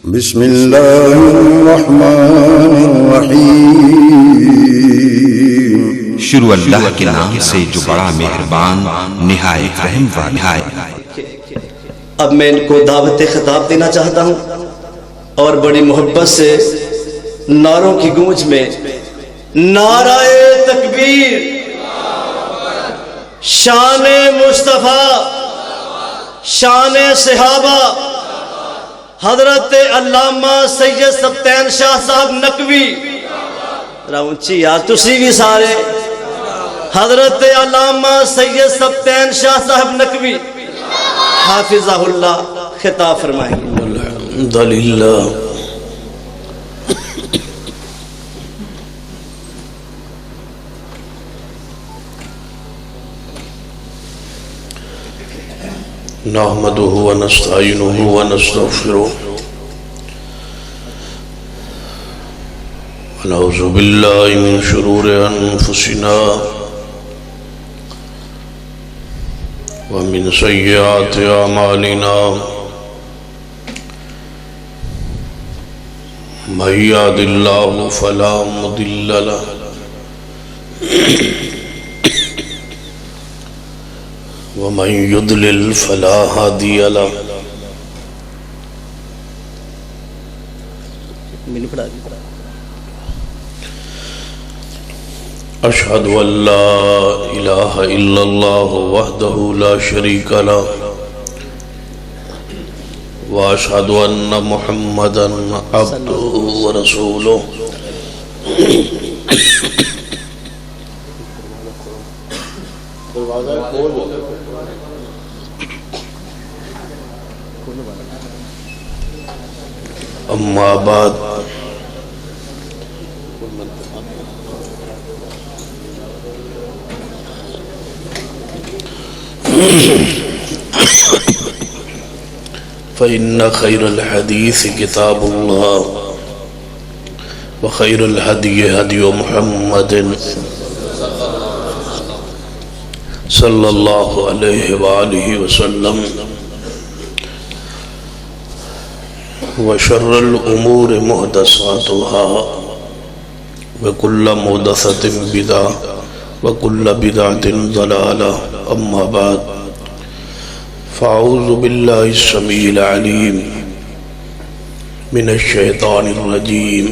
بسم اللہ الرحمن الرحیم۔ شروع اللہ کے نام سے جو بڑا مہربان نہایت رحم والا ہے۔ اب میں ان کو دعوت خطاب دینا چاہتا ہوں اور بڑی محبت سے نعروں کی گونج میں نعرہ تکبیر، شان مصطفیٰ، شان صحابہ، حضرت علامہ سید سبطین شاہ صاحب نقوی، اونچی یار تسی بھی سارے، حضرت علامہ سید سبطین شاہ صاحب نقوی حافظہ اللہ خطاب فرمائیں گے۔ الحمدللہ نحمده ونستعینه ونستغفره ونعوذ باللہ من شرور انفسنا ومن سیئات اعمالنا من یهد اللہ فلا مضل له ومن يضلل فلا هادي له أشهد أن لا إله إلا الله وحده لا شريك له وأشهد أن محمدا عبده ورسوله اما بعد فإن خير الحديث كتاب الله وخير الهدي هدي محمد صلى الله عليه وآله وسلم وشر الأمور محدثاتها وكل محدثة بدعة وكل بدعة ضلالة أما بعد فأعوذ بالله السميع العليم من الشيطان الرجيم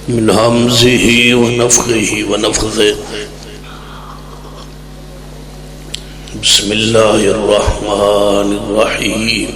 من همزه ونفخه ونفخه بسم الله الرحمن الرحيم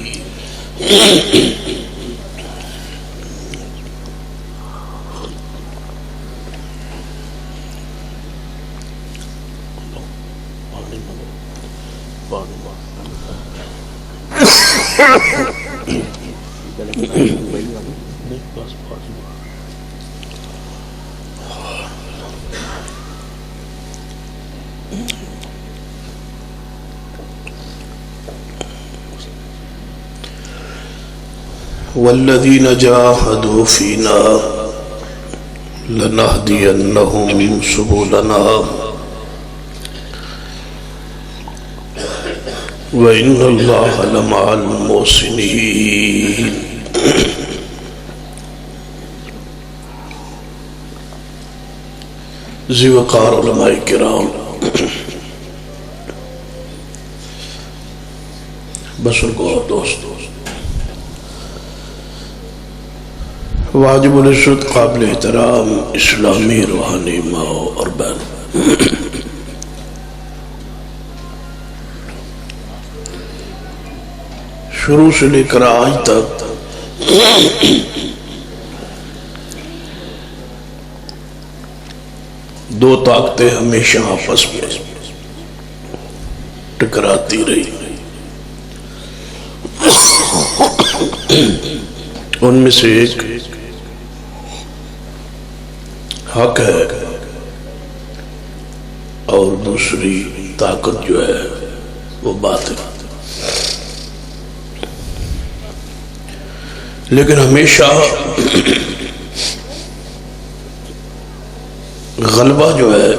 والذين جاهدوا فينا لنهدينهم سبلنا وإن الله لمع المحسنين ذی وقار علماء کرام، بزرگوں اور دوستوں، واجب العزت قابل احترام اسلامی روحانی ماں اور بہن، شروع سے لے کر آج تک دو طاقتیں ہمیشہ آپس میں ٹکراتی رہی، ان میں سے ایک حق ہے اور دوسری طاقت جو ہے وہ باطل، لیکن ہمیشہ غلبہ جو ہے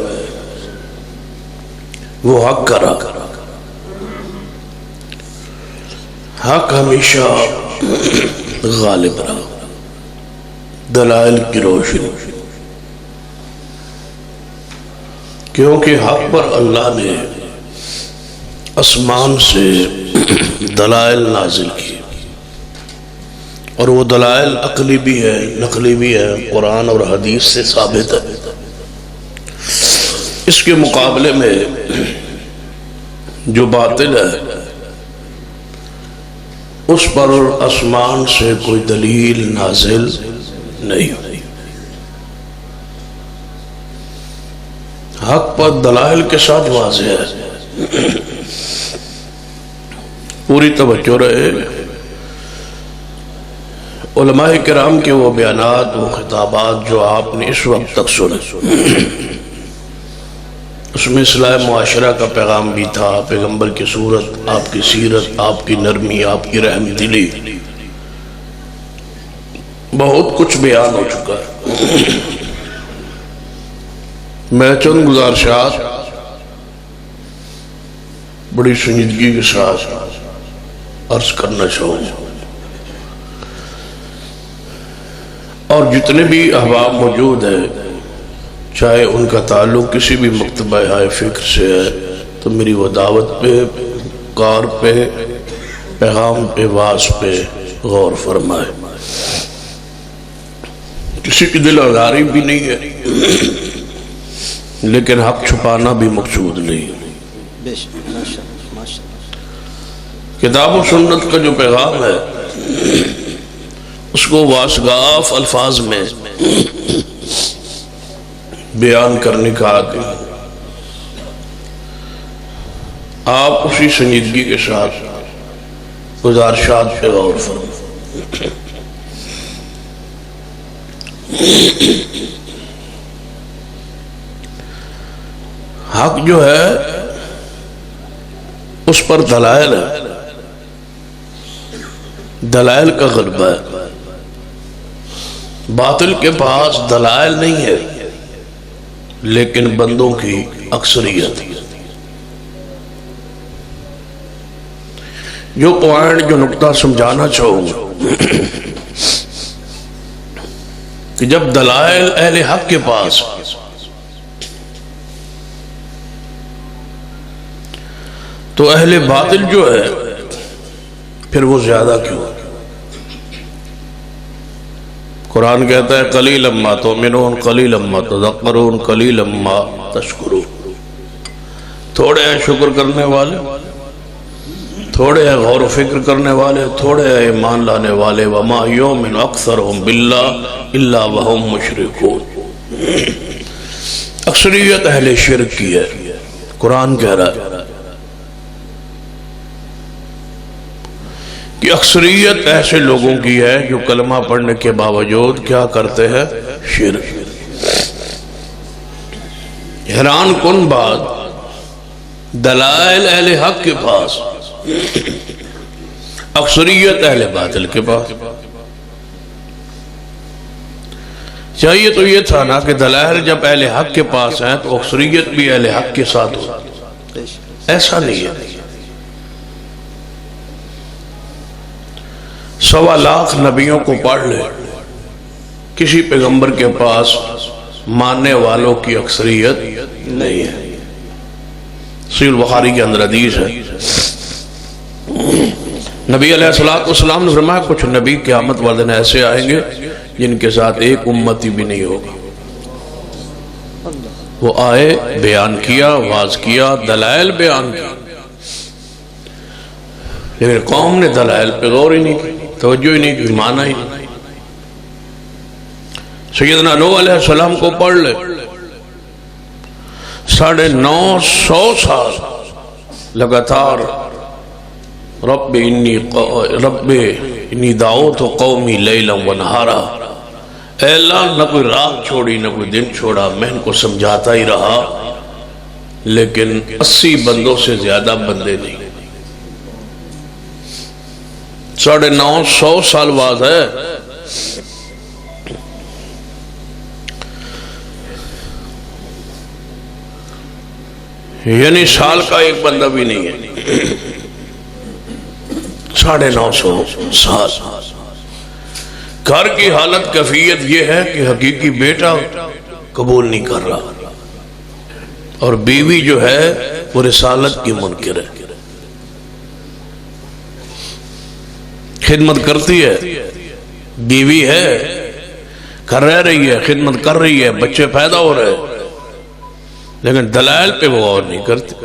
وہ حق کا رہا، حق ہمیشہ غالب رہا، دلائل کی روشنی، کیونکہ حق پر اللہ نے آسمان سے دلائل نازل کی، اور وہ دلائل عقلی بھی ہے، نقلی بھی ہے، قرآن اور حدیث سے ثابت ہے۔ اس کے مقابلے میں جو باطل ہے اس پر آسمان سے کوئی دلیل نازل نہیں ہوئی۔ حق پر دلائل کے ساتھ واضح ہے، پوری توجہ رہے۔ علماء کرام کے وہ بیانات، وہ خطابات جو آپ نے اس وقت تک سنے، اس میں اصلاح معاشرہ کا پیغام بھی تھا، پیغمبر کی صورت، آپ کی سیرت، آپ کی نرمی، آپ کی رحم دلی، بہت کچھ بیان ہو چکا ہے۔ میں چند گزارشات بڑی سنجیدگی کے ساتھ عرض کرنا چاہوں گا، اور جتنے بھی احباب موجود ہیں، چاہے ان کا تعلق کسی بھی مکتبہ ہائے فکر سے ہے، تو میری وہ دعوت پہ، کار پہ، پیغام پہ، واز پہ غور فرمائے۔ کسی کی دل آزاری بھی نہیں ہے، لیکن حق چھپانا بھی مقصود نہیں۔ کتاب و سنت کا جو پیغام ہے اس کو واشگاف الفاظ میں بیان کرنے کا عادی، آپ اسی سنجیدگی کے ساتھ گزارشات پہ غور فرمائیں۔ حق جو ہے اس پر دلائل ہے، دلائل کا غلبہ ہے۔ باطل کے پاس دلائل نہیں ہے، لیکن بندوں کی اکثریت۔ جو پوائنٹ، جو نقطہ سمجھانا چاہوں گا کہ جب دلائل اہل حق کے پاس، تو اہل باطل جو ہے پھر وہ زیادہ کیوں؟ قرآن کہتا ہے قلیلا ما تؤمنون قلیلا ما تذکرون قلیلا ما تشکرون۔ تھوڑے ہیں شکر کرنے والے، تھوڑے ہیں غور و فکر کرنے والے، تھوڑے ہیں ایمان لانے والے۔ وما یؤمن اکثرهم باللہ الا وهم مشرکون۔ اکثریت اہل شرک کی ہے، قرآن کہہ رہا ہے کہ اکثریت ایسے لوگوں کی ہے جو کلمہ پڑھنے کے باوجود کیا کرتے ہیں؟ شرک۔ حیران کن بات، دلائل اہل حق کے پاس، اکثریت اہل باطل کے پاس۔ چاہیے تو یہ تھا نا کہ دلائل جب اہل حق کے پاس ہیں تو اکثریت بھی اہل حق کے ساتھ ہو، ایسا نہیں ہے۔ 1.25 لاکھ نبیوں کو پڑھ لے، کسی پیغمبر کے پاس ماننے والوں کی اکثریت نہیں ہے۔ صحیح البخاری کے اندر حدیث ہے، نبی علیہ السلام نے فرمایا کچھ نبی قیامت والے دن ایسے آئیں گے جن کے ساتھ ایک امتی بھی نہیں ہوگا۔ وہ آئے، بیان کیا، واز کیا، دلائل بیان کی، لیکن قوم نے دلائل پہ غور ہی نہیں کی، توجہ ہی نہیں کی، مانا ہی نہیں۔ سیدنا نوح علیہ السلام کو پڑھ لے، 950 سال لگاتار رب انی دعوت قومی لیلا ونہارا، اے اللہ نہ کوئی رات چھوڑی نہ کوئی دن چھوڑا، میں ان کو سمجھاتا ہی رہا، لیکن 80 بندوں سے زیادہ بندے نہیں۔ 950 سال بعد ہے، یعنی سال کا ایک بندہ بھی نہیں ہے۔ 950 سال. گھر کی حالت کیفیت یہ ہے کہ حقیقی بیٹا قبول نہیں کر رہا اور بیوی جو ہے وہ رسالت کی منکر ہے. خدمت کرتی ہے، بیوی ہے، گھر رہ رہی ہے، خدمت کر رہی ہے، بچے پیدا ہو رہے ہیں، لیکن دلائل پہ وہ غور نہیں کرتی.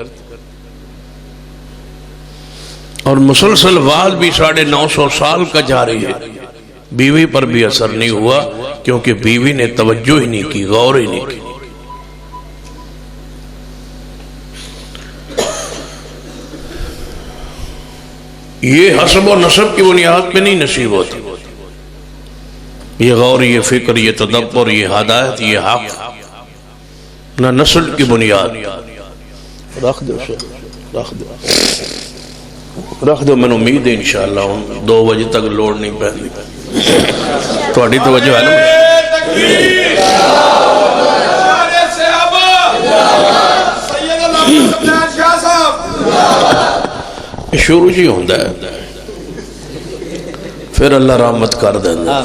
اور مسلسل وعظ بھی 950 سال کا جاری ہے، بیوی پر بھی اثر نہیں ہوا کیونکہ بیوی نے توجہ ہی نہیں کی، غور ہی نہیں کی. یہ حسب و نسب کی بنیاد پہ نہیں نصیب ہوتی. یہ غور، یہ فکر، یہ تدبر، یہ ہدایت، یہ حق نہ نسل کی بنیاد. رکھ دو رکھ دو، میں امید ہے انشاءاللہ 2 بجے تک لوڑ نہیں پہنی. تھوڑی توجہ ہے نا. شروع جی ہوندہ ہے، پھر اللہ رحمت کر دینا.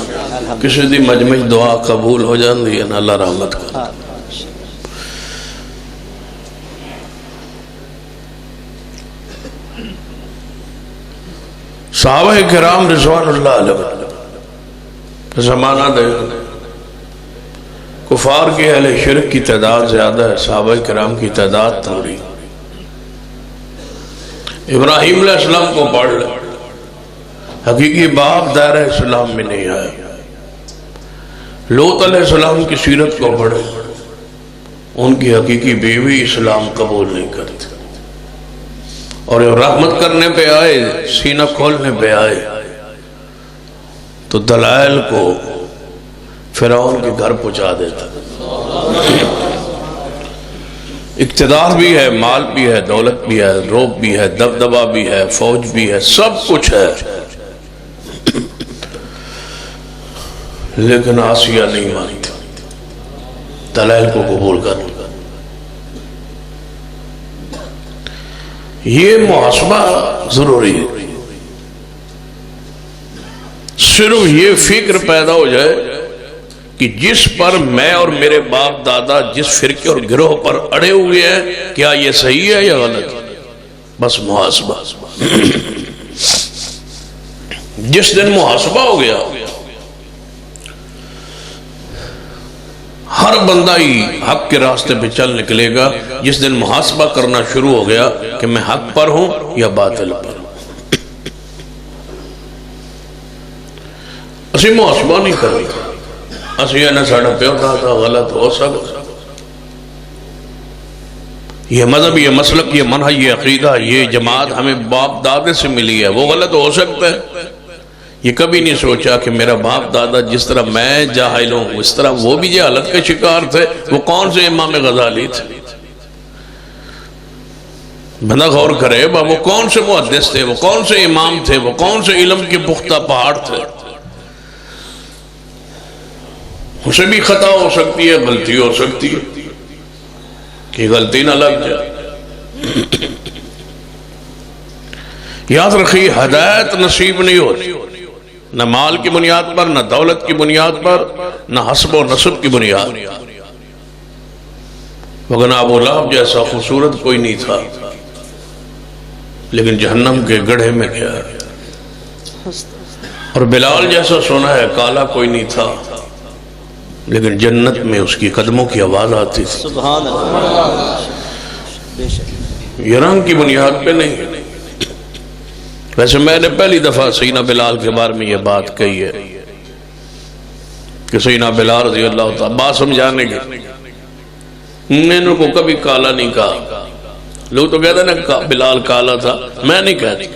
کسی دی مجمع دعا قبول ہو جاندی ہے نا، اللہ رحمت کر. صحابہ کرام رضوان اللہ علیہ زمانہ دے کفار کی اہل شرک کی تعداد زیادہ ہے، صحابہ کرام کی تعداد تھوڑی. ابراہیم علیہ السلام کو پڑھ لے، حقیقی باپ دائرہ اسلام میں نہیں آئے. لوط علیہ السلام کی سیرت کو پڑھے، ان کی حقیقی بیوی اسلام قبول نہیں کرتی. اور رحمت کرنے پہ آئے، سینہ کھولنے پہ آئے تو دلائل کو فرعون کے گھر پہنچا دیتا. اقتدار بھی ہے، مال بھی ہے، دولت بھی ہے، روب بھی ہے، دبدبہ بھی ہے، فوج بھی ہے، سب کچھ ہے، لیکن آسیہ نہیں مانتی، دلائل کو قبول کر. یہ محاسبہ ضروری ہے. صرف یہ فکر پیدا ہو جائے کہ جس پر میں اور میرے باپ دادا جس فرقے اور گروہ پر اڑے ہوئے ہیں، کیا یہ صحیح ہے یا غلط؟ بس محاسبہ. جس دن محاسبہ ہو گیا، ہر بندہ ہی حق کے راستے پہ چل نکلے گا. جس دن محاسبہ کرنا شروع ہو گیا کہ میں حق پر ہوں یا باطل پر ہوں. اسی محاسبہ نہیں کریں، اسی نہ ساڑھا پیو تھا غلط ہو سکتا. یہ مذہب، یہ مسلک، یہ منہج، یہ عقیدہ، یہ جماعت ہمیں باپ دادے سے ملی ہے، وہ غلط ہو سکتا ہے. یہ کبھی نہیں سوچا کہ میرا باپ دادا جس طرح میں جاہل ہوں اس طرح وہ بھی جہالت کے شکار تھے. وہ کون سے امام غزالی تھے؟ بندہ غور کرے، وہ کون سے محدث تھے، وہ کون سے امام تھے، وہ کون سے علم کے پختہ پہاڑ تھے. اسے بھی خطا ہو سکتی ہے، غلطی ہو سکتی ہے، کہ غلطی نہ لگ جائے. یاد رکھیے، ہدایت نصیب نہیں ہوتی نہ مال کی بنیاد پر، نہ دولت کی بنیاد پر، نہ حسب و نسب کی بنیاد. وگرنہ ابو لہب جیسا خوبصورت کوئی نہیں تھا، لیکن جہنم کے گڑھے میں گیا. اور بلال جیسا سونا ہے کالا کوئی نہیں تھا، لیکن جنت میں اس کی قدموں کی آواز آتی تھی. سبحان اللہ. یہ رنگ کی بنیاد پہ نہیں. ویسے میں نے پہلی دفعہ سیدنا بلال کے بارے میں یہ بات کہی ہے کہ سیدنا بلال رضی اللہ تعالیٰ بات سمجھانے کے، میں نے کو کبھی کالا نہیں کہا. لوگ تو کہتے ہیں نا بلال کالا تھا، میں نہیں کہتی.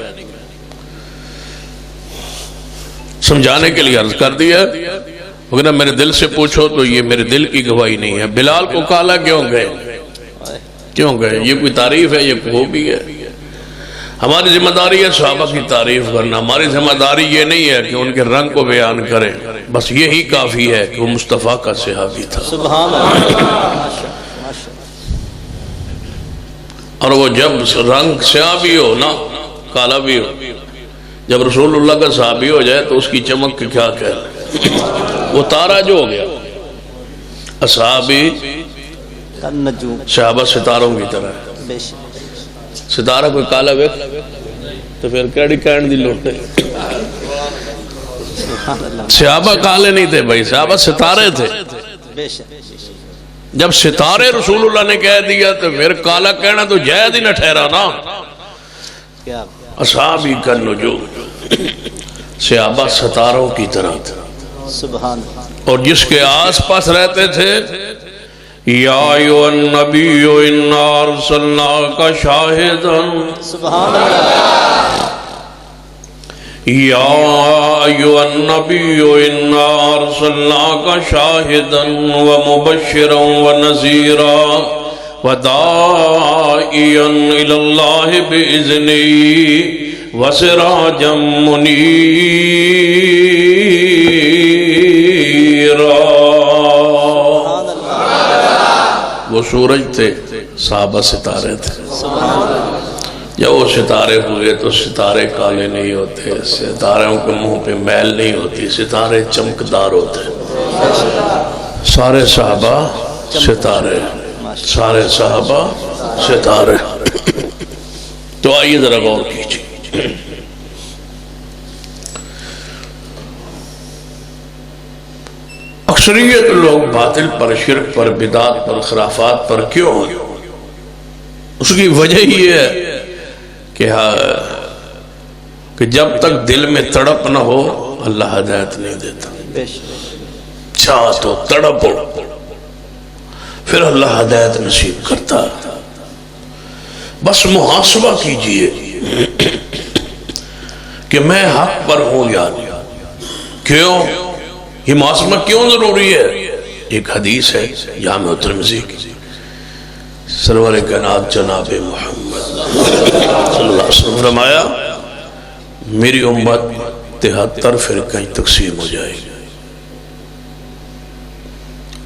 سمجھانے کے لیے عرض کر دیا. اگر میرے دل سے پوچھو تو یہ میرے دل کی گواہی نہیں ہے. بلال کو کالا کیوں گئے؟ یہ کوئی تعریف ہے؟ یہ خوبی ہے؟ ہماری ذمہ داری ہے صحابہ کی تعریف کرنا. ہماری ذمہ داری یہ نہیں ہے کہ ان کے رنگ کو بیان کریں، بس یہی کافی ہے کہ وہ مصطفیٰ کا صحابی تھا. سبحان اللہ. اور وہ جب رنگ سیاہ بھی ہو نا، کالا بھی ہو، جب رسول اللہ کا صحابی ہو جائے تو اس کی چمک کے کیا کہہ، وہ تارا جو ہو گیا. اصحابی صحابہ ستاروں کی طرح ہے. ستارہ کوئی کالا ویک تو پھر کیڑی کہن دی لوٹ. صحابہ کالے نہیں تھے بھائی، صحابہ ستارے تھے. جب ستارے رسول اللہ نے کہہ دیا تو پھر کالا کہنا تو جائز ہی نہ ٹھہرا نا. اصحابی کا نجوم، صحابہ ستاروں کی طرح تھا. اور جس کے آس پاس رہتے تھے، یا ایھا النبی انا ارسلناک شاہدا، یا ایھا النبی انا ارسلناک شاہدا ومبشرا ونذیرا وداعیا الی اللہ باذنہ وسراجا منیرا. وہ سورج تھے، صحابہ ستارے تھے. جب وہ ستارے ہوئے تو ستارے کالے نہیں ہوتے، ستاروں کے منہ پہ میل نہیں ہوتی، ستارے چمکدار ہوتے. سارے صحابہ ستارے، سارے صحابہ ستارے. تو آئیے ذرا غور کیجیے. اکثریت لوگ باطل پر، شرک پر، بدعات پر، خرافات پر کیوں ہیں؟ اس کی وجہ یہ ہے کہ جب تک دل میں تڑپ نہ ہو اللہ ہدایت نہیں دیتا. چاہت ہو، تڑپ ہو، پھر اللہ ہدایت نصیب کرتا. بس محاسبہ کیجئے کہ میں حق پر ہوں یا نہیں. کیوں یہ محاسبہ کیوں ضروری ہے؟ ایک حدیث ہے جامع ترمذی کی، سرور کائنات جناب محمد صلی اللہ علیہ وسلم فرمایا میری امت 73 فرقہ تقسیم ہو جائے گی،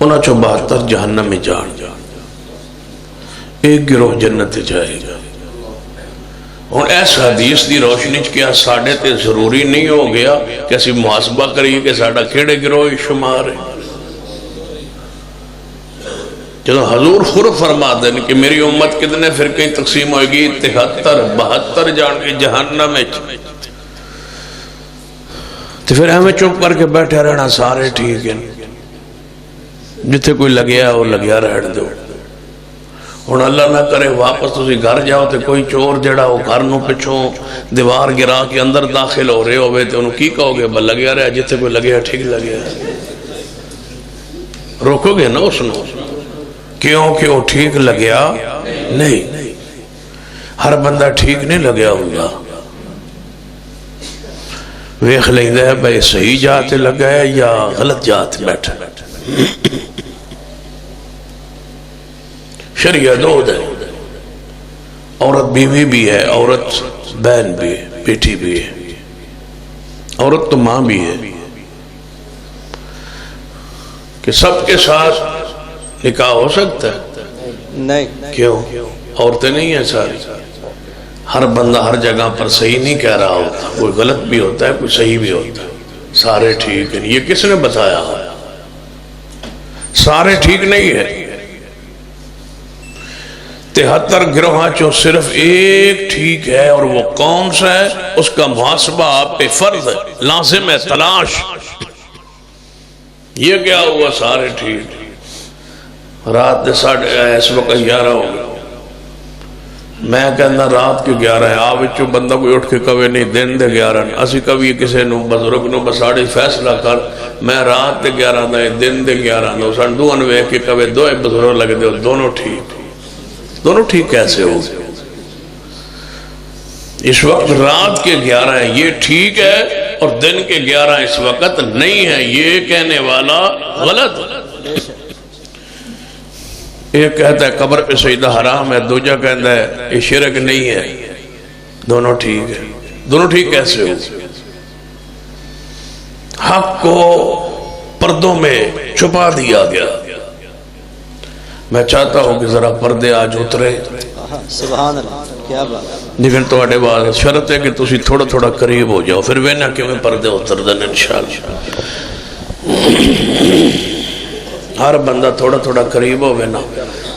72 جہنم میں جان، ایک گروہ جنت جائے گا. اور ایسا حدیث دی روشنی کیا ساڑھے تے ضروری نہیں ہو گیا کہ اسی محاسبہ کریے کہ ساڑھا کھیڑے گروہ شمار ہے. چلو حضور خود فرما دیں کہ میری امت کتنے فرقے تقسیم ہوئے گی؟ 73 72 جان کے جہنم میں. تو پھر ہمیں چپ کر کے بیٹھے رہنا سارے ٹھیک ہیں، جتھے کوئی لگیا وہ لگیا رہن دو. ہن اللہ نہ کرے واپس تسی گھر جاؤ تے کوئی چور جڑا وہ گھر نو پچھوں دیوار گرا کے اندر داخل ہو رہے ہوئے تے انہوں کی کہو گے؟ بل لگیا رہا جتھے کوئی لگیا ٹھیک لگیا. روکو گے نا اس نو، کیونکہ وہ ٹھیک لگیا نہیں. ہر بندہ ٹھیک نہیں لگیا ہوگا. ویکھ لیندا ہے بھائی صحیح جاتے لگا ہے یا غلط جاتے بیٹھا. شریعہ دو ہے، عورت بیوی بھی ہے، عورت بہن بھی ہے، بیٹی بھی ہے، عورت تو ماں بھی ہے. کہ سب کے ساتھ نکاح ہو سکتا ہے؟ نہیں. کیوں؟ عورتیں نہیں ہیں ساری. ہر بندہ ہر جگہ پر صحیح نہیں کہہ رہا ہوتا، کوئی غلط بھی ہوتا ہے، کوئی صحیح بھی ہوتا ہے. سارے ٹھیک ہیں، یہ کس نے بتایا؟ سارے ٹھیک نہیں ہے. 73 گروہ چو صرف ایک ٹھیک ہے، اور وہ کون سا ہے؟ اس کا محاسبہ آپ پہ فرض ہے، لازم ہے، تلاش. یہ کیا ہوا؟ سارے ٹھیک. رات دے اس وقت 11 ہو گیا. میں کہنا رات کے 11 ہے، آپ وچوں بندہ کوئی اٹھ کے کہے نہیں دن دے 11 نے. اسی کبھی کسی نو بزرگ نو بساڑی فیصلہ کر میں رات دے 11 دا دن دے 11 دا سن دوان ویکھ کے کہے دوئے بزرگ لگ دے دونوں ٹھیک. دونوں ٹھیک کیسے ہو؟ اس وقت رات کے 11 ہیں، یہ ٹھیک ہے، اور دن کے 11 اس وقت نہیں ہے. یہ کہنے والا غلط. ایک کہتا ہے قبر پہ سجدہ حرام ہے، دوجہ کہتا ہے یہ شرک نہیں ہے. دونوں ٹھیک ہے. دونوں ٹھیک کیسے ہو؟ حق کو پردوں میں چھپا دیا گیا. میں چاہتا ہوں کہ ذرا پردے آج اترے. سبحان اللہ، کیا بات. لیکن تواڈے بعد شرط ہے کہ تسی تھوڑا تھوڑا قریب ہو جاؤ، پھر وینا کیویں پردے اتر دن انشاءاللہ۔ ہر بندہ تھوڑا تھوڑا قریب ہو نا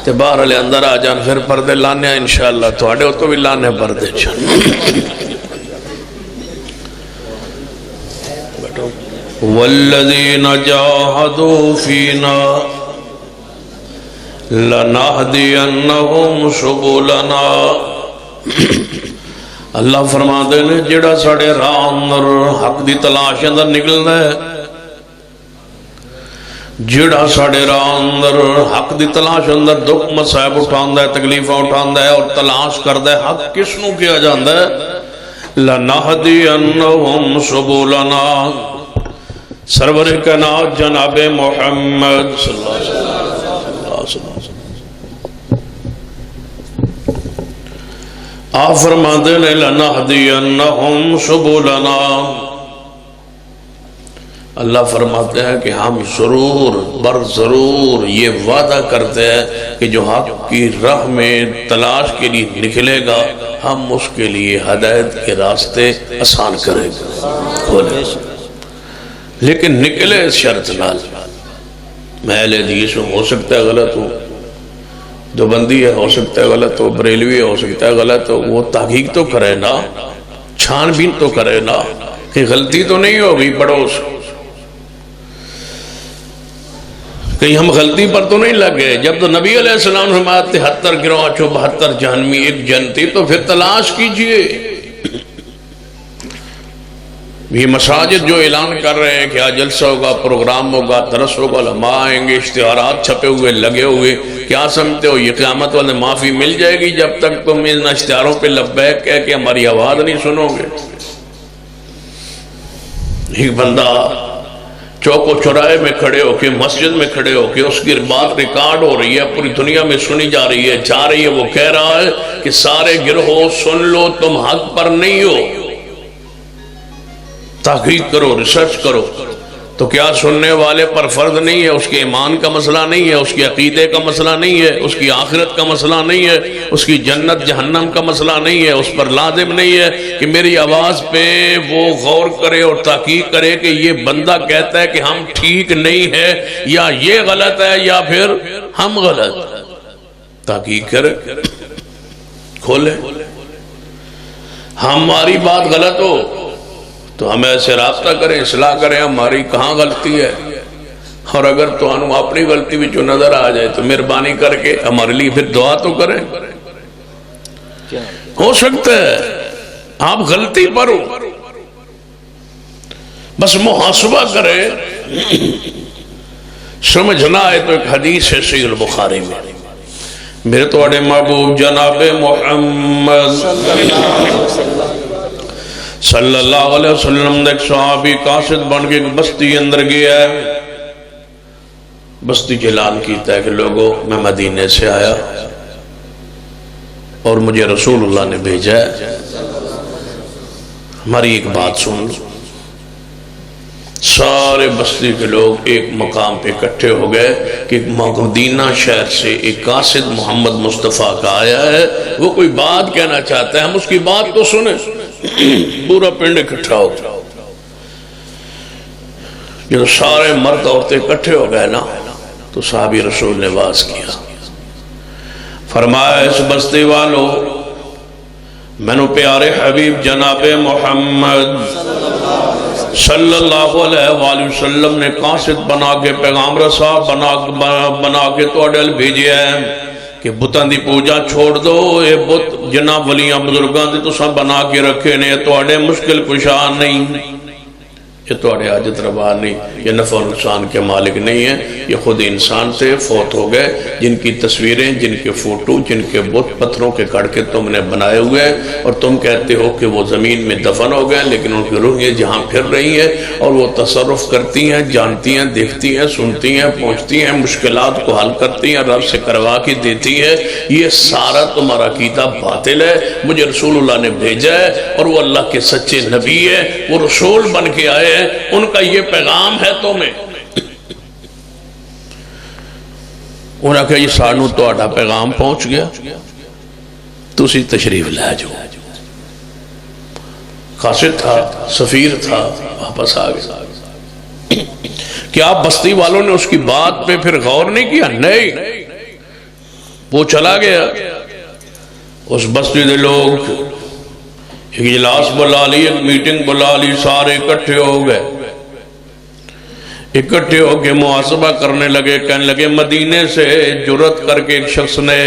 تے باہر والے اندر آ جان، پھر پردے لانے ہیں انشاءاللہ، تواڈے تو بھی لانے پردے والذین جاہدوا فینا لنہدینہم سبلنا۔ اللہ فرما دے نے جڑا ساڑے راہ اندر حق دی تلاش اندر نکلنا ہے، جڑا ساڑے راہ اندر حق دی تلاش اندر دکھ مصائب اٹھاندہ ہے، تکلیفہ اٹھاندہ ہے اور تلاش کردہ ہے، حق کس نو کیا جاندہ ہے؟ لَنَهْدِيَنَّهُمْ سُبُلَنَا، سرور کائنات جناب محمد صلی اللہ علیہ وسلم آپ فرماتے ہیں لَنَهْدِيَنَّهُمْ سُبُلَنَا، اللہ فرماتے ہیں کہ ہم ضرور بر ضرور یہ وعدہ کرتے ہیں کہ جو حق کی راہ میں تلاش کے لیے نکلے گا ہم اس کے لیے ہدایت کے راستے آسان کریں گے، کھولے، لیکن نکلے اس شرط نال۔ میں اہل حدیث ہوں، ہو سکتا ہے غلط ہوں، جو بندی ہے ہو سکتا ہے غلط ہو، بریلوی ہو سکتا ہے غلط ہو، وہ تحقیق تو کرے نا، چھان بین تو کرے نا کہ غلطی تو نہیں ہوگی پڑوس، کہیں ہم غلطی پر تو نہیں لگ گئے۔ جب تو نبی علیہ السلام نے فرمایا 73 گروہ 72 جہنمی ایک جنتی، تو پھر تلاش کیجئے۔ یہ مساجد جو اعلان کر رہے ہیں کہ آج جلسہ ہوگا، پروگرام ہوگا، درس ہوگا، علماء آئیں گے، اشتہارات چھپے ہوئے لگے ہوئے، کیا سمجھتے ہو یہ قیامت والے معافی مل جائے گی جب تک تم ان اشتہاروں پہ لبیک کہہ کے ہماری آواز نہیں سنو گے؟ ایک بندہ چوک و چوراہے میں کھڑے ہو کے، مسجد میں کھڑے ہو کے، اس کی بات ریکارڈ ہو رہی ہے، پوری دنیا میں سنی جا رہی ہے، جا رہی ہے، وہ کہہ رہا ہے کہ سارے گروہ سن لو، تم حق پر نہیں ہو، تحقیق کرو، ریسرچ کرو۔ تو کیا سننے والے پر فرض نہیں ہے؟ اس کے ایمان کا مسئلہ نہیں ہے، اس کے عقیدے کا مسئلہ نہیں ہے، اس کی آخرت کا مسئلہ نہیں ہے، اس کی جنت جہنم کا مسئلہ نہیں ہے، اس پر لازم نہیں ہے کہ میری آواز پہ وہ غور کرے اور تحقیق کرے کہ یہ بندہ کہتا ہے کہ ہم ٹھیک نہیں ہے، یا یہ غلط ہے، یا پھر ہم غلط؟ تحقیق کرے، کھولے، ہماری بات غلط ہو تو ہمیں ایسے رابطہ کریں، اصلاح کریں ہماری کہاں غلطی ہے، اور اگر تو انہوں اپنی غلطی بھی جو نظر آ جائے تو مہربانی کر کے ہمارے لیے پھر دعا تو کریں۔ ہو سکتا ہے آپ غلطی پر ہو، بس محاسبہ کرے، سمجھنا ہے۔ تو ایک حدیث ہے صحیح البخاری میں، میرے تو اڑے محبوب جناب محمد صلی اللہ علیہ وسلم ایک صحابی قاصد بن کے بستی اندر گیا ہے، بستی کے اعلان کیتا ہے کہ لوگوں میں مدینے سے آیا اور مجھے رسول اللہ نے بھیجا ہے، ہماری ایک بات سن لو۔ سارے بستی کے لوگ ایک مقام پہ اکٹھے ہو گئے کہ مدینہ شہر سے ایک قاصد محمد مصطفیٰ کا آیا ہے، وہ کوئی بات کہنا چاہتا ہے، ہم اس کی بات تو سنیں۔ پورا پنڈ اکٹھا ہو گیا، جب سارے مرد عورتیں اکٹھے ہو گئے نا تو صحابی رسول نے واز کیا، فرمایا اس بستی والو، میں نے پیارے حبیب جناب محمد صلی اللہ علیہ وآلہ وسلم نے قاصد بنا کے، پیغام رسا بنا کے تو اڈل بھیجے ہیں کہ بتاں دی پوجا چھوڑ دو، اے بت جنہ ولیاں بزرگاں دے تو سب بنا کے رکھے نے، تو اڈے مشکل کشا نہیں، یہ تو اڈے حاجت روا نہیں، یہ نفع و نقصان کے مالک نہیں ہے، یہ خود انسان سے فوت ہو گئے، جن کی تصویریں، جن کے فوٹو، جن کے بت پتھروں کے کڑ کے تم نے بنائے ہوئے، اور تم کہتے ہو کہ وہ زمین میں دفن ہو گئے، لیکن ان کی روحیں جہاں پھر رہی ہیں اور وہ تصرف کرتی ہیں، جانتی ہیں، دیکھتی ہیں، سنتی ہیں، پہنچتی ہیں، مشکلات کو حل کرتی ہیں، رب سے کروا کے دیتی ہیں۔ یہ سارا تمہارا عقیدہ باطل ہے، مجھے رسول اللہ نے بھیجا ہے اور وہ اللہ کے سچے نبی ہے، وہ رسول بن کے آئے، ان کا یہ پیغام ہے تمہیں۔ انہوں نے کہا یہ سانو تو آڈا پیغام پہنچ گیا، تسی تشریف لے جاؤ۔ قاصد تھا، سفیر تھا، واپس آ گیا۔ کیا بستی والوں نے اس کی بات پہ پھر غور نہیں کیا؟ نہیں، وہ چلا گیا۔ اس بستی کے لوگ ایک اجلاس بلا لی، ایک میٹنگ بلا لی، سارے اکٹھے ہو گئے، اکٹھے ہو کے محاسبہ کرنے لگے، کہنے لگے مدینے سے جرت کر کے ایک شخص نے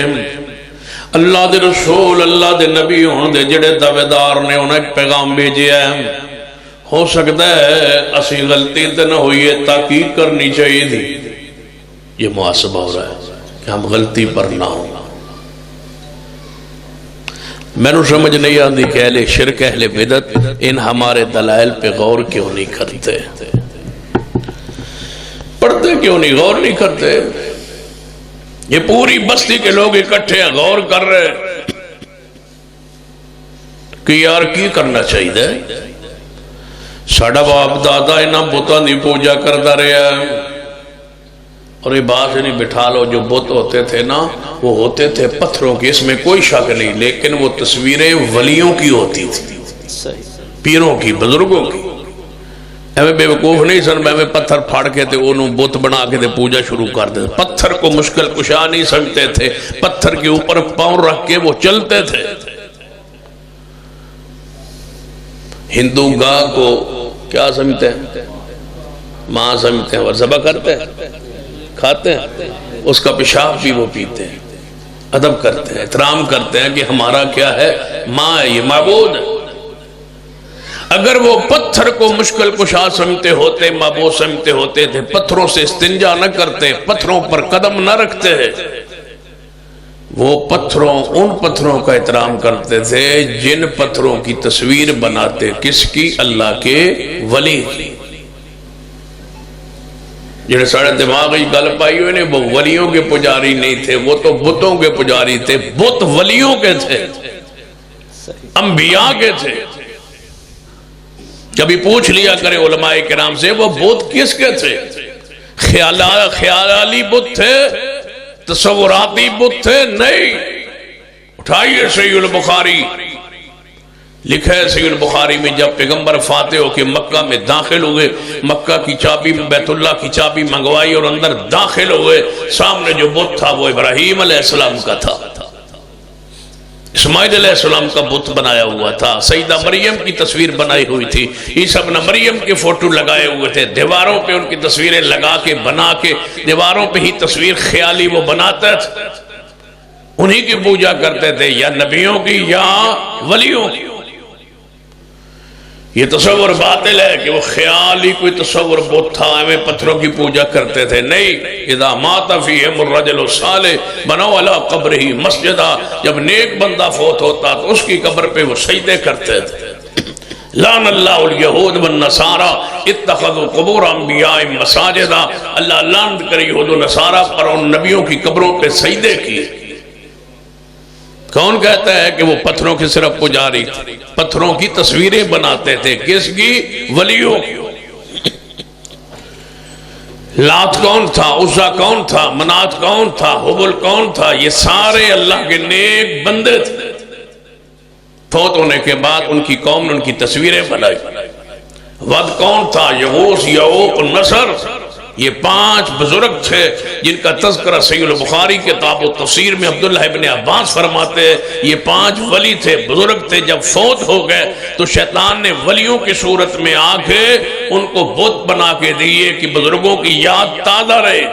اللہ دے رسول، اللہ دے نبی ہون دے جڑے دعویدار نے انہیں ایک پیغام بھیجے ہے، ہو سکتا ہے اسی غلطی تے نہ ہوئی ہے، تحقیق کرنی چاہیے تھی۔ یہ محاسبہ ہو رہا ہے کہ ہم غلطی پر نہ ہوں۔ میں نے سمجھ نہیں آتی کہ اہل شرک اہل بدعت ان ہمارے دلائل پہ غور کیوں نہیں کرتے، پڑھتے کیوں نہیں، غور نہیں کرتے۔ یہ پوری بستی کے لوگ اکٹھے ہیں، غور کر رہے کہ یار کی کرنا چاہیے۔ ساڑھا باپ دادا انہاں بتاں دی پوجا کرتا رہا ہے، اور یہ بات نہیں بٹھا لو، جو بت ہوتے تھے نا وہ ہوتے تھے پتھروں کے، اس میں کوئی شک نہیں، لیکن وہ تصویریں ولیوں کی ہوتی تھی، پیروں کی، بزرگوں کی۔ ایویں بے وقوف نہیں سن میں پتھر پھاڑ کے تے انہوں بت بنا کے تے پوجا شروع کر دیتے۔ پتھر کو مشکل کشا نہیں سکتے تھے، پتھر کے اوپر پاؤں رکھ کے وہ چلتے تھے۔ ہندو گاہ کو کیا سمجھتے ہیں؟ ماں سمجھتے ہیں، اور ذبح کرتے ہیں، کھاتے ہیں، اس کا پیشاب بھی وہ پیتے ہیں، ادب کرتے ہیں، احترام کرتے ہیں کہ ہمارا کیا ہے، ماں ہے، یہ معبود ہے۔ اگر وہ پتھر کو مشکل کشا سمجھتے ہوتے، معبود سمجھتے ہوتے تھے، پتھروں سے استنجا نہ کرتے، پتھروں پر قدم نہ رکھتے، وہ ان پتھروں کا احترام کرتے تھے جن پتھروں کی تصویر بناتے، کس کی؟ اللہ کے ولی کی۔ جنہیں سارے دماغ ہی گل پائی ہوئے نے، وہ ولیوں کے پجاری نہیں تھے، وہ تو بتوں کے پجاری تھے۔ بت ولیوں کے تھے، انبیاء کے تھے۔ کبھی پوچھ لیا کرے علماء کرام سے وہ بت کس کے تھے؟ خیالی بت تھے، تصوراتی بت تھے؟ نہیں۔ اٹھائیے صحیح البخاری، لکھا ہے صحیح البخاری میں جب پیغمبر فاتح ہو کے مکہ میں داخل ہوئے، مکہ کی چابی، بیت اللہ کی چابی منگوائی اور اندر داخل ہوئے، سامنے جو بت تھا وہ ابراہیم علیہ السلام کا تھا، اسماعیل علیہ السلام کا بت بنایا ہوا تھا، سیدہ مریم کی تصویر بنائی ہوئی تھی، عیسیٰ ابن مریم کے فوٹو لگائے ہوئے تھے، دیواروں پہ ان کی تصویریں لگا کے بنا کے، دیواروں پہ ہی تصویر خیالی وہ بناتے تھے، انہی کی پوجا کرتے تھے، یا نبیوں کی یا ولیوں کی۔ یہ تصور باطل ہے کہ وہ خیالی کوئی تصور بت تھا، ہمیں پتھروں کی پوجا کرتے تھے، نہیں۔ اذا مات فیہم الرجل الصالح بنوا علی قبرہ مسجدا، جب نیک بندہ فوت ہوتا تو اس کی قبر پہ وہ سجدے کرتے تھے۔ لعن اللہ الیہود والنصارى اتخذوا قبور انبیاء مساجدا، اللہ لعنت کرے یہود و نصارہ پر ان نبیوں کی قبروں پہ سجدے کیے۔ کون کہتا ہے کہ وہ پتھروں کی صرف پجاری تھے، پتھروں کی تصویریں بناتے تھے، کس کی؟ ولیوں کی۔ لات کون تھا، عزا کون تھا، منات کون تھا، حبل کون تھا، یہ سارے اللہ کے نیک بندے تھے۔ فوت ہونے کے بعد ان کی قوم نے ان کی تصویریں بنائی۔ ود کون تھا، یغوث، یعوق، نصر، یہ 5 بزرگ تھے جن کا تذکرہ صحیح البخاری کتاب و تفسیر میں عبداللہ ابن عباس فرماتے ہیں، یہ 5 ولی تھے، بزرگ تھے۔ جب فوت ہو گئے تو شیطان نے ولیوں کی صورت میں آ کے ان کو بت بنا کے دیے کہ بزرگوں کی یاد تازہ رہے۔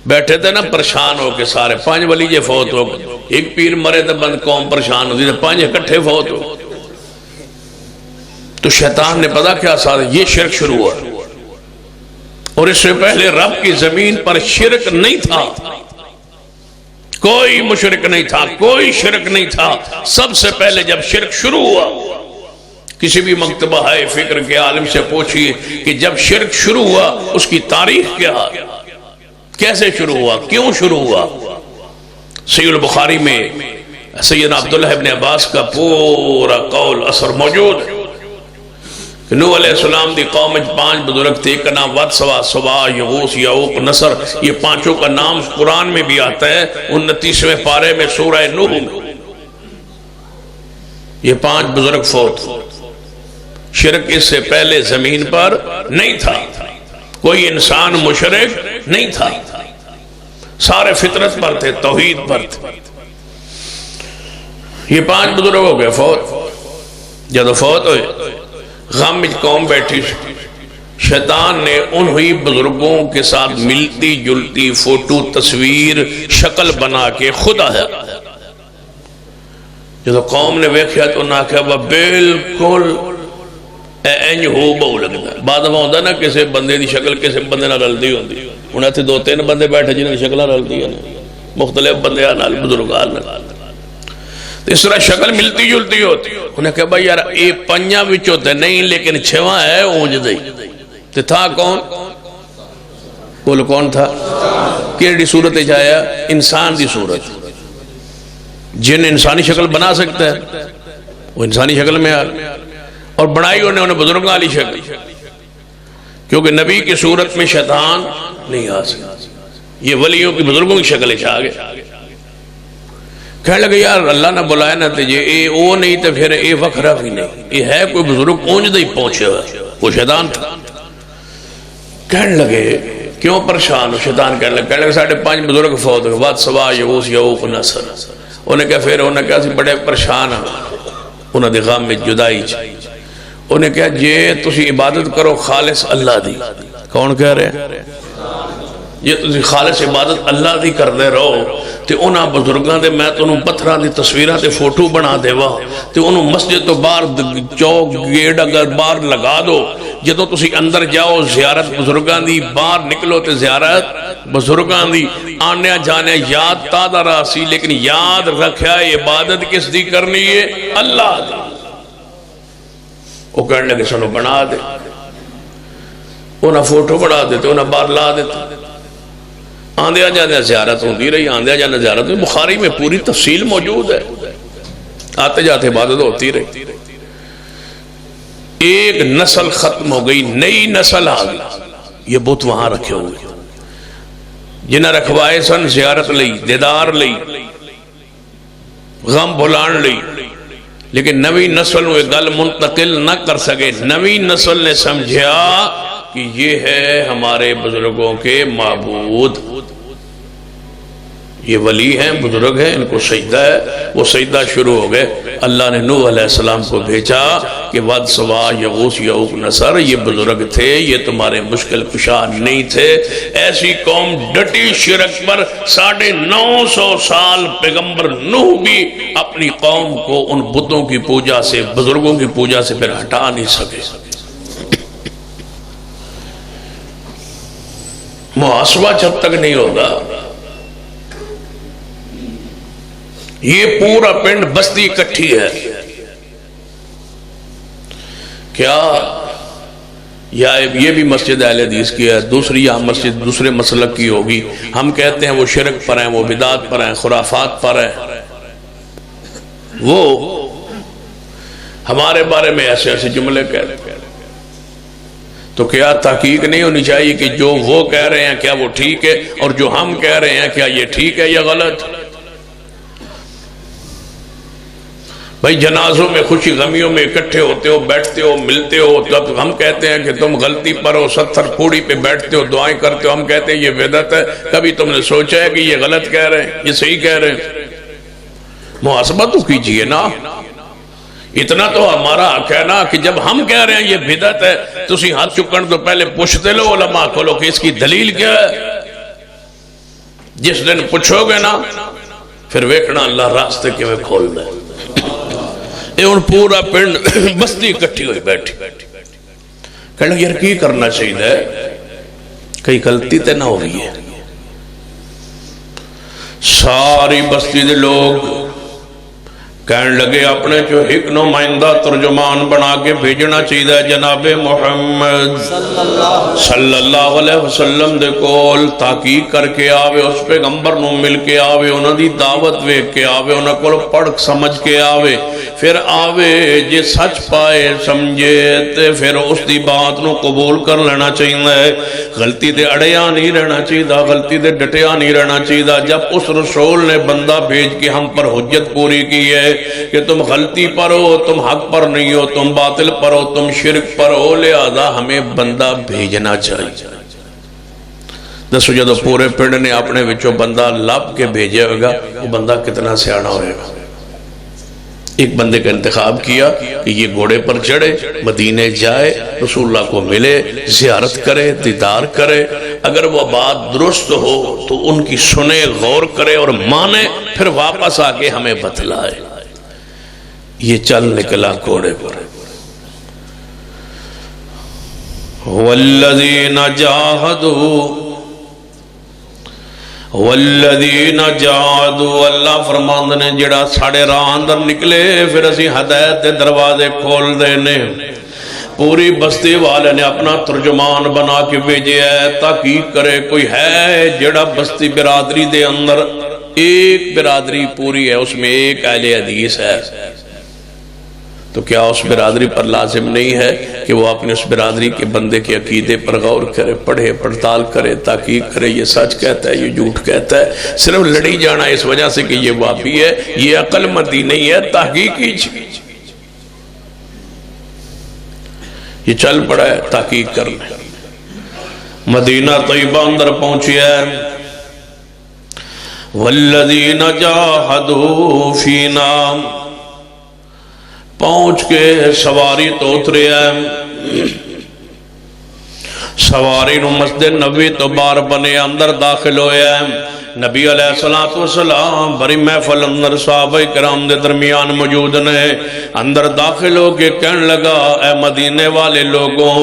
بیٹھے تھے نا پریشان ہو کے سارے، 5 ولی یہ فوت ہو گئے، ایک پیر مرے تو بند قوم پریشان ہوتی تھے، 5 اکٹھے فوت ہو۔ تو شیطان نے پتا کیا سارے، یہ شرک شروع ہوا، اور اس سے پہلے رب کی زمین پر شرک نہیں تھا، کوئی مشرک نہیں تھا، کوئی شرک نہیں تھا۔ سب سے پہلے جب شرک شروع ہوا، کسی بھی مکتبہ ہے فکر کے عالم سے پوچھئے کہ جب شرک شروع ہوا اس کی تاریخ کیا، کیسے شروع ہوا، کیوں شروع ہوا۔ صحیح البخاری میں سیدنا عبداللہ ابن عباس کا پورا قول اثر موجود ہے۔ نوح علیہ السلام دی قوم 5 بزرگ تھے، ایک کا نام ود، سوا، سوا، یغوث، یعوق، نصر، یہ 5 کا نام قرآن میں بھی آتا ہے 29ویں پارے میں سورہ نوح میں۔ یہ 5 بزرگ فوت. شرک اس سے پہلے زمین پر نہیں تھا، کوئی انسان مشرک نہیں تھا، سارے فطرت پر تھے، توحید پر تھے. یہ 5 بزرگ ہو گئے فوت. جب فوت ہوئے غم میں قوم بیٹھی، شیطان نے انہی بزرگوں کے ساتھ ملتی جلتی فوٹو تصویر شکل بنا کے خدا ہے. جب قوم نے ویکھیا تو انہاں کہا وہ بالکل اینج ہو بہو لگتا ہے. بعد میں ہوتا نا کسی بندے دی شکل کسی بندے نہ رلدی ہوتی. انہیں تھے 2-3 بندے بیٹھے جنہیں شکلیں رلدی ہیں مختلف بندے نال بزرگان نال. اس طرح شکل ملتی جلتی ہوتی. انہیں کہا بھائی یار اے 5 وچ ہوتے نہیں لیکن 6واں ہے اونج دی. تے تھا کون؟ بولو کون تھا؟ کیڑی صورت آیا؟ انسان دی صورت. جن انسانی شکل بنا سکتا ہے وہ انسانی شکل میں آ گیا، اور بنائی انہیں بزرگوں والی شکل، کیونکہ نبی کی صورت میں شیطان نہیں آ سکتا. یہ ولیوں کی بزرگوں کی شکل آ گئے. کہنے لگے یار اللہ نہ بلائے نہ تجھے اے او نہیں تو پھر اے وکھرا بھی نہیں، یہ ہے کوئی بزرگ اونج دے پہنچے ہوا، وہ شیطان تھا. کہنے لگے کیوں پریشان ہو؟ شیطان کہنے لگے ساڑھے 5 بزرگ فوت ہوئے، واد سوا یغوث یعوق نصر. انہیں کہا پھر انہیں کہا سی بڑے پریشان ہیں، انہیں دی غم میں جدائی چاہیے. انہیں کہا جے تسی عبادت کرو خالص اللہ دی. کون کہہ رہے ہیں؟ یہ تسی خالص عبادت اللہ دی کر دے رہو تے انہاں بزرگاں دے میں تو انہوں پتھراں دی تصویرہ تے فوٹو بنا دے وا تے انہوں مسجد تو باہر چوک گیٹ اگر باہر لگا دو. جدو تسی اندر جاؤ زیارت بزرگاں دی، باہر نکلو تے زیارت بزرگاں دی. آنے جانے یاد تازہ راسی، لیکن یاد رکھیا عبادت کس دی کرنی ہے؟ اللہ دی. وہ کہنے لگے سنو بنا دے. انہاں فوٹو بنا دیتے، انہاں باہر لا دیتے. آندھیا جانے زیارت ہوتی رہی، آندھیا جانے زیارت ہوتی. بخاری میں پوری تفصیل موجود ہے. آتے جاتے عبادت ہوتی رہی. ایک نسل ختم ہو گئی، نئی نسل آ گئی. یہ بت وہاں رکھے ہوئے جنہیں رکھوائے سن زیارت لئی، دیدار لئی، غم بھلان لئی، لیکن نوی نسل وہ گل منتقل نہ کر سکے. نوی نسل نے سمجھا کہ یہ ہے ہمارے بزرگوں کے معبود، یہ ولی ہیں، بزرگ ہیں، ان کو سجدہ ہے. وہ سجدہ شروع ہو گئے. اللہ نے نوح علیہ السلام کو بھیجا کہ ود سوا یغوث یعوق نصر، یہ بزرگ تھے، یہ تمہارے مشکل کشا نہیں تھے. ایسی قوم ڈٹی شرک پر. 950 سال پیغمبر نوح بھی اپنی قوم کو ان بتوں کی پوجا سے، بزرگوں کی پوجا سے پھر ہٹا نہیں سکے. محاسبہ جب تک نہیں ہوگا. یہ پورا پنڈ بستی اکٹھی ہے. کیا یہ بھی مسجد اہل حدیث کی ہے، دوسری یہاں مسجد دوسرے مسلک کی ہوگی. ہم کہتے ہیں وہ شرک پر ہیں، وہ بدعات پر ہیں، خرافات پر ہیں. وہ ہمارے بارے میں ایسے ایسے جملے کہتے ہیں. تو کیا تحقیق نہیں ہونی چاہیے کہ جو وہ کہہ رہے ہیں کیا وہ ٹھیک ہے، اور جو ہم کہہ رہے ہیں کیا یہ ٹھیک ہے یا غلط؟ بھائی جنازوں میں خوشی غمیوں میں اکٹھے ہوتے ہو، بیٹھتے ہو، ملتے ہو، تب ہم کہتے ہیں کہ تم غلطی پر ہو، 70 پھوڑی پہ بیٹھتے ہو، دعائیں کرتے ہو، ہم کہتے ہیں یہ بدعت ہے. کبھی تم نے سوچا ہے کہ یہ غلط کہہ رہے ہیں، یہ صحیح کہہ رہے ہیں؟ محاسبہ تو کیجئے نا. اتنا تو ہمارا حق ہے نا کہ جب ہم کہہ رہے ہیں یہ بدعت ہے تو اسی ہاتھ چکن تو پہلے پوچھتے لو علماء کو لو کہ اس کی دلیل کیا ہے. جس دن پوچھو گے نا پھر ویکھنا اللہ راستے کے میں کھول دے. یہ ان پورا پنڈ بستی اکٹھی ہوئی بیٹھی. کہنے یار کی کرنا چاہیے، کئی غلطی تے نہ ہو گئی ہے. ساری بستی دے لوگ کہنے لگے اپنے جو ایک نمائندہ ترجمان بنا کے بھیجنا چاہیے جناب محمد صلی اللہ علیہ وسلم دے کول، تحقیق کر کے آوے، اس پیغمبر نو مل کے آوے، انہوں دی دعوت ویک کے آوے، انہوں کو پڑھ سمجھ کے آوے، پھر آوے جے سچ پائے سمجھے تے پھر اس دی بات نو قبول کر لینا چاہیے. غلطی دے اڑیا نہیں رہنا چاہیے، غلطی دے ڈٹیا نہیں رہنا چاہیے. جب اس رسول نے بندہ بھیج کے ہم پر حجت پوری کی ہے کہ تم غلطی پر ہو، تم حق پر نہیں ہو، تم باطل پر ہو، تم شرک پر ہو، لہذا ہمیں بندہ بھیجنا چاہیے۔ دسو جدو پورے پنڈ نے اپنے وچوں بندہ لب کے بھیجے ہوگا، وہ بندہ کتنا سیاڑا ہوئے گا۔ ایک بندے کا انتخاب کیا کہ یہ گھوڑے پر چڑھے، مدینے جائے، رسول اللہ کو ملے، زیارت کرے، دیدار کرے، اگر وہ بات درست ہو تو ان کی سنے، غور کرے اور مانے، پھر واپس آکے ہمیں بتلائے۔ یہ چل نکلا گھوڑے پر۔ والذین جاہدوا والذین جاہدوا، اللہ فرماندے نے جڑا ساڑے راہ اندر نکلے پھر اسی ہدایت دے دروازے کھول دینے۔ پوری بستی والے نے اپنا ترجمان بنا کے بھیجے ہے، تحقیق کرے کوئی ہے جڑا بستی برادری دے اندر، ایک برادری پوری ہے اس میں ایک اہل حدیث ہے، تو کیا اس برادری پر لازم نہیں ہے کہ وہ اپنے اس برادری کے بندے کے عقیدے پر غور کرے، پڑھے، پڑتال کرے، تحقیق کرے، یہ سچ کہتا ہے، یہ جھوٹ کہتا ہے؟ صرف لڑی جانا اس وجہ سے کہ یہ وہابی ہے، یہ عقل مندی نہیں ہے، تحقیق کیجیے۔ یہ چل پڑا ہے تحقیق کرنے، مدینہ طیبہ اندر پہنچی ہے۔ والذین جاہدوا فینا، پہنچ کے سواری تو اترے ہیں، سواری نو مسجد نبی تو بار بنے اندر داخل ہوئے ہیں۔ نبی علیہ السلام بڑی محفل اندر صحابہ کرام دے درمیان موجود نے، اندر داخل ہو کے کہنے لگا اے مدینے والے لوگوں،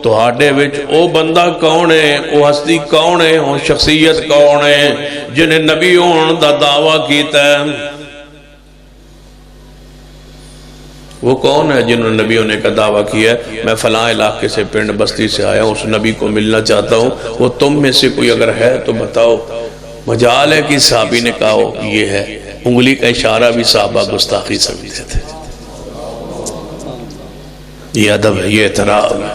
تو آڈے وچ او بندہ کون ہے، او ہستی کون ہے، او شخصیت کون ہے جنہیں نبی ہون دا دعویٰ کیتا ہے؟ وہ کون ہے جنہوں نے نبی ہونے کا دعویٰ کیا ہے؟ میں فلاں علاقے سے پنڈ بستی سے آیا ہوں، اس نبی کو ملنا چاہتا ہوں، وہ تم میں سے کوئی اگر ہے تو بتاؤ۔ مجال ہے کہ صحابی نے کہا یہ ہے، انگلی کا اشارہ بھی صحابہ گستاخی سمجھتے تھے۔ یہ ادب ہے، یہ احترام ہے۔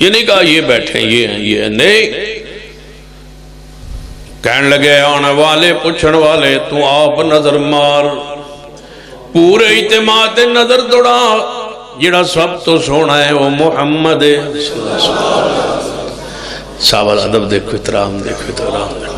یہ نہیں کہا یہ بیٹھے یہ ہیں، یہ ہیں، نہیں، کہنے لگے آنے والے پوچھن والے تو آپ نظر مار، پورے اعتماد نظر دوڑا، جڑا سب تو سونا ہے وہ محمد ہے۔ صحابہ ادب دیکھو، احترام دیکھو، احترام دیکھو۔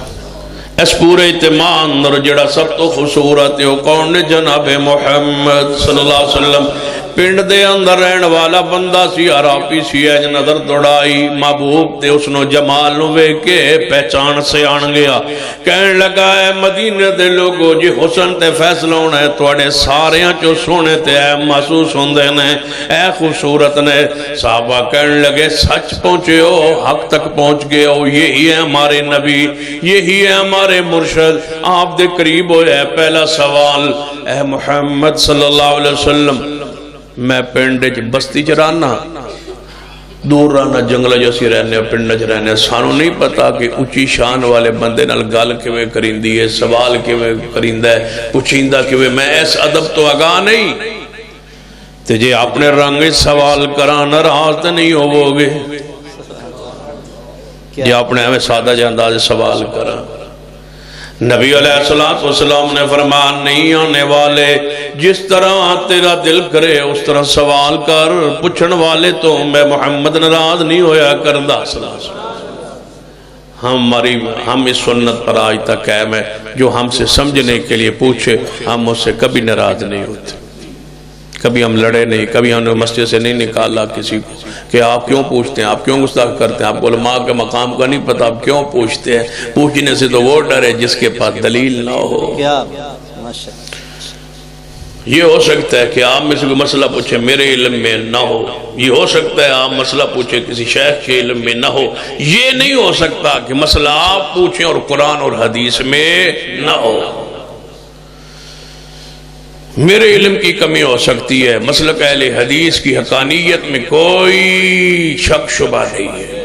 اس پورے اعتماد اندر جڑا سب تو خوبصورت ہے وہ کون ہے؟ جناب محمد صلی اللہ علیہ وسلم۔ پنڈ دے اندر رہن والا بندہ سی، عرابی سی، اج نظر دوڑائی، محبوب تے اس نو جمال نو ویکھ کے پہچان سے آن گیا، کہنے لگا ہے مدینے دے لوگو جی حسن تے فیصلہ ہونا ہے تواڈے ساریاں چو سونے تے اے محسوس ہوندے نے، اے خوبصورت نے۔ صحابہ کہنے لگے سچ پہنچے ہو، حق تک پہنچ گئے ہو، یہی ہے ہمارے نبی، یہی ہے ہمارے مرشد، آپ دے قریب ہوئے ہے۔ پہلا سوال، اے محمد صلی اللہ علیہ وسلم، میں پنڈ بستی چ رہنا، دور رہنا، جنگل جیسی رہنے، پنڈ چ رہنے، سانو نہیں پتا کہ اونچی شان والے بندے نال گل کیویں کریندی ہے، سوال کیویں کریندا ہے، پوچھیندا کیویں، میں اس ادب تو آگاہ نہیں، تے جے اپنے رنگ سوال کراں ناراض تے نہیں ہوو گے، جے اپنے ہمیں سادہ جے انداز سوال کراں۔ نبی علیہ السلام نے فرمایا نہیں آنے والے، جس طرح تیرا دل کرے اس طرح سوال کر، پوچھن والے تو میں محمد ناراض نہیں ہویا کردا۔ ہم اس سنت پر آج تک قائم ہے، جو ہم سے سمجھنے کے لیے پوچھے ہم اس سے کبھی ناراض نہیں ہوتے، کبھی ہم لڑے نہیں، کبھی ہم نے مسجد سے نہیں نکالا کسی کو کہ آپ کیوں پوچھتے ہیں، آپ کیوں گستاخ کرتے ہیں، آپ کو علماء کے مقام کا نہیں پتا، آپ کیوں پوچھتے ہیں؟ پوچھنے سے تو وہ ڈرے جس کے پاس دلیل نہ ہو۔ یہ ہو سکتا ہے کہ آپ میں سے کوئی مسئلہ پوچھے میرے علم میں نہ ہو، یہ ہو سکتا ہے آپ مسئلہ پوچھے کسی شیخ کے علم میں نہ ہو، یہ نہیں ہو سکتا کہ مسئلہ آپ پوچھیں اور قرآن اور حدیث میں نہ ہو۔ میرے علم کی کمی ہو سکتی ہے، مسلک اہل حدیث کی حقانیت میں کوئی شک شبہ نہیں ہے،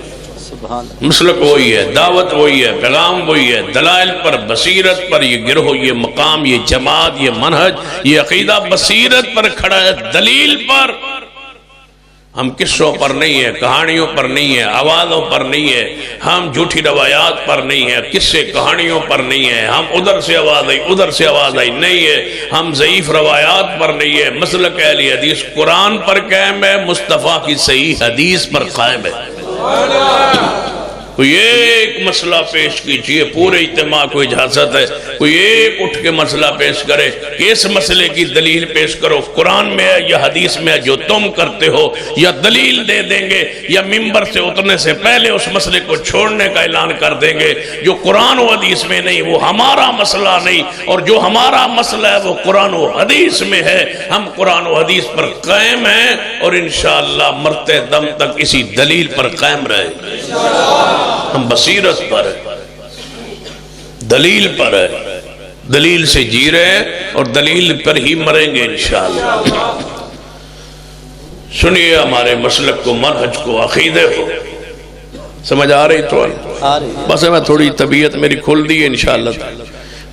مسلک وہی ہے، دعوت وہی ہے، پیغام وہی ہے، دلائل پر، بصیرت پر، یہ گروہ، یہ مقام، یہ جماعت، یہ منہج، یہ عقیدہ بصیرت پر کھڑا ہے، دلیل پر۔ ہم قصوں پر نہیں ہے، کہانیوں پر نہیں ہے، آوازوں پر نہیں ہے، ہم جھوٹی روایات پر نہیں ہے، قصے کہانیوں پر نہیں ہے، ہم ادھر سے آواز آئی ادھر سے آواز آئی نہیں ہے، ہم ضعیف روایات پر نہیں ہے، مسلک اہل حدیث قرآن پر قائم ہے، مصطفیٰ کی صحیح حدیث پر قائم ہے۔ کوئی ایک مسئلہ پیش کیجئے، پورے اجتماع کو اجازت ہے، کوئی ایک اٹھ کے مسئلہ پیش کرے کہ اس مسئلے کی دلیل پیش کرو، قرآن میں ہے یا حدیث میں ہے، جو تم کرتے ہو یا دلیل دے دیں گے یا ممبر سے اترنے سے پہلے اس مسئلے کو چھوڑنے کا اعلان کر دیں گے۔ جو قرآن و حدیث میں نہیں وہ ہمارا مسئلہ نہیں، اور جو ہمارا مسئلہ ہے وہ قرآن و حدیث میں ہے۔ ہم قرآن و حدیث پر قائم ہیں اور انشاءاللہ مرتے دم تک اسی دلیل پر قائم رہے گے۔ ہم بصیرت پر ہے، دلیل پر ہے، دلیل سے جی رہے ہیں اور دلیل پر ہی مریں گے انشاءاللہ۔ سنیے ہمارے مسلک کو، منہج کو، عقیدے کو، سمجھ آ رہی تو بس میں تھوڑی طبیعت میری کھل دی ہے انشاءاللہ،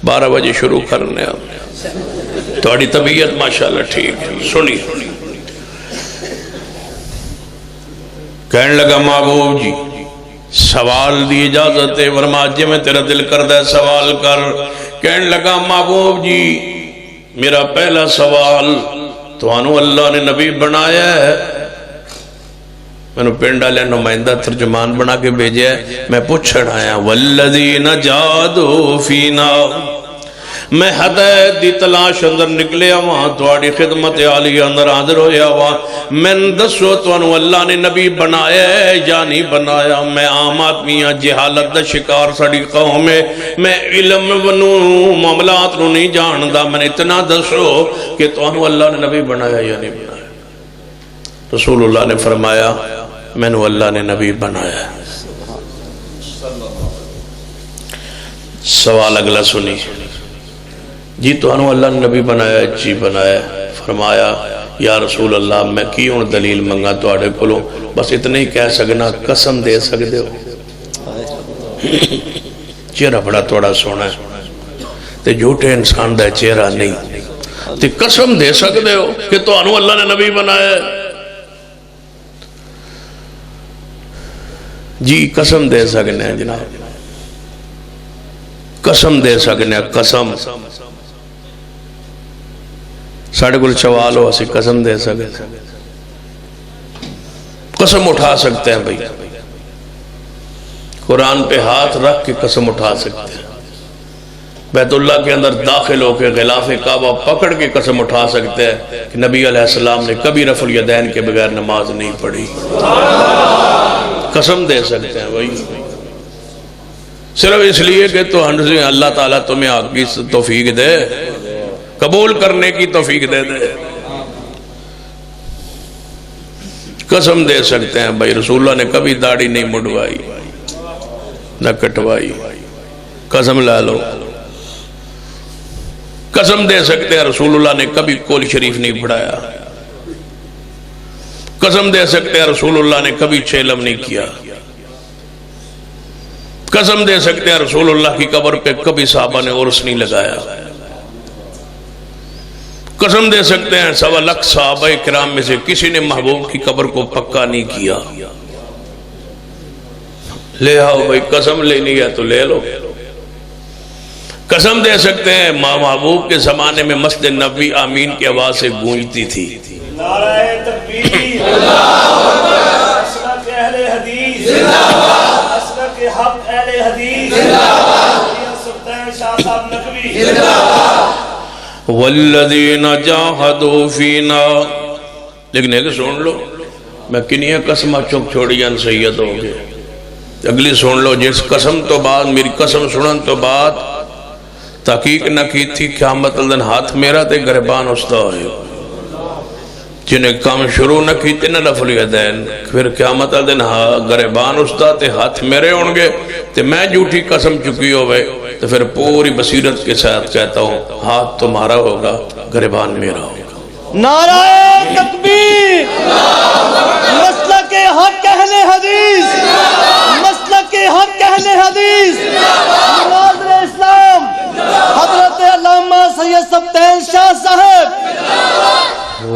12 بجے شروع کرنے اب تھوڑی طبیعت ماشاءاللہ ٹھیک ہے۔ سنیے، کہنے لگا محبوب جی سوال دی اجازت ہے، ورما جی میں تیرا دل کردہ ہے سوال کر۔ کہنے لگا محبوب جی میرا پہلا سوال، توانو اللہ نے نبی بنایا ہے؟ میں نے پنڈ والے نمائندہ ترجمان بنا کے بھیجا ہے، میں پوچھڑ آیا والذین جادوا فینا، میں ہدایت دی تلاش اندر نکلیا وہاں تواڈی خدمت عالی اندر حاضر ہویا وہاں، میں دسو توانو اللہ نے نبی بنایا ہے یا نہیں بنایا؟ میں عام آدمی ہاں، جہالت دا شکار ساڈی قوم ہے، میں علم ونو معاملات نو نہیں جاندا، میں اتنا دسو کہ توانو اللہ نے نبی بنایا یا نہیں بنایا؟ رسول اللہ نے فرمایا میں نے اللہ نے نبی بنایا۔ سوال اگلا سنی، جی تو انہوں اللہ نے نبی بنایا؟ جی بنایا۔ فرمایا یا رسول اللہ میں کیوں دلیل منگا تو آڑے کلوں، بس اتنے ہی کہہ سکنا قسم دے سکتے ہو؟ چہرہ بڑا توڑا سونا ہے تے جھوٹے انسان دا چہرہ نہیں، تے قسم دے سکتے ہو کہ تو انہوں اللہ نے نبی بنایا؟ جی قسم دے سکنے ہیں جناب، قسم دے سکنے ہیں، قسم ساڑھے کل سوال ہو اسی قسم دے سکتے ہیں، قسم اٹھا سکتے ہیں بھئی، قرآن پہ ہاتھ رکھ کے قسم اٹھا سکتے ہیں، بیت اللہ کے اندر داخل ہو کے غلاف کعبہ پکڑ کے قسم اٹھا سکتے ہیں کہ نبی علیہ السلام نے کبھی رفع الیدین کے بغیر نماز نہیں پڑھی، قسم دے سکتے ہیں بھئی، صرف اس لیے کہ تو اللہ تعالیٰ تمہیں آگ کی توفیق دے، قبول کرنے کی توفیق دے دے، قسم دے سکتے ہیں بھائی رسول اللہ نے کبھی داڑھی نہیں مڈوائی نہ کٹوائی، قسم لا لو، قسم دے سکتے ہیں رسول اللہ نے کبھی کول شریف نہیں پڑھایا، قسم دے سکتے ہیں رسول اللہ نے کبھی چیلم نہیں کیا، قسم دے سکتے ہیں رسول اللہ کی قبر پہ کبھی صحابہ نے عرس نہیں لگایا، قسم دے سکتے ہیں 1.25 لاکھ صحابہ کرام میں سے کسی نے محبوب کی قبر کو پکا نہیں کیا۔ لے آؤ بھائی، قسم لینی ہے تو لے لو، قسم دے سکتے ہیں محبوب کے زمانے میں مسجد نبوی آمین کی آواز سے گونجتی تھی، نعرہ تکبیر، اسلام کے اہل حدیث، اسلام کے حق اہل حدیث، سلطان شاہ صاحب نقوی، والذین جاہدوا فینا۔ لیکن ایک سن لو، میں کنیا قسمہ چک چھوڑیاں سید ہو گئے، اگلی سن لو، جس قسم تو بعد میری قسم سنن تو بعد تحقیق نہ کی تھی قیامت الدن ہاتھ میرا تے گربان استا ہوئے، جنہیں کام شروع نہ کی تے نہ رفع الیدین، پھر قیامت الدن گربان استا تے ہاتھ میرے ہونگے تے میں جھوٹی قسم چکی ہوئے، تو پھر پوری بصیرت کے ساتھ کہتا ہوں ہاتھ تمہارا ہوگا گربان میرا ہوگا۔ نعرہ تکبیر، مسلک حق اہل حدیث، مسلک حق اہل حدیث، ناظر اسلام حضرت علامہ سید سبتین شاہ صاحب۔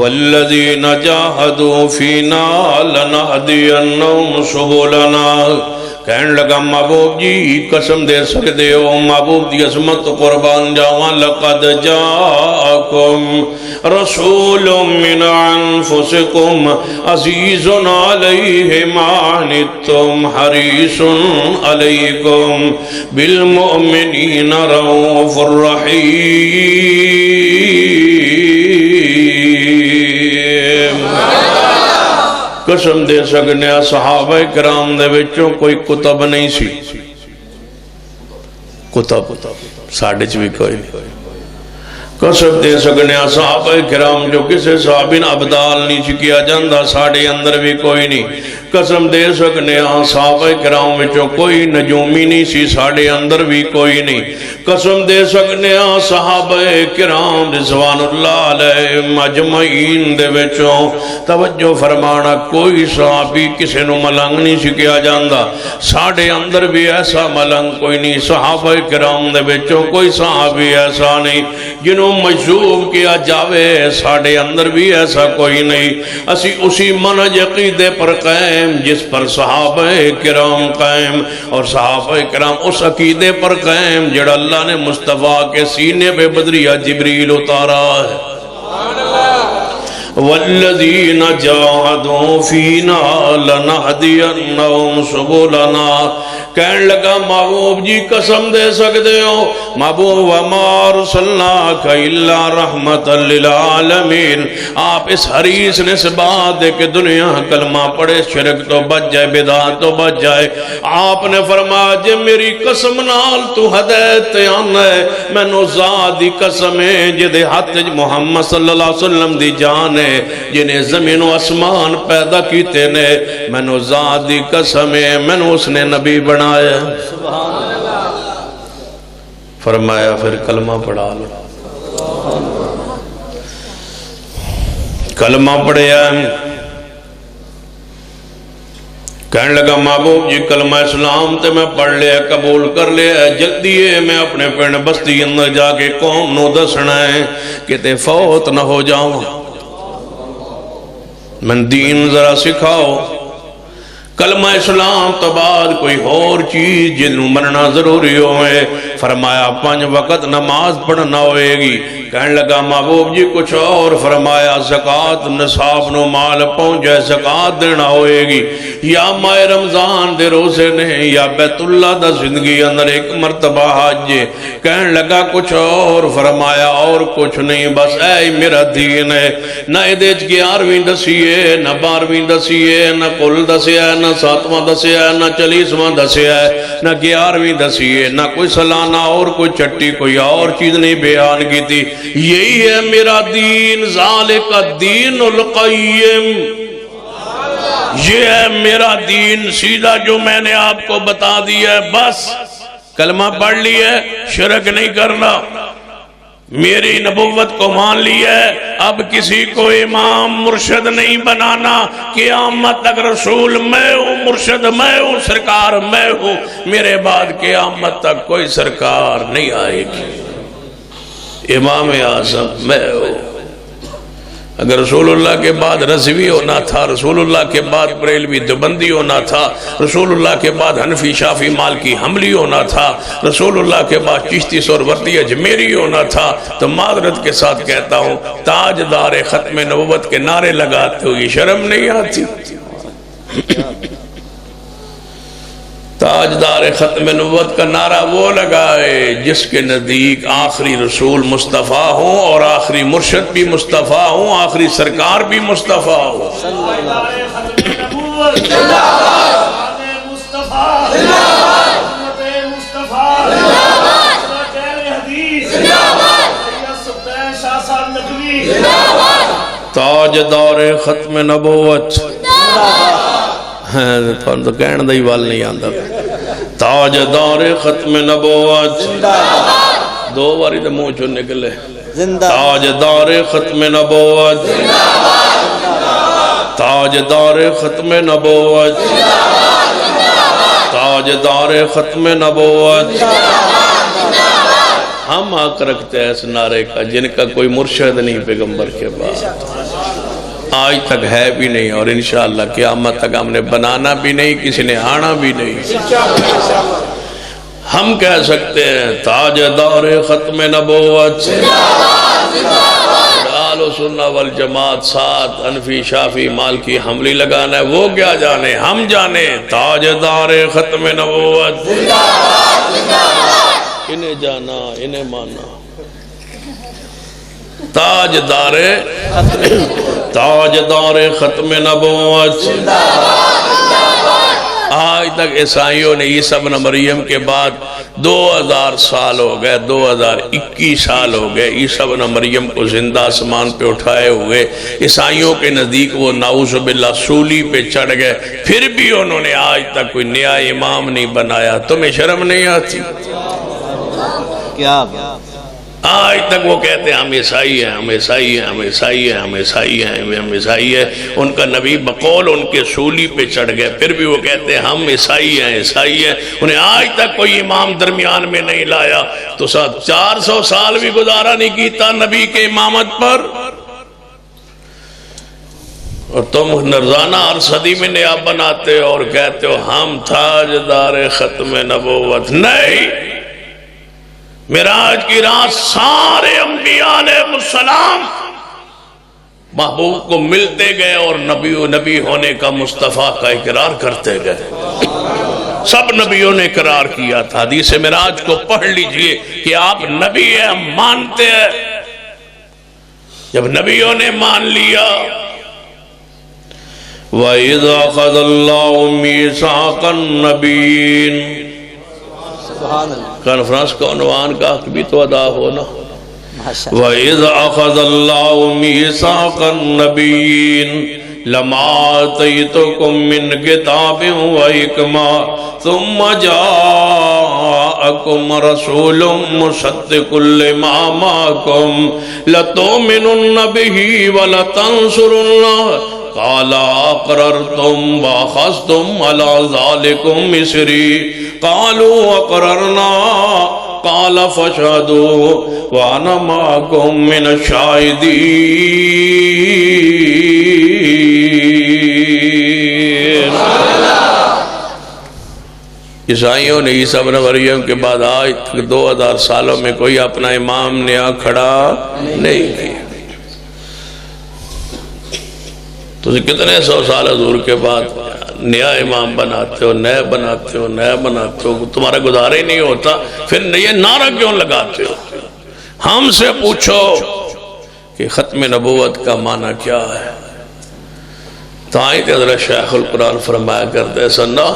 والذین جاہدوا فینا لنہدینہم سبلنا. کہنے لگا محبوب جی قسم دے سکتے ہو محبوب دی عظمت قربان جاواں لقد جاءکم رسول من انفسکم عزیز علیہ ما عنتم حریص علیکم بالمؤمنین رؤوف الرحیم. قسم دے سکنے صحابہ کرام دے وچوں کوئی کتب نہیں سی. کتب ساڑھے بھی کوئی نہیں. قسم دے سکنے صحابہ کرام جو کسے صحابین ابدال نہیں چکیا جاندہ ساڑھے اندر بھی کوئی نہیں. قسم دے سکنے صحابہ کرام وچوں کوئی نجومی نہیں سی ساڑھے اندر بھی کوئی نہیں. قسم دے سکنے صحابہ کرام رضوان اللہ علیہ مجمعین دے وچوں توجہ فرمانا کوئی صحابی کسے نو ملنگ نہیں چکیا جاندہ ساڑھے اندر بھی ایسا ملنگ کوئی نہیں. صحابہ کرام دے وچوں کوئی صحابی ایسا نہیں جنہوں مجذوب کیا جاوے ساڑھے اندر بھی ایسا کوئی نہیں. اسی اسی منہج عقیدے پر قائم جس پر صحابہ کرام قائم اور صحابہ کرام اس عقیدے پر قائم جڑا اللہ نے مصطفیٰ کے سینے پہ بدریہ جبریل اتارا ہے. والذین جاہدوا فینا لنہدینہم سبلنا. کہنے لگا محبوب جی قسم دے سکتے ہو محبوب وما ارسلناک الا رحمت للعالمین. آپ اس حریص نے سے بات دے کہ دنیا کلمہ پڑے شرک تو بچ جائے بدعات تو بچ جائے. آپ نے فرمایا جے میری قسم نال تو ہدایت آنا ہے میں نو ذات دی قسم ہے جدے ہاتھ محمد صلی اللہ علیہ وسلم دی جان ہے جنہیں زمین و اسمان پیدا کیتے نے میں نو ذات دی قسم ہے میں نو اس نے نبی بنا فرمایا پھر کلمہ پڑھا لو. کلمہ پڑھیا کہنے لگا محبوب جی کلمہ اسلام تے میں پڑھ لیا قبول کر لیا جلدی ہے میں اپنے پنڈ بستی اندر جا کے قوم نو دسنا ہے کہ تے فوت نہ ہو جاؤں من دین ذرا سکھاؤ. کلمہ اسلام تو بعد کوئی اور چیز جنہوں مرنا ضروری ہوئے. فرمایا 5 وقت نماز پڑھنا ہوئے گی. کہنے لگا محبوب جی کچھ اور. فرمایا زکاة نصاب نو مال پہنچے زکاة دینا ہوئے گی یا ماہ رمضان دے روزے نے یا بیت اللہ دا زندگی اندر ایک مرتبہ حج. کہنے لگا کچھ اور. فرمایا اور کچھ نہیں بس اے میرا دین ہے. نہ ادھیج 11ویں دسیے نہ 12ویں دسیے نہ کل دسیا نہ 7واں دسیا نہ 40واں دسیا نہ 11ویں دسیے نہ کوئی سالانہ اور کوئی چٹی کوئی اور چیز نہیں بیان کی تھی. یہی ہے میرا دین ذالک الدین القیم. یہ ہے میرا دین سیدھا جو میں نے آپ کو بتا دیا ہے. بس کلمہ پڑھ لی ہے شرک نہیں کرنا میری نبوت کو مان لی ہے. اب کسی کو امام مرشد نہیں بنانا. قیامت تک رسول میں ہوں مرشد میں ہوں سرکار میں ہوں. میرے بعد قیامت تک کوئی سرکار نہیں آئے گی. امام اعظم میں ہوں. اگر رسول اللہ کے بعد رضوی ہونا تھا رسول اللہ کے بعد بریلوی دیوبندی ہونا تھا رسول اللہ کے بعد حنفی شافعی مالکی حنبلی ہونا تھا رسول اللہ کے بعد چشتی سہروردی اجمیری ہونا تھا تو معذرت کے ساتھ کہتا ہوں تاجدار ختم نبوت کے نعرے لگاتے ہو یہ شرم نہیں آتی؟ تاجدار ختم نبوت کا نعرہ وہ لگائے جس کے نزدیک آخری رسول مصطفیٰ ہوں اور آخری مرشد بھی مصطفیٰ ہوں آخری سرکار بھی مصطفیٰ ہوں. تاجدار ختم نبوت تو کہنے دائی وال نہیں آندہ. تاجدار ختم نبوت 2 باری تو منہ چو نکلے. تاجدار ختم نبوت تاجدار ختم نبوت تاجدار ختم نبوت. ہم آ کر رکھتے ہیں اس نعرے کا جن کا کوئی مرشد نہیں پیغمبر کے بعد. آج تک ہے بھی نہیں، اور انشاءاللہ قیامت تک ہم نے بنانا بھی نہیں، کسی نے آنا بھی نہیں۔ ہم کہہ سکتے ہیں تاجدار ختم نبوت اہل سنہ والجماعت ساتھ انفی شافی مالکی حملی لگانا ہے، وہ کیا جانے، ہم جانے تاجدار ختم نبوت، انہیں جانا انہیں مانا۔ تاجدار ختم نبوت، آج تک عیسائیوں نے عیسیٰ ابن مریم کے بعد 2000 سال ہو گئے، 2021 سال ہو گئے عیسیٰ ابن مریم کو زندہ آسمان پہ اٹھائے ہوئے۔ عیسائیوں کے نزدیک وہ نعوذ باللہ سولی پہ چڑھ گئے، پھر بھی انہوں نے آج تک کوئی نیا امام نہیں بنایا۔ تمہیں شرم نہیں آتی؟ کیا آج تک وہ کہتے ہیں ہم عیسائی ہیں، ہم عیسائی ہیں، ہم عیسائی ہیں، ہم عیسائی ہیں، ہم عیسائی ہیں۔ ان کا نبی بقول ان کے سولی پہ چڑھ گئے، پھر بھی وہ کہتے ہیں ہم عیسائی ہیں، عیسائی ہیں۔ انہیں آج تک کوئی امام درمیان میں نہیں لایا، تو 400 سال بھی گزارا نہیں کیتا نبی کے امامت پر، اور تم نرزانہ ہر صدی میں نیا بناتے ہو اور کہتے ہو ہم تاجدار ختم نبوت۔ نہیں، معراج کی رات سارے انبیاء علیہ السلام محبوب کو ملتے گئے اور نبی ہونے کا مصطفیٰ کا اقرار کرتے گئے۔ سب نبیوں نے اقرار کیا تھا۔ حدیث معراج کو پڑھ لیجئے کہ آپ نبی ہیں، ہم مانتے ہیں۔ جب نبیوں نے مان لیا، وَإِذَا أَخَذَ اللَّهُ مِيثَاقَ النَّبِيِّينَ، کانفرنس کا عنوان کا حق بھی تو ادا ہونا۔ وَإِذَا أَخَذَ اللَّهُ مِيثَاقَ النَّبِيِّينَ لَمَا آتَيْتُكُم مِّن كِتَابٍ وَحِكْمَةٍ ثُمَّ جَاءَكُمْ رَسُولٌ مُصَدِّقٌ لِّمَا مَعَكُمْ لَتُؤْمِنُنَّ بِهِ وَلَتَنصُرُنَّهُ قال اقررتم واخذتم على ذلكم مصري قالوا اقررنا قال فاشهدوا وانا معكم من الشاهدين۔ عیسائیوں نے عیسیٰ ابن مریم کے بعد آج تک 2000 سالوں میں کوئی اپنا امام نیا کھڑا نہیں کیا۔ تو کتنے 100 سال حضور کے بعد نیا امام بناتے ہو، نئے بناتے ہو، نیا بناتے ہو، تمہارا گزارا ہی نہیں ہوتا، پھر یہ نعرہ کیوں لگاتے ہو؟ ہم سے پوچھو کہ ختم نبوت کا معنی کیا ہے۔ تائیں تے حضرت شیخ القرآن فرمایا کرتے سننا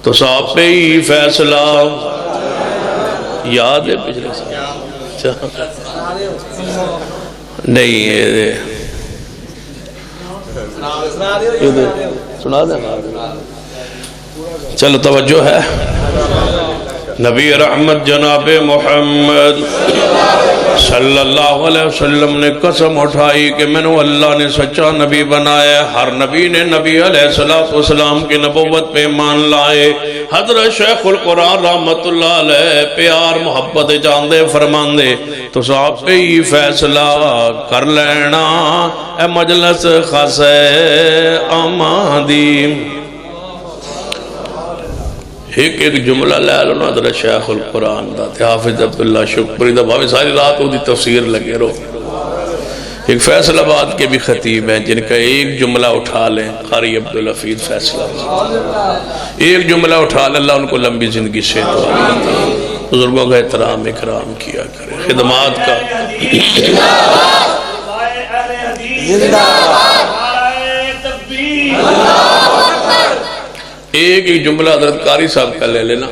تو صاحب پہ ہی فیصلہ یاد ہے پچھلے سال نہیں سنا دیں، چلو توجہ ہے۔ نبی رحمت جناب محمد صلی اللہ علیہ وسلم نے قسم اٹھائی کہ میں نے اللہ نے سچا نبی بنایا۔ ہر نبی نے نبی علیہ السلام کی نبوت پہ مان لائے۔ حضرت شیخ القرآن رحمت اللہ علیہ پیار محبت جاندے فرماندے تو صاحب پہ ہی فیصلہ کر لینا اے مجلس خاصے آمادی۔ ایک جملہ لے لو نا حضرت شیخ القرآن دا حافظ عبداللہ شکری دا، بھاوے ساری رات وہ دی تفسیر لگے رو۔ ایک فیصل آباد کے بھی خطیب ہیں جن کا ایک جملہ اٹھا لیں، قاری عبدالحفیظ فیصل آباد، ایک جملہ اٹھا لیں، اللہ ان کو لمبی زندگی سے بزرگوں کا احترام اکرام کیا کرے، خدمات کا ایک جملہ حضرت قاری صاحب کا لے لینا۔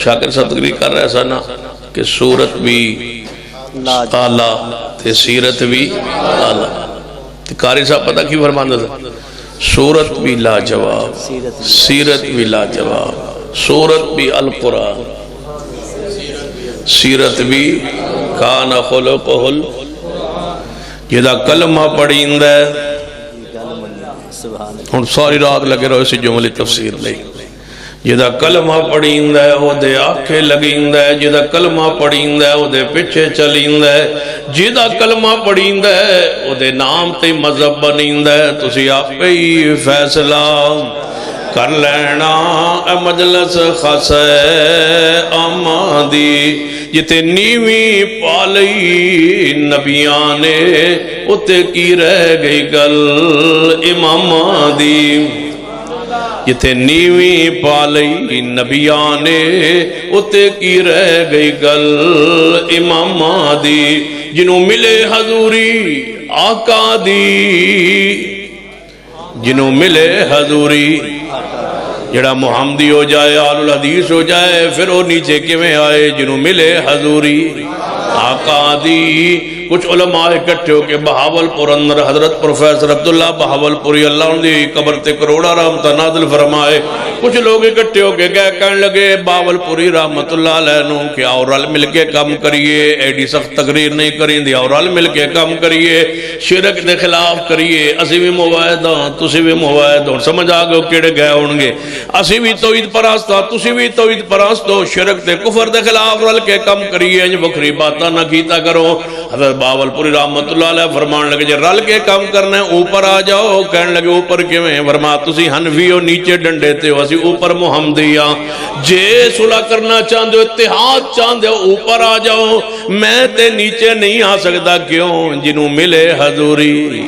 شاکر صاحب تقریر کر رہا ہے سنا کہ صورت بھی اعلیٰ تے سیرت بھی اعلیٰ۔ قاری صاحب پتہ کی فرماندہ تھا؟ صورت بھی لاجواب، سیرت بھی لاجواب، صورت بھی القرآن، سیرت بھی کان خلقہ جدا کلمہ پڑھیں دے۔ ہن ساری رات لگے رہو اسی جملے تفسیر نہیں، جدا کلمہ پڑھیندا ہے او دے آنکھیں لگیندا ہے، جدا کلمہ پڑھیندا ہے او دے پیچھے چلیندا ہے، جدا کلمہ پڑھیندا ہے او دے نام تے مذہب بنیندا ہے۔ تسی آپ ہی فیصلہ کر لینا اے مجلس خاص آمادی، جتے نیویں پالی نبیاں نے اتے کی رہ گئی گل اماماں دی، جتے نیویں پالی نبیاں نے اتے کی رہ گئی گل اماماں دی، جنہوں ملے حضوری آقا دی، جنہوں ملے حضوری جڑا محمدی ہو جائے آل الحدیث ہو جائے پھر وہ نیچے کیویں آئے جنہوں ملے حضوری آقا دی۔ کچھ علماء اکٹھے ہو کے بہاول پور اندر حضرت پروفیسر عبداللہ بہاول پوری اللہ ان دی قبر تے کروڑا رحمتہ نازل فرمائے، کچھ لوگ اکٹھے ہو کے کہنے لگے بہاول پوری رحمت اللہ علیہ نو کہ آؤ رل مل کے کام کریے، ایڈی سخت تقریر نہیں کریں دی، آؤ رل مل کے کام کریے، شرک دے خلاف کریے، اسی بھی موعدہ تسی بھی موعدہ، سمجھ آگے کیڑے گئے ہونگے، اسی بھی توحید پرستا تسی بھی توحید پرستو، شرک دے کفر دے خلاف رل کے کام کریے، انج بکری باتاں نہ کیتا کرو۔ حضرت باول پوری رحمت اللہ علیہ فرمان لگے جے رل کے کام کرنے اوپر آ جاؤ، کہنے لگے اوپر کیویں؟ فرما تسی حنفی ہو نیچے ڈنڈے تے ہو، اسی اوپر محمدی ہاں، جے صلح کرنا چاہندے ہو اتحاد چاہندے ہو اوپر آ جاؤ، میں تے نیچے نہیں آ سکتا، کیوں؟ جنہوں ملے حضوری،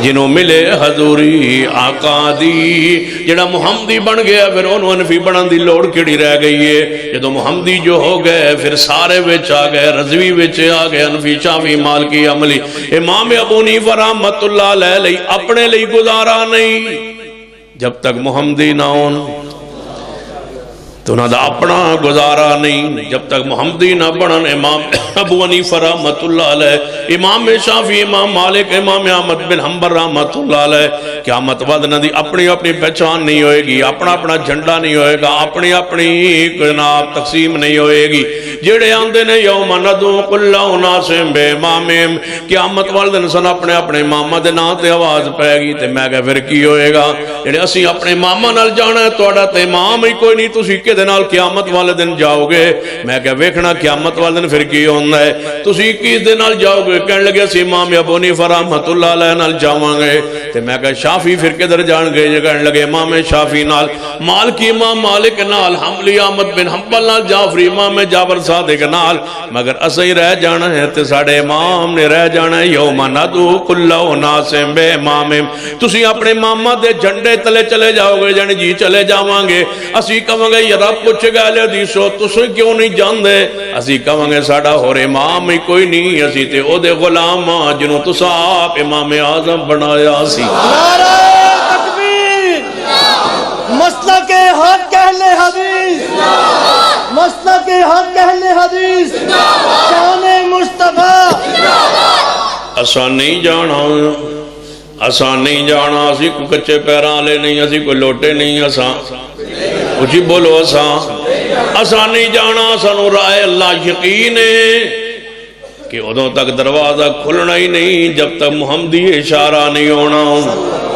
جنہوں ملے حضوری آقا دی، جڑا محمدی بن گیا پھر انہوں حنفی بنن دی لوڑ کیڑی رہ گئی ہے؟ جدو محمدی جو ہو گئے پھر سارے وچ آ گئے، رضوی وچ آ گئے، حنفی شافعی مالکی عملی۔ امام ابو حنیفہ رحمۃ اللہ علیہ اپنے لئی گزارا نہیں جب تک محمدی نہ ہون، تو نہ دا اپنا گزارا نہیں جب تک محمدی نہ بنن۔ امام ابو حنیفہ رحمت اللہ علیہ، امام شافعی، امام مالک، امام احمد بن حنبل رحمت اللہ علیہ، قیامت بعد نہ دی اپنی اپنی پہچان نہیں ہوئے گی، اپنا اپنا جھنڈا نہیں ہوئے گا، اپنی اپنی جناب تقسیم نہیں ہوئے گی۔ جڑے آندے نے یوم ندعو کل اناس بامامہم، قیامت والے دن سن اپنے اپنے امام دے نام تے آواز پائے گی، تے میں کہ پھر کی ہوئے گا؟ جڑے اسی اپنے امام نال جانا ہے، تہاڈا تے امام ہی کوئی نہیں، تسی دے نال قیامت والے دن جاؤ گے؟ میں کہ ویکھنا قیامت والے دن پھر کی ہوندا ہے، تسی کس دے نال جاؤ گے؟ کہنے لگے اسی امام ابو حنیفہ رحمۃ اللہ علیہ نال جاواں گے۔ تے میں کہ شافعی پھر کدھر جان گے؟ کہنے لگے امام شافعی نال، مالکی امام مالک نال، حنبلی احمد بن حنبل نال، جعفری امام جعفر صادق نال، مگر اسیں رہ جانا ہے تے ساڈے امام نے رہ جانا ہے۔ یوم ندعو کل اناس بامامہم، تسی اپنے اماماں دے جھنڈے تلے چلے جاؤ گے؟ جانے جی چلے جاواں گے۔ اسی کہاں گے یا رب پوچھے گا لے حدیثو تسے کیوں نہیں جاندے؟ اسی کہاں گے ساڈا ہور امام ہی کوئی نہیں، اسی تے او دے غلام ہاں جنہوں تساں آپ امام اعظم بنایا سی۔ نعرہ تکبیر، مسلک حق اہل حدیث، مسلک حق اہل حدیث، شان مصطفیٰ۔ اساں نہیں جانا، اساں نہیں جانا، اسی کو کچے پیراں لے نہیں، اسی کو لوٹے نہیں، اساں کچھ بولو، اساں نہیں جانا، سانو رائے اللہ یقین ہے کہ ادھوں تک دروازہ کھلنا ہی نہیں جب تک محمدی اشارہ نہیں ہونا۔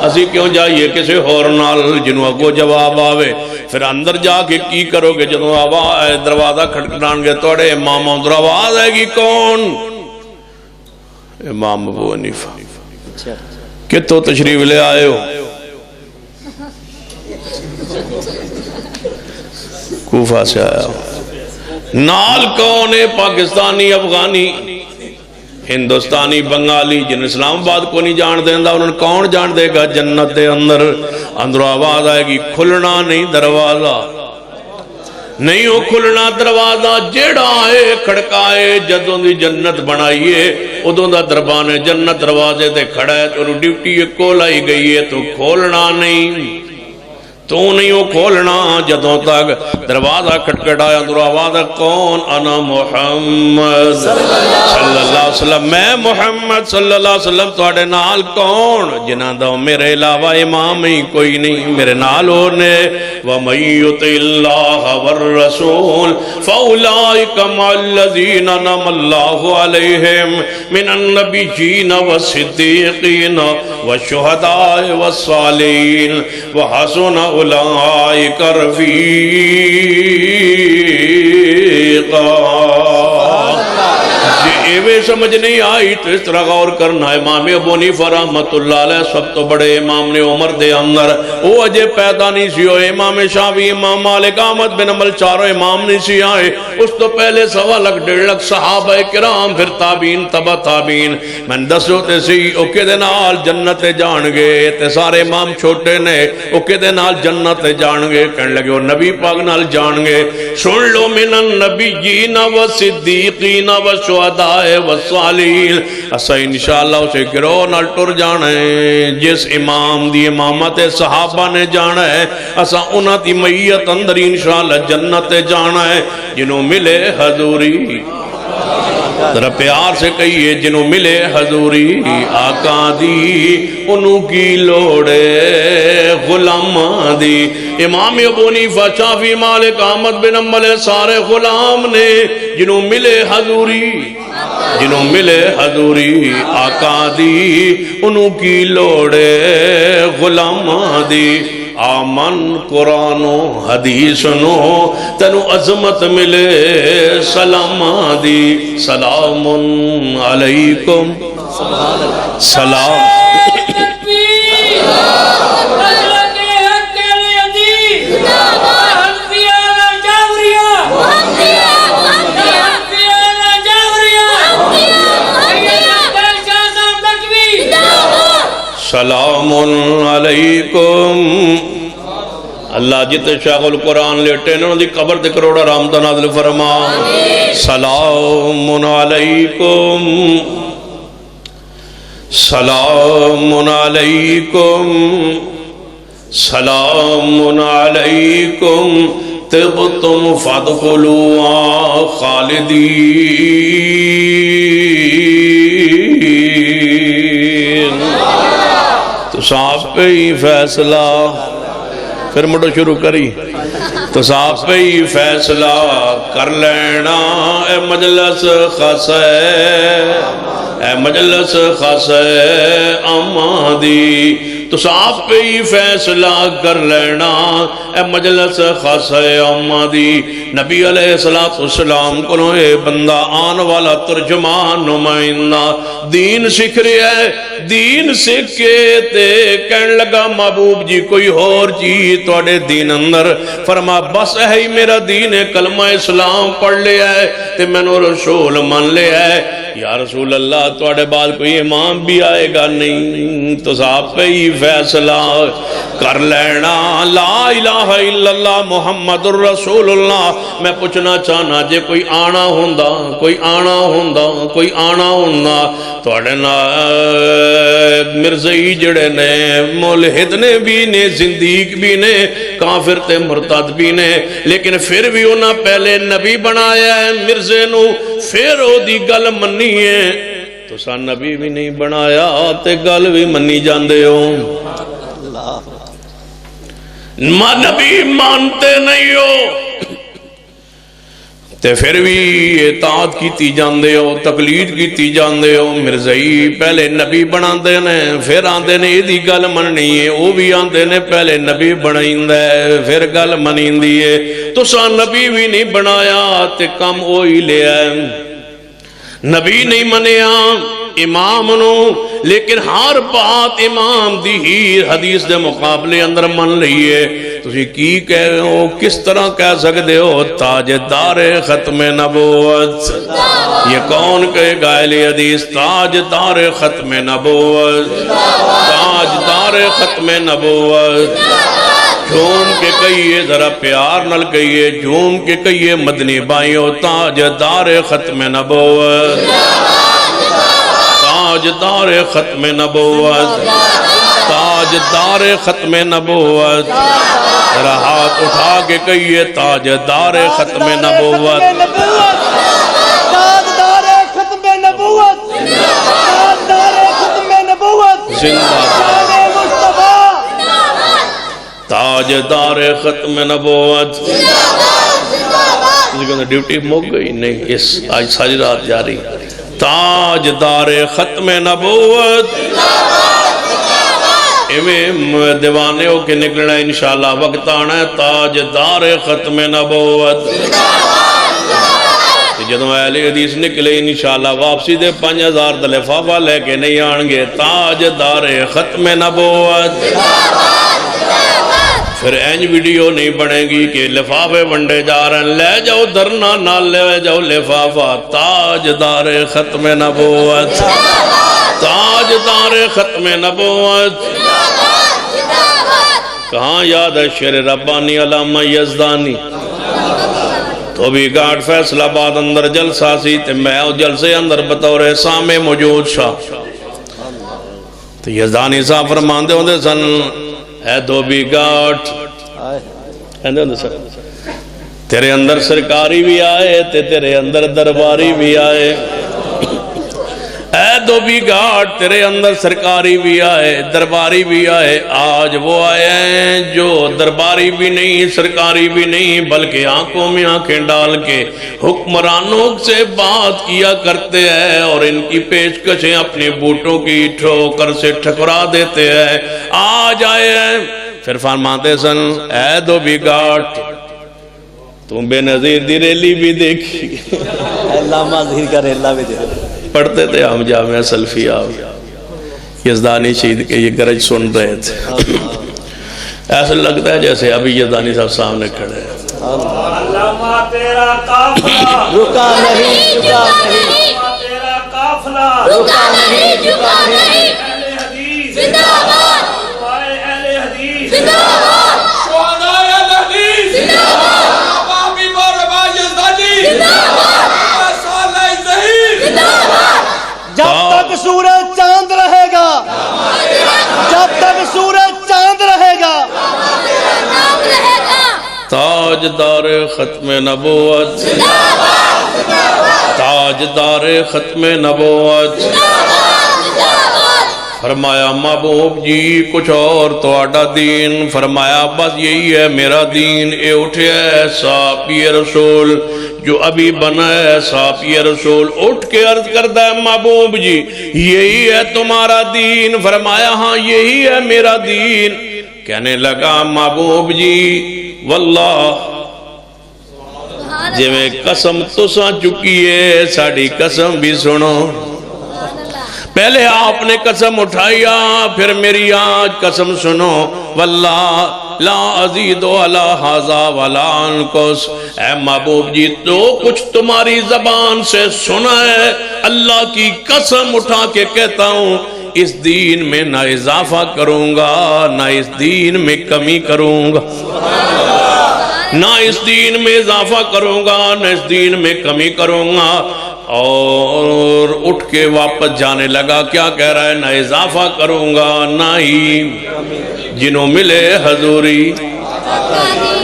اسی کیوں جائیے کسی ہور نال جنہوں اگو جواب آوے؟ پھر اندر جا کے کی کرو گے جدوں آواز دروازہ کھٹکھٹان گے توڑے امام اندر آواز آئے گی کون؟ امام ابو حنیفہ۔ کتوں تشریف لے آئے ہو؟ کوفہ سے آیا ہو۔ نال کون ہے؟ پاکستانی، افغانی، ہندوستانی، بنگالی، جن اسلام آباد کو نہیں جان دیندہ انہوں نے کون جان دے گا جنت دے اندر؟ اندر آواز آئے گی کھلنا نہیں دروازہ، نہیں ہو کھلنا دروازہ، جیڑا آئے کھڑکائے جدوں دی جنت بنائیے ادوں دا دربان جنت دروازے تے کھڑا ہے تو ڈیوٹی کو لائی گئی ہے تو کھولنا نہیں، تو نہیں ہو کھولنا جدوں تک دروازہ کھٹکھٹایا اندر آواز کون؟ انا محمد صلی اللہ علیہ وسلم، میں محمد صلی اللہ علیہ وسلم، تواڈے نال کون؟ جنہاں دا میرے علاوہ امام ہی کوئی نہیں، میرے نال ہونے وَمَن يُطِعِ اللَّهَ وَالرَّسُولَ فَأُولَٰئِكَ مَعَ الَّذِينَ أَنْعَمَ اللَّهُ عَلَيْهِمْ مِنَ النَّبِيِّينَ وَالصِّدِّيقِينَ وَالشُّهَدَاءِ وَالصَّالِحِينَ وَحَسُنَ اولئک رفیقا۔ ایوے سمجھ نہیں آئی تو اس طرح غور کرنا ہے۔ امام ابو حنیفہ رحمت اللہ علیہ سب تو بڑے امام نے عمر دے اندر وہ اجے پیدا نہیں سی ہوئے۔ امام شافعی، امام مالک، احمد بن حنبل چاروں امام نہیں سی آئے۔ اس تو پہلے 1.25 لاکھ 1.5 لاکھ صحابہ کرام، پھر تابعین، تبع تابعین۔ میں دسو تے سی او کدے نال جنت جان گے؟ تے سارے امام چھوٹے نے، او کدے نال جنت جان گے؟ کہنے لگے وہ نبی پاک نال جان گے۔ سن لو من النبیین والصدیقین والشہداء والصالحین، اسا انشاءاللہ اسے گروہ نال ٹر جانا ہے۔ جس امام دی امامت صحابہ نے جانا ہے، اسا انہاں دی میت اندر انشاءاللہ جنت جانا ہے۔ جنہوں ملے حضوری، ذرا پیار سے کہیے، جنہوں ملے حضوری آقا دی، انہوں کی لوڑے غلاماں دی۔ امام ابو حنیفہ، شافعی، مالک، احمد بن حنبل سارے غلام نے جنہوں ملے حضوری، جنہوں ملے حضوری آقا دی، انہوں کی لوڑے غلاماں دی۔ آمن قرآن و حدیث نو تنو عظمت ملے سلام دی۔ سلام علیکم، سلام سلام علیکم۔ اللہ جتے شیخ القرآن لیٹے انہوں دی قبر تے کروڑا رحمت نازل فرما۔ سلام علیکم، سلام علیکم، سلام علیکم، طبتم فادخلوا خالدین۔ تو صاحب پہ ہی فیصلہ، پھر مڑو شروع کری، تو صاحب پہ ہی فیصلہ کر لینا اے مجلس خاص اے مجلس خاص آمادی۔ تو صاحب پہ ہی فیصلہ کر لینا اے مجلس خاص آمادی۔ نبی علیہ السلام کو اے بندہ آن والا ترجمان نمائندہ دین سکھ رہا ہے، دین سکھ کے تے کہنے لگا محبوب جی کوئی اور چیز توڑے دین اندر؟ فرما بس ہے ہی میرا دین ہے، کلمہ اسلام پڑھ لیا ہے تے میں نے رسول من لیا ہے۔ یا رسول اللہ توڑے بعد کوئی امام بھی آئے گا نہیں؟ تو صاحب پہ ہی فیصلہ کر لینا لا الہ الا اللہ محمد الرسول اللہ۔ میں پوچھنا چاہنا جے کوئی آنا ہوندہ، کوئی آنا ہوندہ، کوئی آنا ہوندہ توڑے نا مرزائی جڑے نے ملحد نے بھی نے، زندیق بھی نے، کافر تے مرتد بھی نے، لیکن پھر بھی انہاں پہلے نبی بنایا ہے مرزے نو، پھر او دی گل منی ہے۔ تو سا نبی بھی نہیں بنایا تے گل بھی منی جاندے ہو، نبی مانتے نہیں ہو تے پھر بھی اطاعت کیتی جاندے ہو، تقلید کیتی جاندے ہو۔ مرزائی پہلے نبی بنا دے نے، پھر آندے نے یہ دی گل مننی ہے، وہ بھی آندے نے پہلے نبی بنائیندہ ہے پھر گل منیندی ہے۔ تو سا نبی بھی نہیں بنایا تے کم وہی لے آئے، نبی نہیں منیا امام نو، لیکن ہر بات امام دی ہی حدیث دے مقابلے اندر من لئیے۔ تسی کی کہہ رہے ہو، کس طرح کہہ سکتے ہو تاجدار ختم نبوت؟ یہ کون کہے گا اہل حدیث تاجدار ختم نبوت؟ تاجدار ختم نبوت جھوم کے کہیے، ذرا پیار نل کہیے، جھوم کے کہیے مدنی بھائیوں تاجدار ختم نبوت، تاجدار ختم نبوت، تاجدار ختم نبوت۔ ذرا ہاتھ اٹھا کے کہیے تاجدار ختم نبوت، تاجدار ختم نبوت، تاجدار ختم نبوت، زندہ تاجدار ختم نبوت۔ ڈیوٹی مک گئی نہیں، اس آج ساری رات جاری۔ تاجدار ختم نبوت ایویں دیوانے ہو کے نکلنا انشاءاللہ وقت آنا ہے تاجدار ختم نبوت جدوں اہل حدیث نکلے انشاءاللہ واپسی دے 5000 دا لفافہ لے کے نہیں آن گے تاجدار ختم نبوت پھر اینج ویڈیو نہیں بنے گی کہ لفافے ونڈے جا رہے ہیں لے جاؤ درنا نہ لے جاؤ لفافہ تاجدار ختم نبوت تاجدار ختم نبوت کہاں یاد ہے شعر ربانی علامہ یزدانی تو بھی گاٹ فیصلہ بعد اندر جلسہ سی تے میں او جلسے اندر بطور سامے موجود شاہ تو یزدانی صاحب فرمان دے ہوندے سن اے دھوبی گاٹ تیرے اندر سرکاری بھی آئے تے تیرے اندر درباری بھی آئے اے دھوبی گاٹ تیرے اندر سرکاری بھی آئے درباری بھی آئے آج وہ آئے ہیں جو درباری بھی نہیں سرکاری بھی نہیں بلکہ آنکھوں میں آنکھیں ڈال کے حکمرانوں سے بات کیا کرتے ہیں اور ان کی پیشکشیں اپنے بوٹوں کی ٹھوکر سے ٹھکرا دیتے ہیں آج آئے ہیں پھر فرماتے سن اے دھوبی گاٹ تم بے نظیر دی ریلی بھی دیکھی علامہ ظہیر کا ریلا بھی دیکھ پڑھتے تھے ہم جامعہ سلفیہ یزدانی شہید کے یہ گرج سن رہے تھے ایسا لگتا ہے جیسے ابھی یزدانی صاحب سامنے کھڑے ہیں علامہ تیرا قافلہ رکا نہیں رکا نہیں تیرا قافلہ رکا نہیں جھکا نہیں اہل حدیث زندہ باد اہل حدیث زندہ باد شہداء اہل حدیث زندہ باد بابی باربا یزدانی زندہ باد صالح ظہیر زندہ باد جب تک سورج چاند رہے گا جب تک سورج چاند رہے گا تیرا نام رہے گا تاجدار ختم نبوت تاجدار ختم نبوت فرمایا محبوب جی کچھ اور تو آڈا دین فرمایا بس یہی ہے میرا دین اے اٹھے ایسا پی رسول جو ابھی بنا ہے صاحب رسول اٹھ کے عرض کرتا ہے محبوب جی یہی ہے تمہارا دین فرمایا ہاں یہی ہے میرا دین کہنے لگا محبوب جی واللہ جی میں قسم تو سا چکی ہے ساڑھی قسم بھی سنو پہلے آپ نے قسم اٹھایا پھر میری آج قسم سنو واللہ لا ازید علی ھذا ولا انقص اے محبوب جی تو کچھ تمہاری زبان سے سنا ہے اللہ کی قسم اٹھا کے کہتا ہوں اس دین میں نہ اضافہ کروں گا نہ اس دین میں کمی کروں گا نہ اس دین میں اضافہ کروں گا نہ اس دین میں کمی کروں گا اور اٹھ کے واپس جانے لگا کیا کہہ رہا ہے نہ اضافہ کروں گا نہ ہی جنہوں ملے حضوری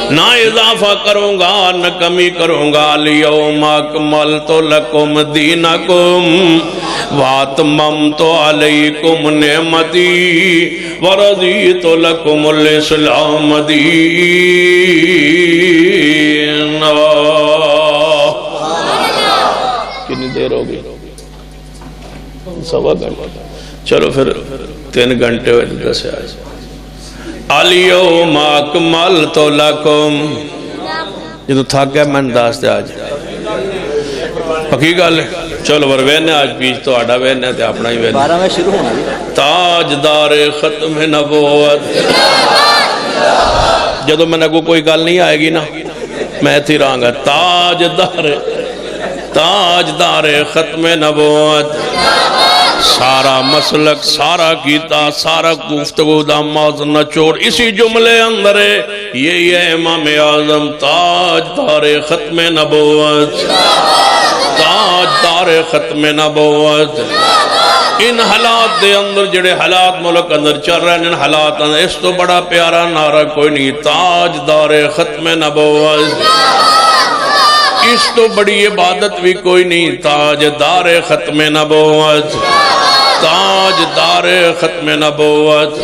نہ اضافہ کروں گا نہ کمی کروں گا الیوم اکملت لکم دینکم واتممت علیکم نعمتی ورضیت لکم الاسلام دینا کتنی دیر ہوگی سوا گھنٹہ چلو پھر 3 گھنٹے ہوئے جیسے آئے الیوم اکملت لکم یہ تو تھک گیا میں انداز دے آج پکی گل ہے چلو بر وینے آج پیچھ تو آڈا وینے تھے اپنا ہی وینے 12 میں شروع ہونا تاجدار ختم نبوت جدو میں نے کوئی گل نہیں آئے گی نا میں تھی رہاں گا تاجدار ختم نبوت سارا مسلک سارا کیتا سارا گفتگو دا موضوع نچوڑ اسی جملے اندر ہے یہی ہے امام اعظم تاجدار ختم نبوت تاجدار ختم نبوت ان حالات دے اندر جڑے حالات ملک اندر چل رہے ہیں ان حالات اندر اس تو بڑا پیارا نعرہ کوئی نہیں تاجدار ختم نبوت اس تو بڑی عبادت بھی کوئی نہیں تاجدار ختم نبوت تاجدار ختم نبوت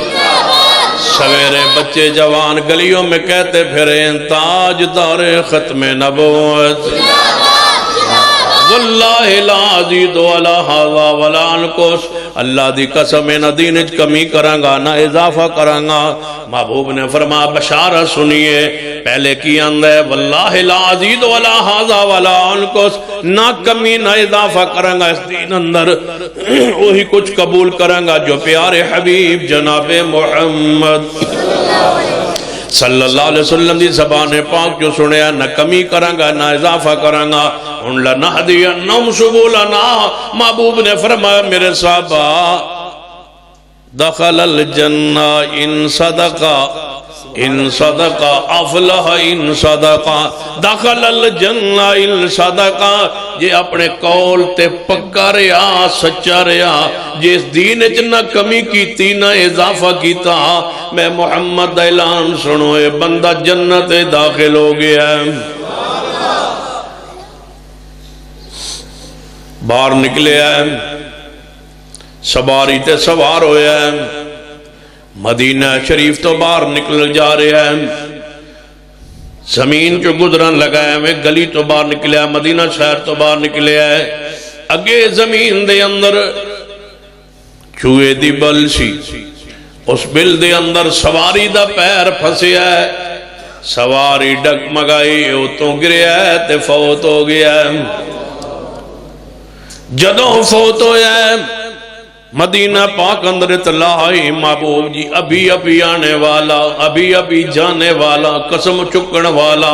سویرے بچے جوان گلیوں میں کہتے پھریں تاجدار ختم نبوت واللہ لا ازید ولا ھذا ولا انقص، اللہ دی قسم نہ دین وچ کمی کراں گا نہ اضافہ کراں گا۔ محبوب نے فرمایا بشارت سنیے، پہلے کی آندا ہے واللہ لا ازید ولا ھذا ولا انقص، نہ کمی نہ اضافہ کراں گا اس دین اندر، وہی کچھ قبول کراں گا جو پیارے حبیب جناب محمد صلی اللہ علیہ وسلم دی زبان پاک جو سنیا، نہ کمی کراں گا نہ اضافہ کراں گا۔ ان لنہدینہم سبلنا، محبوب نے فرمایا میرے صحابہ دخل الجنہ ان صدقہ، ان صدقہ افلح ان صدقہ، دخل الجنہ ان صدقہ، یہ اپنے قول تے پکا رہا سچا رہا، جس دین وچ نہ کمی کیتی نہ اضافہ کیتا، میں محمد دا اعلان سنو اے بندہ جنت داخل ہو گیا ہے۔ باہر نکلے ہے، سواری تے سوار ہویا ہے، مدینہ شریف تو باہر نکل جا رہے ہیں، زمین جو گزرن لگا ہے، میں گلی تو باہر نکلے ہے، مدینہ شہر تو باہر نکلے ہے، اگے زمین دے اندر چوہے دی بل سی، اس بل دے اندر سواری دا پیر پھنسیا ہے، سواری ڈگمگائی اتوں گریا ہے تے فوت ہو گیا ہے۔ جدوں فوت ہویا ہے مدینہ پاک اندر اطلاع آئی، محبوب جی ابھی ابھی آنے والا، ابھی ابھی جانے والا، قسم چکن والا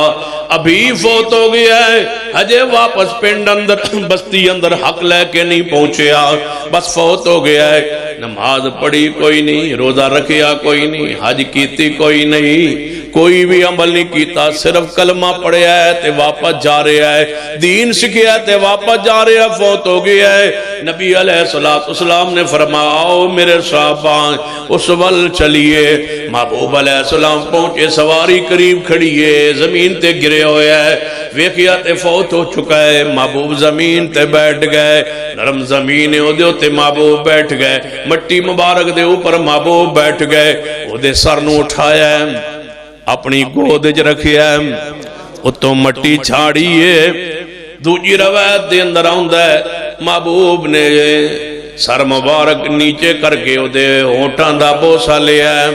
ابھی فوت ہو گیا ہے، ہجے واپس پنڈ اندر بستی اندر حق لے کے نہیں پہنچیا، بس فوت ہو گیا ہے۔ نماز پڑھی کوئی نہیں، روزہ رکھیا کوئی نہیں، حج کیتی کوئی نہیں، کوئی بھی عمل نہیں کیتا، صرف کلمہ پڑھیا ہے تے واپس جا رہا ہے، دین سکھیا ہے تے واپس جا رہا ہے، فوت ہو گیا ہے۔ نبی علیہ السلام نے فرمایا آؤ میرے صحابہ اس ول چلیے، محبوب علیہ السلام پہنچے، سواری قریب کھڑی ہے، زمین تے گرے ہوئے ہے، ویکھیا تے فوت ہو چکا ہے، محبوب زمین تے بیٹھ گئے، نرم زمین ہے دے تے محبوب بیٹھ گئے، مٹی مبارک دے اوپر محبوب بیٹھ گئے، او دے سر نو اٹھایا ہے، اپنی گود وچ رکھیا ہے، اتوں مٹی چھاڑی ہے۔ دوجی روایت دے اندر آندا ہے محبوب نے سر مبارک نیچے کر کے او دے ہونٹاں دا بوسا لیا ہے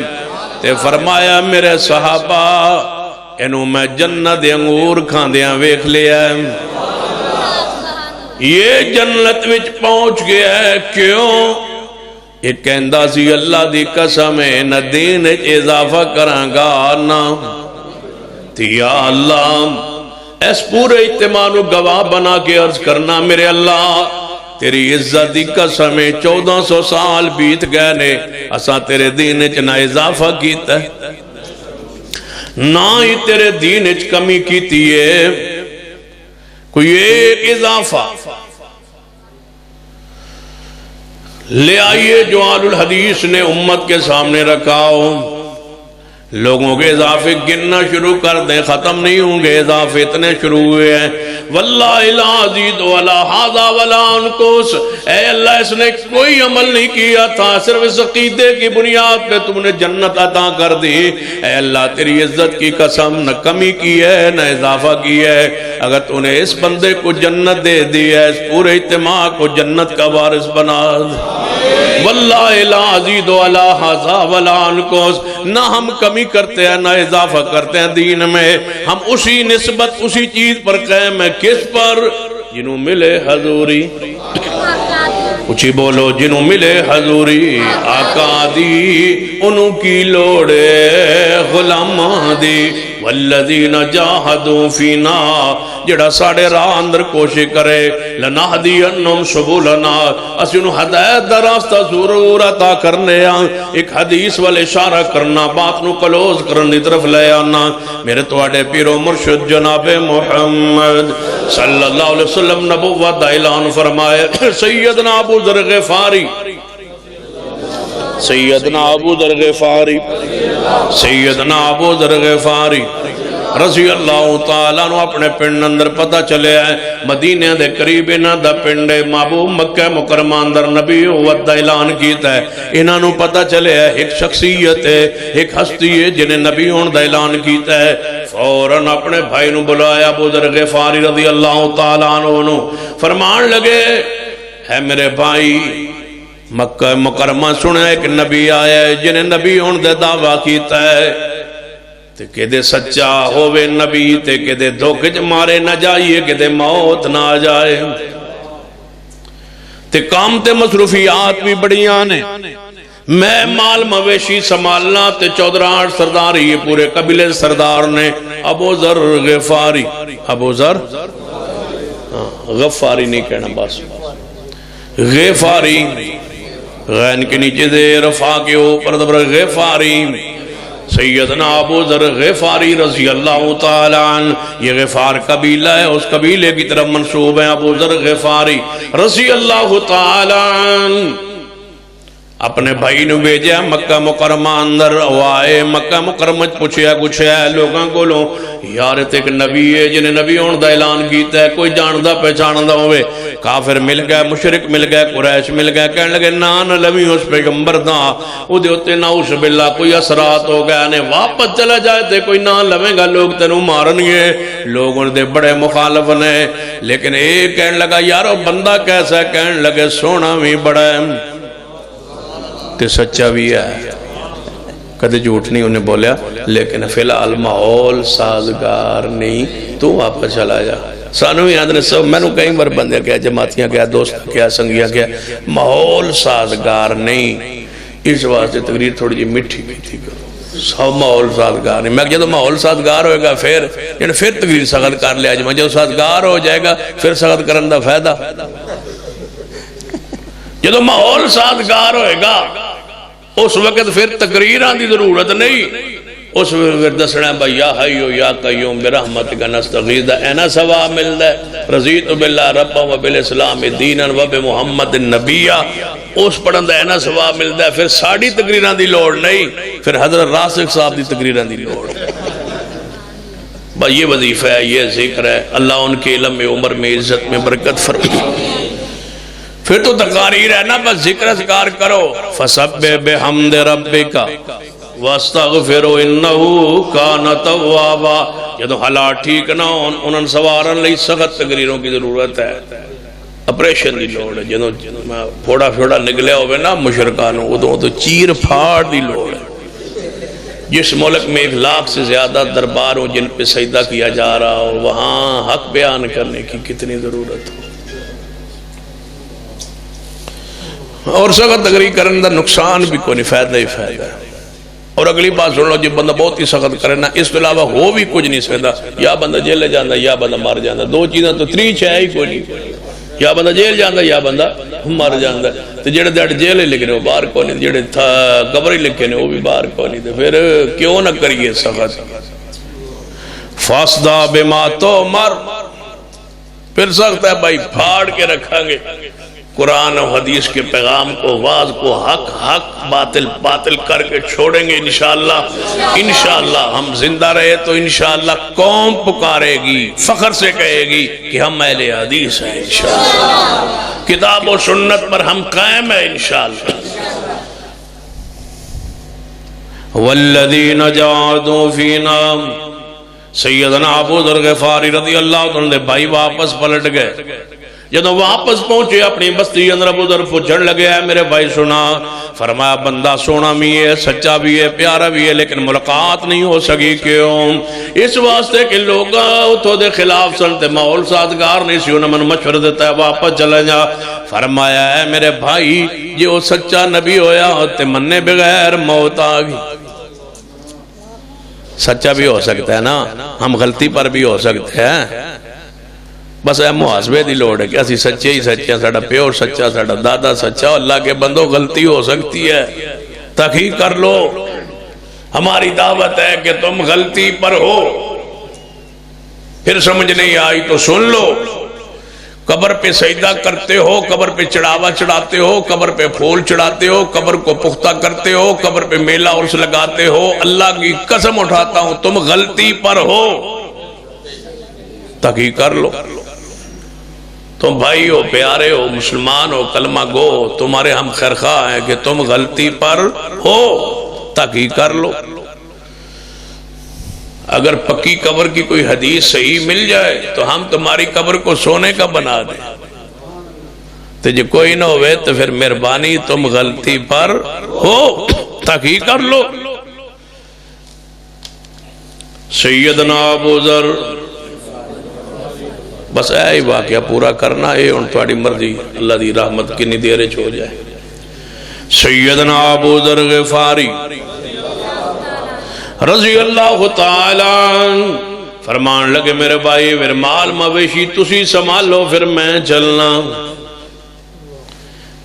تے فرمایا میرے صحابہ اینو میں جنت انگور کھاندیاں ویکھ لیا ہے، یہ جنت وچ پہنچ گیا ہے، کیوں؟ یہ کہندہ سی اللہ دی قسم ہے نہ دین اضافہ کراں گا نہ تی، یا اللہ اس پورے اجتماع نو گواہ بنا کے عرض کرنا میرے اللہ تیری عزت دی قسم ہے 1400 سال بیت گئے نے، اساں تیرے دین وچ نہ اضافہ کیتا ہے نہ ہی تیرے دین وچ کمی کیتی ہے، کوئی ایک اضافہ لے آئیے جو آل الحدیث نے امت کے سامنے رکھا ہو، لوگوں کے اضافے گننا شروع کر دیں، ختم نہیں ہوں گے، اضافے اتنے شروع ہوئے ہیں۔ واللہ لا ازید ولا ھذا ولا انقص، اے اللہ اس نے کوئی عمل نہیں کیا تھا، صرف اس عقیدے کی بنیاد پہ تم نے جنت عطا کر دی، اے اللہ تیری عزت کی قسم نہ کمی کی ہے نہ اضافہ کی ہے، اگر تو نے اس بندے کو جنت دے دی ہے، اس پورے اجتماع کو جنت کا وارث بنا دے۔ واللہ لا ازید ولا ھذا ولا انقص، نہ ہم کمی کرتے ہیں نہ اضافہ کرتے ہیں دین میں، ہم اسی نسبت اسی چیز پر قائم ہیں، کس پر؟ جنہوں ملے حضوری، اچھی بولو، جنہوں ملے حضوری آقا دی، انہوں کی لوڑے غلامہ دی، والذین جاہدوا فینا، جڑا ساڑے راہ اندر کوشش کرے، لنہدینہم سبلنا، اسی انہوں ہدایت دا راستہ ضرور عطا کرنے ہیں۔ ایک حدیث والے اشارہ کرنا، بات نو کلوز کرنے طرف لے آنا، میرے تواڈے پیر و مرشد جناب محمد صلی اللہ علیہ وسلم نبوت دا اعلان فرمائے، سیدنا ابو ذر غفاری، سیدنا ابو ذر غفاری، سیدنا ابو ذر غفاری رضی اللہ تعالیٰ نو اپنے پنڈ اندر پتہ چلے ہے مدینہ دے قریب انہاں دا پنڈ محبوب مکہ مکرمہ اندر نبی وعد دا اعلان کیتا ہے انہاں نو پتہ چلے ہے ایک شخصیت ہے ایک ہستی ہے جنہیں نبی ہون دا اعلان کیتا ہے فوراً اپنے بھائی نو بلایا ابو ذر غفاری رضی اللہ تعالیٰ عنہ نو فرمان لگے ہے میرے بھائی مکہ مکرمہ سنے ایک نبی آیا ہے جنہیں نبی ہون دے دعویٰ کیتا ہے تے کہ دے سچا ہووے نبی تے کہ دے دھوکے مارے نہ جائیے کہ دے موت نہ آ جائے تے کام تے مصروفیات بھی بڑی آنے میں مال مویشی سنبھالنا تے 14 سرداری یہ پورے قبیلے سردار نے ابو ذر غفاری ابو ذر غفاری نہیں کہنا بس غفاری غین کے نیچے دے رفا کے اوپر دبر غفاری سیدنا ابو ذر غفاری رضی اللہ تعالیٰ عنہ یہ غفار قبیلہ ہے اس قبیلے کی طرف منصوب ہے ابو ذر غفاری رضی اللہ تعالیٰ عنہ اپنے بھائی نو بھیجا مکہ مکرمہ اندر آئے مکہ مکرمہ پوچھیا گچھیا ہے لوگاں کو لو یار ایک نبی ہے جنہیں نبی ہون دا اعلان کیتا ہے کوئی جاندہ پہچاندہ ہوئے کافر مل گئے مشرک مل گئے قریش مل گئے کہنے لگے نان لوی اس پیغمبر دا او دے ہوتے ناؤس باللہ کوئی اثرات ہو گیا نے واپس چلا جائے تے کوئی نان لویں گا لوگ تنو مارن گے لوگوں دے بڑے مخالف نے لیکن ایک کہنے لگا یارو بندہ کیسا ہے کہنے لگے سونا بھی بڑا ہے تے سچا بھی ہے کدے جھوٹ نہیں انہیں بولیا لیکن فی الحال ماحول سازگار نہیں تو واپس چلا جا سانو یاد نے سب میں نے کئی بار بندے کیا جماعتیاں کیا دوست کیا سنگیاں کیا ماحول سازگار نہیں اس واسطے تقریر تھوڑی جی مٹھی بھی تھی سب ماحول سازگار نہیں میں جب ماحول سازگار ہوئے گا پھر تقریر سخت کر لیا جب جب سازگار ہو جائے گا پھر سخت کرن دا فائدہ جب ماحول سازگار ہوئے گا اس وقت پھر تقریران دی ضرورت نہیں اس وقت دسنا بھائی یا حیو یا قیوم برحمتک نستغیث اینا ثواب ملتا ہے رضیت باللہ ربا و بالاسلام دینا و بمحمد النبیہ اس پڑھن دا اینا ثواب ملتا ہے پھر ساڑھی تقریران دی لوڑ نہیں پھر حضرت راسق صاحب دی تقریران دی لوڑ بھائی یہ وظیفہ ہے یہ ذکر ہے اللہ ان کے علم میں عمر میں عزت میں برکت فرمائے پھر تو تقاریر ہے نا بس ذکر اذکار کرو فسبح بحمد ربک واستغفروا انہو کان توابا جدو حالات ٹھیک نہ ہون انہوں سوارن لئی سخت تقریروں کی ضرورت ہے اپریشن دی لوڑ ہے جدو پھوڑا پھوڑا نگلے ہوئے نا مشرکانوں ادھوں تو چیر پھاڑ دی لوڑ ہے جس ملک میں 1 لاکھ سے زیادہ درباروں جن پہ سجدہ کیا جا رہا ہو وہاں حق بیان کرنے کی کتنی ضرورت ہو اور سخت تقریر کرنے دا نقصان بھی کوئی نہیں فائدہ ہی فائدہ ہے اور اگلی بات سن لو جب بندہ بہت ہی سخت کرنا اس کے علاوہ ہو بھی کچھ نہیں سکتا یا بندہ جیل لے جاندہ یا بندہ مار جاندہ 2 چیزیں تو 3 ہے ہی کوئی نہیں یا بندہ جیل جاندہ یا بندہ مار جاندہ تو جڑے دیڑ جیل ہی لکھنے وہ باہر کوئی نہیں جڑے قبر ہی لکھنے وہ بھی باہر کوئی نہیں تو پھر کیوں نہ کریے سخت فاسدہ بما تو مر پھر سخت ہے بھائی پھاڑ کے رکھیں گے قرآن و حدیث کے پیغام کو واز کو حق حق باطل باطل کر کے چھوڑیں گے انشاءاللہ ہم زندہ رہے تو انشاءاللہ قوم پکارے گی فخر سے کہے گی کہ ہم اہل حدیث ہیں انشاءاللہ کتاب و سنت پر ہم قائم ہیں انشاءاللہ والذین جاہدوا فینا سیدنا ابو ذر غفاری رضی اللہ عنہ بھائی واپس پلٹ گئے جب واپس پہنچے اپنی بستی اندر ابو ذر پوچھنے لگے ہے میرے بھائی سنا فرمایا بندہ سونا بھی ہے سچا بھی ہے پیارا بھی ہے لیکن ملاقات نہیں ہو سکی کیوں اس واسطے کہ لوگ اتھو دے خلاف سنتے ماحول سازگار نہیں سی انہوں نے مشورہ دیتا ہے واپس چلے جا فرمایا ہے میرے بھائی جی وہ سچا نبی ہویا ہوتے مننے بغیر موت آگی سچا بھی ہو سکتا ہے نا ہم غلطی پر بھی ہو سکتے ہیں بس اے محاسبے دی لوڑ ہے کہ اسی سچے ہی سچے ہیں ساڑھا پیور سچا ساڑھا دادا سچا اللہ کے بندوں غلطی ہو سکتی ہے تحقیق کر لو ہماری دعوت ہے کہ تم غلطی پر ہو پھر سمجھ نہیں آئی تو سن لو قبر پہ سجدہ کرتے ہو، قبر پہ چڑھاوا چڑھاتے ہو، قبر پہ پھول چڑھاتے ہو، قبر کو پختہ کرتے ہو، قبر پہ میلہ عرس لگاتے ہو، اللہ کی قسم اٹھاتا ہوں تم غلطی پر ہو، تحقیق کر لو۔ تم بھائی ہو، پیارے ہو، مسلمان ہو، کلمہ گو، تمہارے ہم خیرخواہ ہیں کہ تم غلطی پر ہو، تحقیق کر لو۔ اگر پکی قبر کی کوئی حدیث صحیح مل جائے تو ہم تمہاری قبر کو سونے کا بنا دیں، تو جو کوئی نہ ہوئے تو پھر مہربانی تم غلطی پر ہو، تحقیق کر لو۔ سیدنا ابو ذر، بس اے واقعہ پورا کرنا ہے، ان تھوڑی مرضی، اللہ دی رحمت کنی دیرے چھو جائے۔ سیدنا ابو ذر غفاری رضی اللہ تعالیٰ فرمان لگے میرے بھائی میرے مال مویشی تسی سنبھالو، پھر میں چلنا۔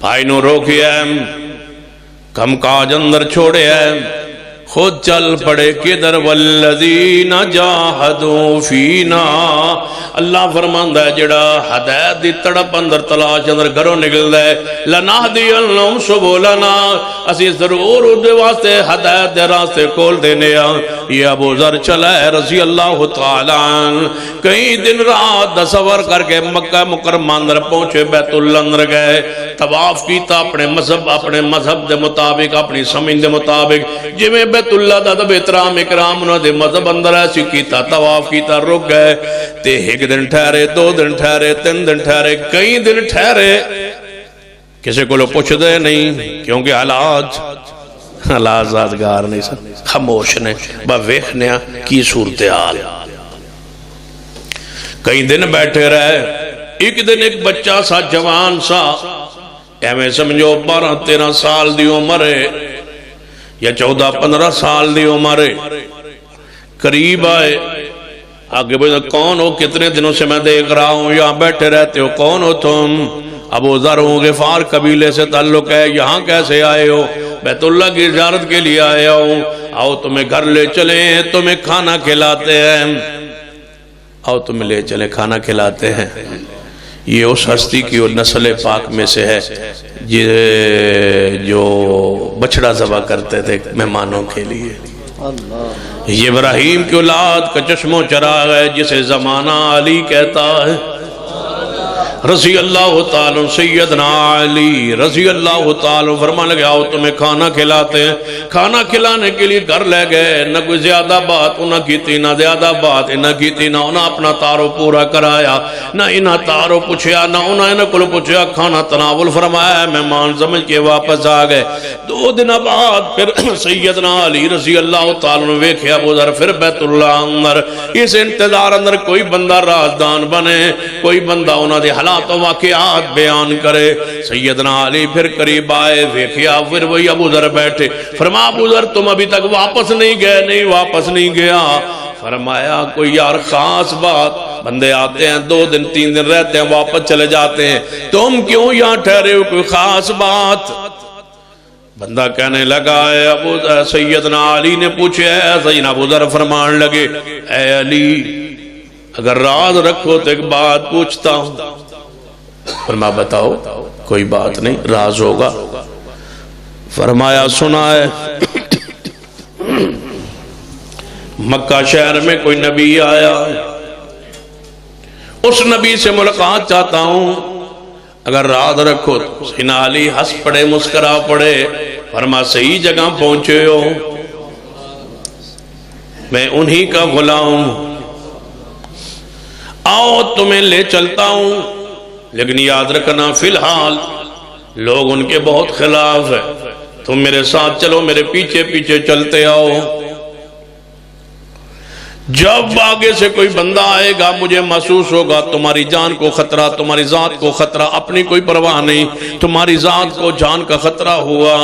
بھائی نو روکیا کم کاج اندر چھوڑے خود چل پڑے کدھر، والذین جاہدوا فینا، اللہ فرماندا ہے جڑا ہدایت دی تڑپ اندر تلاش اندر گھروں نکل دے، لنہدینہم سبلنا، اسی ضرور اودے واسطے ہدایت دے راستے کھول دینے آ۔ یہ ابو ذر چلا ہے رضی اللہ تعالیٰ کئی دن رات دا سفر کر کے مکہ مکرمہ اندر پہنچے، بیت اللہ اندر گئے، طواف کیتا اپنے مذہب دے مطابق، اپنی سمجھ دے مطابق، جویں بیت اللہ دا دب احترام اکرام انہوں دے مذہب اندر ایسی کیتا، طواف کیتا، رک گئے، تے ایک دن ٹھہرے، 2 دن ٹھہرے، 3 دن ٹھہرے، کئی دن ٹھہرے، کسی کو لو پوچھ دے نہیں، کیونکہ حالات زادگار نہیں سن، خاموش نے با ویکھنیا کی صورتحال۔ کئی دن بیٹھے رہے، ایک دن ایک بچہ سا جوان سا، ایویں سمجھو 12-13 سال دی عمر ہے یا 14-15 سال دی عمر ہے، قریب آئے، آگے بھئی کون ہو، کتنے دنوں سے میں دیکھ رہا ہوں یہاں بیٹھے رہتے ہو، کون ہو تم؟ ابو ذر غفار قبیلے سے تعلق ہے، یہاں کیسے آئے ہو؟ بیت اللہ کی زیارت کے لیے آیا ہوں، آؤ تمہیں گھر لے چلیں، تمہیں کھانا کھلاتے ہیں، آؤ تمہیں لے چلیں کھانا کھلاتے ہیں۔ یہ اس ہستی کی اور نسل پاک میں سے ہے جو بچڑا ذبح کرتے تھے مہمانوں کے لیے۔ یہ ابراہیم کی اولاد کا چشم و چراغ ہے جسے زمانہ علی کہتا ہے رضی اللہ تعالیٰ، سیدنا علی رضی اللہ تعالیٰ فرمان لگے آؤ تمہیں کھانا کھلاتے ہیں۔ کھانا کھلانے کے لیے گھر لے گئے، نہ کوئی زیادہ بات انہاں کی تھی، نہ زیادہ بات انہاں کی تھی، نہ انہاں اپنا تارو پورا کرایا، نہ انہاں تارو پوچھیا، نہ انہاں کو پوچھیا، کھانا تناول فرمایا، مہمان سمجھ کے واپس آ گئے۔ 2 دن بعد پھر سیدنا علی رضی اللہ تعالیٰ نے ویکھیا ابو ذر پھر بیت اللہ اندر، اس انتظار اندر کوئی بندہ رازدان بنے، کوئی بندہ انہاں دے حالات و واقعات بیان کرے۔ سیدنا علی پھر قریب آئے، ویکھیا پھر وہی ابو ذر بیٹھے، فرمایا ابو ذر تم ابھی تک واپس نہیں گئے؟ نہیں واپس نہیں گیا۔ فرمایا کوئی یار خاص بات، بندے آتے ہیں 2 دن 3 دن رہتے ہیں واپس چلے جاتے ہیں، تم کیوں یہاں ٹھہرے ہو؟ کوئی خاص بات؟ بندہ کہنے لگا ہے ابو سیدنا علی نے پوچھے ہے، سیدنا ابو ذر فرمان لگے اے علی اگر راز رکھو تو ایک بات پوچھتا ہوں۔ فرمایا بتاؤ۔ کوئی بات نہیں، راز ہوگا۔ فرمایا سنا ہے مکہ شہر میں کوئی نبی آیا، اس نبی سے ملاقات چاہتا ہوں، اگر راز رکھو۔ سیدنا علی ہنس پڑے، مسکرا پڑے، فرمایا صحیح جگہ پہنچے ہو، میں انہی کا غلام ہوں، آؤ تمہیں لے چلتا ہوں، لیکن یاد رکھنا فی الحال لوگ ان کے بہت خلاف ہے، تم میرے ساتھ چلو، میرے پیچھے پیچھے چلتے آؤ۔ جب آگے سے کوئی بندہ آئے گا مجھے محسوس ہوگا تمہاری جان کو خطرہ، تمہاری ذات کو خطرہ، اپنی کوئی پرواہ نہیں، تمہاری ذات کو جان کا خطرہ ہوا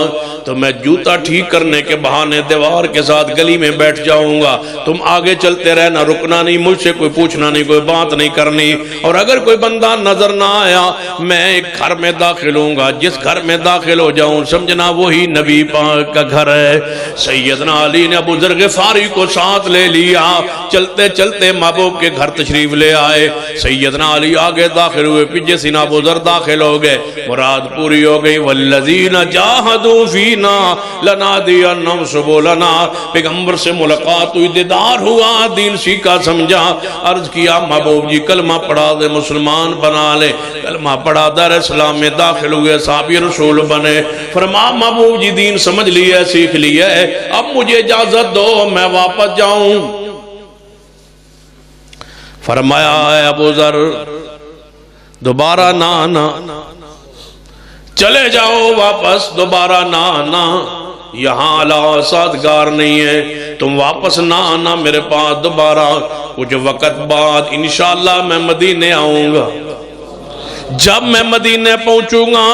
تو میں جوتا ٹھیک کرنے کے بہانے دیوار کے ساتھ گلی میں بیٹھ جاؤں گا، تم آگے چلتے رہنا، رکنا نہیں، مجھ سے کوئی پوچھنا نہیں، کوئی بات نہیں کرنی، اور اگر کوئی بندہ نظر نہ آیا میں ایک گھر میں داخل ہوں گا، جس گھر میں داخل ہو جاؤں سمجھنا وہی نبی پاک کا گھر ہے۔ سیدنا علی نے ابو ذر غفاری کو ساتھ لے لیا، چلتے چلتے محبوب کے گھر تشریف لے آئے. سیدنا علی آگے داخل ہوئے, پیچھے سینا ابو ذر داخل ہو گئے. مراد پوری ہو گئی. والذین جاہدوا فینا لنہدینہم سبلنا. پیغمبر سے ملاقات ہوئی, دیدار ہوا, دین سیکھا سمجھا. عرض کیا محبوب جی کلمہ پڑھا دے, مسلمان بنا لے. کلمہ پڑھا, دار اسلام میں داخل ہوئے, صحابی رسول بنے. فرما محبوب جی دین سمجھ لیا, سیکھ لیا ہے, اب مجھے اجازت دو میں واپس جاؤں. فرمایا ہے ابو ذر دوبارہ نہ آنا, چلے جاؤ واپس, دوبارہ نہ آنا, یہاں اللہ سازگار نہیں ہے, تم واپس نہ آنا میرے پاس دوبارہ. کچھ وقت بعد انشاءاللہ میں مدینے آؤں گا. جب میں مدینے پہنچوں گا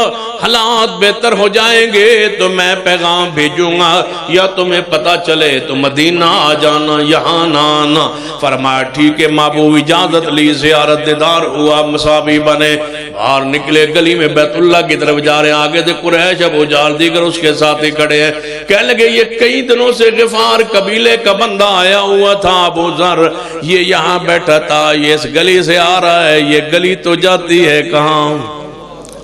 حالات بہتر ہو جائیں گے تو میں پیغام بھیجوں گا, یا تمہیں پتا چلے تو مدینہ آ جانا, یہاں نہ آنا. فرمایا ٹھیک ہے. محبوب اجازت لی, زیارت دیدار ہوا, مصابی بنے. باہر نکلے, گلی میں بیت اللہ کی طرف جا رہے ہیں. آگے سے قریش ابو جہل دیگر اس کے ساتھ ہی کھڑے ہیں. کہنے لگے یہ کئی دنوں سے غفار قبیلے کا بندہ آیا ہوا تھا ابو ذر, یہ یہاں بیٹھا تھا, یہ اس گلی سے آ رہا ہے, یہ گلی تو جاتی ہے کہاں؟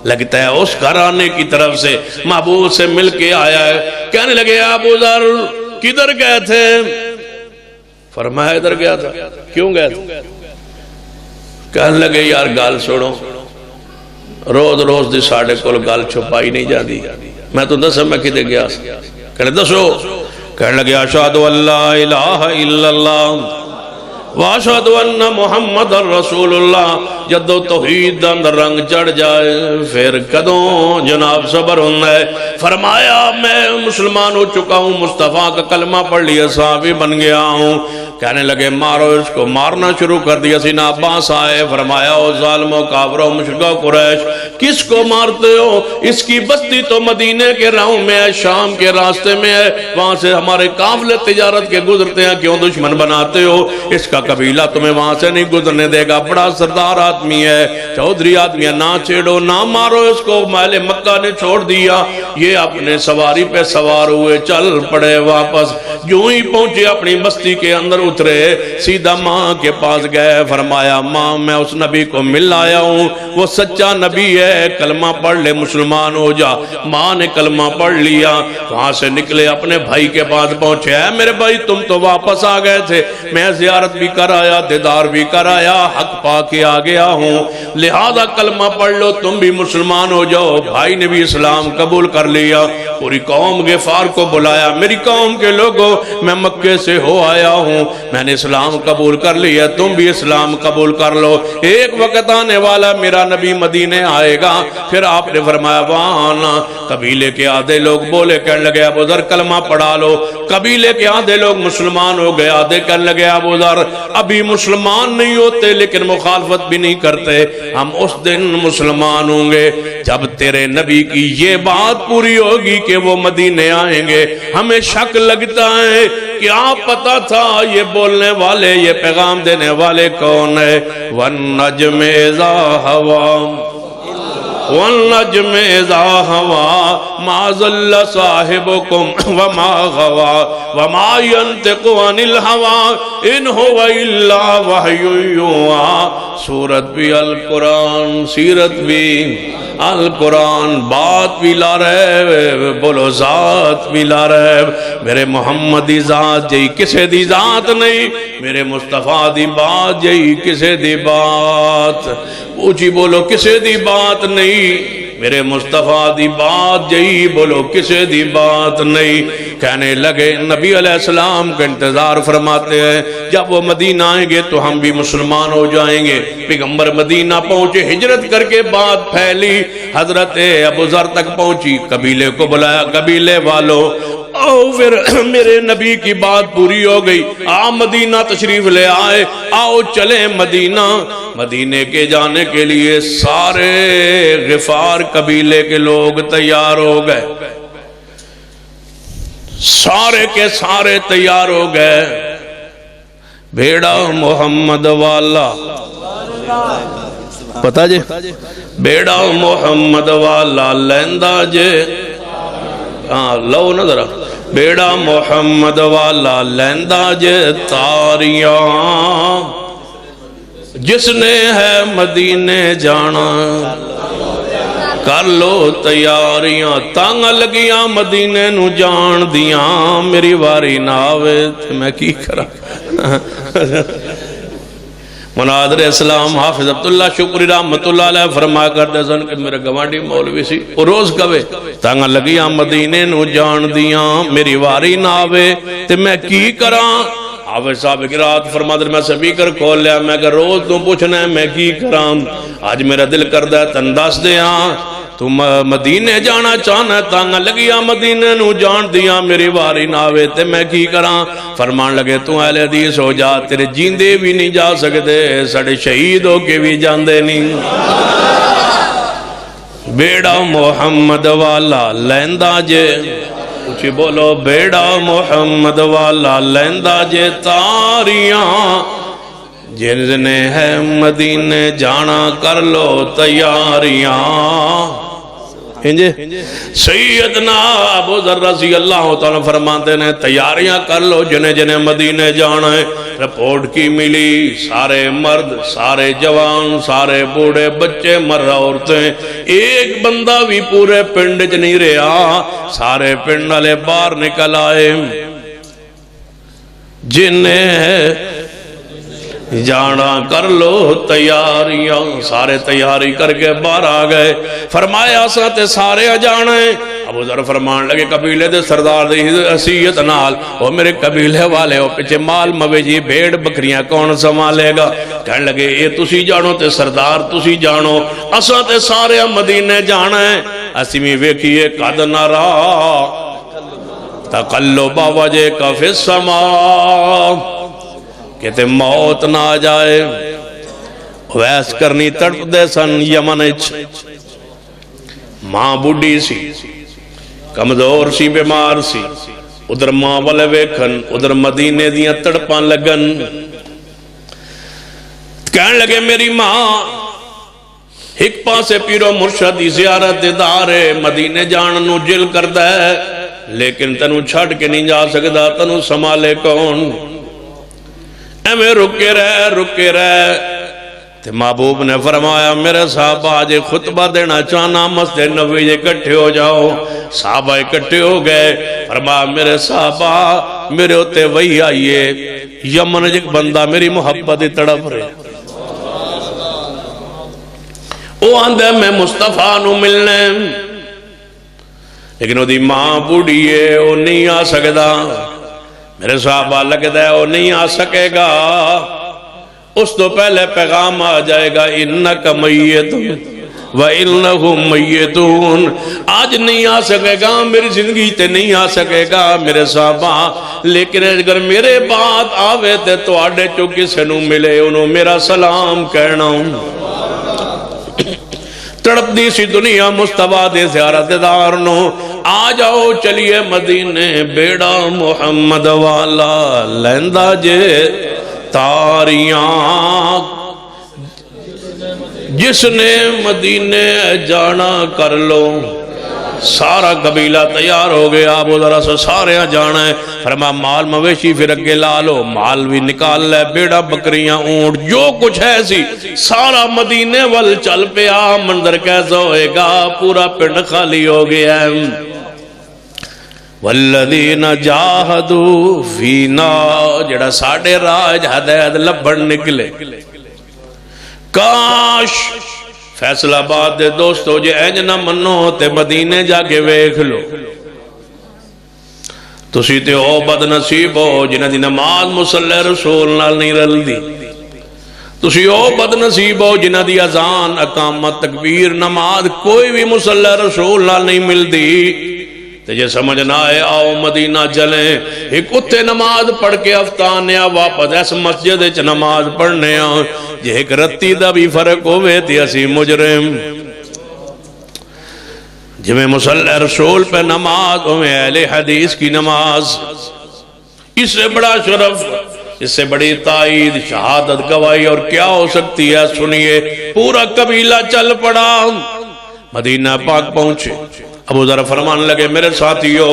لگتا ہے اس گھرانے کی طرف سے محبوب سے مل کے آیا ہے. کہنے لگے ابو ذر کدھر گئے تھے؟ فرمایا ادھر گیا تھا. کیوں گئے تھے؟ کہنے لگے یار گال چھوڑو, روز روز دی ساڑھے کول گال چھپائی نہیں جاندی, میں تو دسا میں کدھے گیا. کہنے دسو. کہنے لگے اشہدو اللہ الہ الا اللہ واشہدو ان محمد رسول اللہ. جدو توحید اندر رنگ چڑھ جائے پھر کدوں جناب صبر ہونا ہے. فرمایا میں مسلمان ہو چکا ہوں, مصطفیٰ کا کلمہ پڑھ لیا, صحابی بن گیا ہوں. کہنے لگے مارو اس کو. مارنا شروع کر دیا. سینا عباس آئے, فرمایا او ظالموں کافروں مشرکوں قریش, کس کو مارتے ہو؟ اس کی بستی تو مدینے کے راہوں میں ہے, شام کے راستے میں ہے, وہاں سے ہمارے قافلے تجارت کے گزرتے ہیں, کیوں دشمن بناتے ہو؟ اس کا قبیلہ تمہیں وہاں سے نہیں گزرنے دے گا, بڑا سردار آدمی ہے, چودھری آدمی ہے, نہ چھیڑو نہ مارو اس کو. محل مکہ نے چھوڑ دیا. یہ اپنے سواری پہ سوار ہوئے, چل پڑے واپس. جو ہی پہنچے اپنی بستی کے اندر اترے, سیدھا ماں کے پاس گئے. فرمایا ماں میں اس نبی کو مل آیا ہوں, وہ سچا نبی ہے, کلمہ پڑھ لے مسلمان ہو جا. ماں نے کلمہ پڑھ لیا. وہاں سے نکلے اپنے بھائی کے پاس پہنچے. اے میرے بھائی تم تو واپس آ گئے تھے, میں زیارت بھی کر آیا, دیدار بھی کر آیا, حق پا کے آ گیا ہوں, لہذا کلمہ پڑھ لو, تم بھی مسلمان ہو جاؤ. بھائی نے بھی اسلام قبول کر لیا. پوری قوم غفار کو بلایا, میری قوم کے لوگوں میں مکے سے ہو آیا ہوں, میں نے اسلام قبول کر لیا, تم بھی اسلام قبول کر لو. ایک وقت آنے والا میرا نبی مدینے آئے گا. پھر آپ نے فرمایا وہاں آنا. قبیلے کے آدھے لوگ بولے, کہنے لگے ابو ذر کلمہ پڑھا لو. قبیلے کے آدھے لوگ مسلمان ہو گئے, آدھے کہنے لگے ابو ذر ابھی مسلمان نہیں ہوتے لیکن مخالفت بھی نہیں کرتے, ہم اس دن مسلمان ہوں گے جب تیرے نبی کی یہ بات پوری ہوگی کہ وہ مدینے آئیں گے. ہمیں شک لگتا ہے کیا پتا تھا یہ بولنے والے, یہ پیغام دینے والے کون ہے؟ وَالنَّجْمِ إِذَا هَوَى وَالنَّجْمِ إِذَا هَوَى مَا ضَلَّ صَاحِبُكُمْ وَمَا غَوَى وَمَا يَنْطِقُ عَنِ الْهَوَى إِنْ هُوَ إِلَّا وَحْيٌ يُوحَى. سورت بھی القرآن, سیرت بھی القرآن, بات بھی لا رہے, بولو ذات بھی لا رہے. میرے محمد دی ذات جئی کسے دی ذات نہیں, میرے مصطفیٰ دی بات جئی کسے دی بات, اونچی بولو کسے دی بات نہیں, میرے مصطفیٰ دی بات جئی بولو کسے دی بات نہیں. کہنے لگے نبی علیہ السلام کا انتظار فرماتے ہیں, جب وہ مدینہ آئیں گے تو ہم بھی مسلمان ہو جائیں گے. پیغمبر مدینہ پہنچے, ہجرت کر کے بات پھیلی, حضرت ابو ذر تک پہنچی. قبیلے کو بلایا, قبیلے والوں آؤ, پھر میرے نبی کی بات پوری ہو گئی, آ مدینہ تشریف لے آئے, آؤ چلیں مدینہ. مدینے کے جانے کے لیے سارے غفار قبیلے کے لوگ تیار ہو گئے, سارے کے سارے تیار ہو گئے. بھیڑا محمد والا, پتا جے بھیڑا محمد والا لیندا جے, ہاں لو نہ ذرا, بیڑا محمد والا لیندا جے تاریاں جس نے ہے مدینے جانا کر لو تیاریاں تانگ لگیاں مدینے نو جان دیاں میری واری نہ آوے تے میں کی کرا منادر اسلام حافظ عبداللہ شکری رحمت اللہ علیہ فرمایا کرتے سن کہ میرے گوانڈی مولوی سی وہ روز کہے تانگ لگیاں مدینے نو جان دیاں میری واری نہ آوے تے میں کی کراں حافظ صاحب کی رات فرما در میں سپیکر کھول لیا میں کہ روز تو پوچھنا ہے میں کی کرام آج میرا دل کردہ ہے تنداس دیا تو مدینے جانا چاہنا تانگ لگیا مدینے نو جان دیا میری واری ناوے تے میں کی کرام فرمان لگے تو اہل حدیث ہو جا تیرے جیندے بھی نہیں جا سکتے ساڑے شہید ہو کے بھی جاندے نہیں بیڑا محمد والا لیندا جے کچھ بولو بیڑا محمد والا لیندا جے تاریاں جن نے ہے مدینے جانا کر لو تیاریاں سیدنا ابو ذر رضی اللہ تعالیٰ فرماتے ہیں تیاریاں کر لو جنہیں جنہیں مدینے جانا ہے رپورٹ کی ملی سارے مرد سارے جوان سارے بوڑھے بچے مرد عورتیں ایک بندہ بھی پورے پنڈ چ نہیں رہا سارے پنڈ والے باہر نکل آئے جنہیں جانا کر لو تیاریاں سارے تیاری کر کے باہر آ گئے فرمایا ساتے سارے جانے ابو ذر فرمان لگے قبیلے دے سردار دی حیثیت نال وہ میرے قبیلے والے ہو پیچھے مال مویشی بھیڑ بکریاں کون سنبھالے گا کہنے لگے اے تسی جانو تے سردار تسی جانو اساں تے سارے مدینے جانا ہے اسی میں ویکھیے قد نرا تقلب وجهک فی السماء کہتے موت نہ آ جائے ویس کرنی تڑپ دے سن یمن اچھ ماں بڑھی سی کمزور سی بیمار سی ادھر ماں والے ویکھن ادھر مدینے دیاں تڑپاں لگن کہنے لگے میری ماں ایک پاسے پیرو مرشدی زیارت دارے مدینے جاننو جل کردہ ہے لیکن تنو چھڑ کے نہیں جا سکتا تنو سمالے کون میں رکے رہے تے محبوب نے فرمایا میرے صحابہ آج خطبہ دینا چاہنا مسجد نبوی اکٹھے ہو جاؤ صحابہ اکٹھے ہو گئے فرمایا میرے صحابہ میرے ہوتے وہی آئیے یمن ایک بندہ میری محبت تڑپ رہے وہ آندے میں مصطفیٰ نو ملنے لیکن وہ دی ماں بوڑھی ہے وہ نہیں آ سکتا میرے صحابہ لگتا ہے وہ نہیں آ سکے گا اس تو پہلے پیغام آ جائے گا انک میت وَإِنَّهُمْ مَيِّتُونَ آج نہیں آ سکے گا میری زندگی تے نہیں آ سکے گا میرے صحابہ لیکن اگر میرے بات آوے تے تو آڑے چو کسے نو ملے انہوں میرا سلام کہنا ہوں تڑپ دی سی دنیا مصطفیٰ دے زیارت دارنو آ جاؤ چلیے مدینے بیڑا محمد والا لیندا جے تاریاں جس نے مدینے جانا کر لو سارا قبیلہ تیار ہو گیا ابو ذر سے سارے جانا ہے فرما مال مویشی پھر اگے لالو مال بھی نکال لے بیڑا بکریاں اونٹ جو کچھ ہے سی سارا مدینے وال چل پیا منظر کیسا ہوئے گا پورا پنڈ خالی ہو گیا ہے والذین جاہدوا فینا جڑا ساڑے راج ہدایت لبن نکلے کاش فیصل آباد دے دوستو جے اینج نہ منو تے مدینے جا کے ویکھ لو تسی تے او بد نصیب ہو جنہ دی نماز مصلی رسول نال نہیں رل دی تسی او بد نصیب ہو جنہ دی اذان اقامت تکبیر نماز کوئی بھی مصلی رسول نال نہیں مل دی تے جے سمجھنا ہے آؤ مدینہ چلیں ایک اتھے نماز پڑھ کے افتانیا واپس ایس مسجد اچ نماز پڑھنے آؤ جے ایک رتی دا بھی فرق ہوئے تھی اسی مجرم جے میں مصلی رسول پہ نماز ہوئے اہل حدیث کی نماز اس سے بڑا شرف اس سے بڑی تائید شہادت گواہی اور کیا ہو سکتی ہے سنیے پورا قبیلہ چل پڑا مدینہ پاک پہنچے ابو ذر فرمان لگے میرے ساتھیو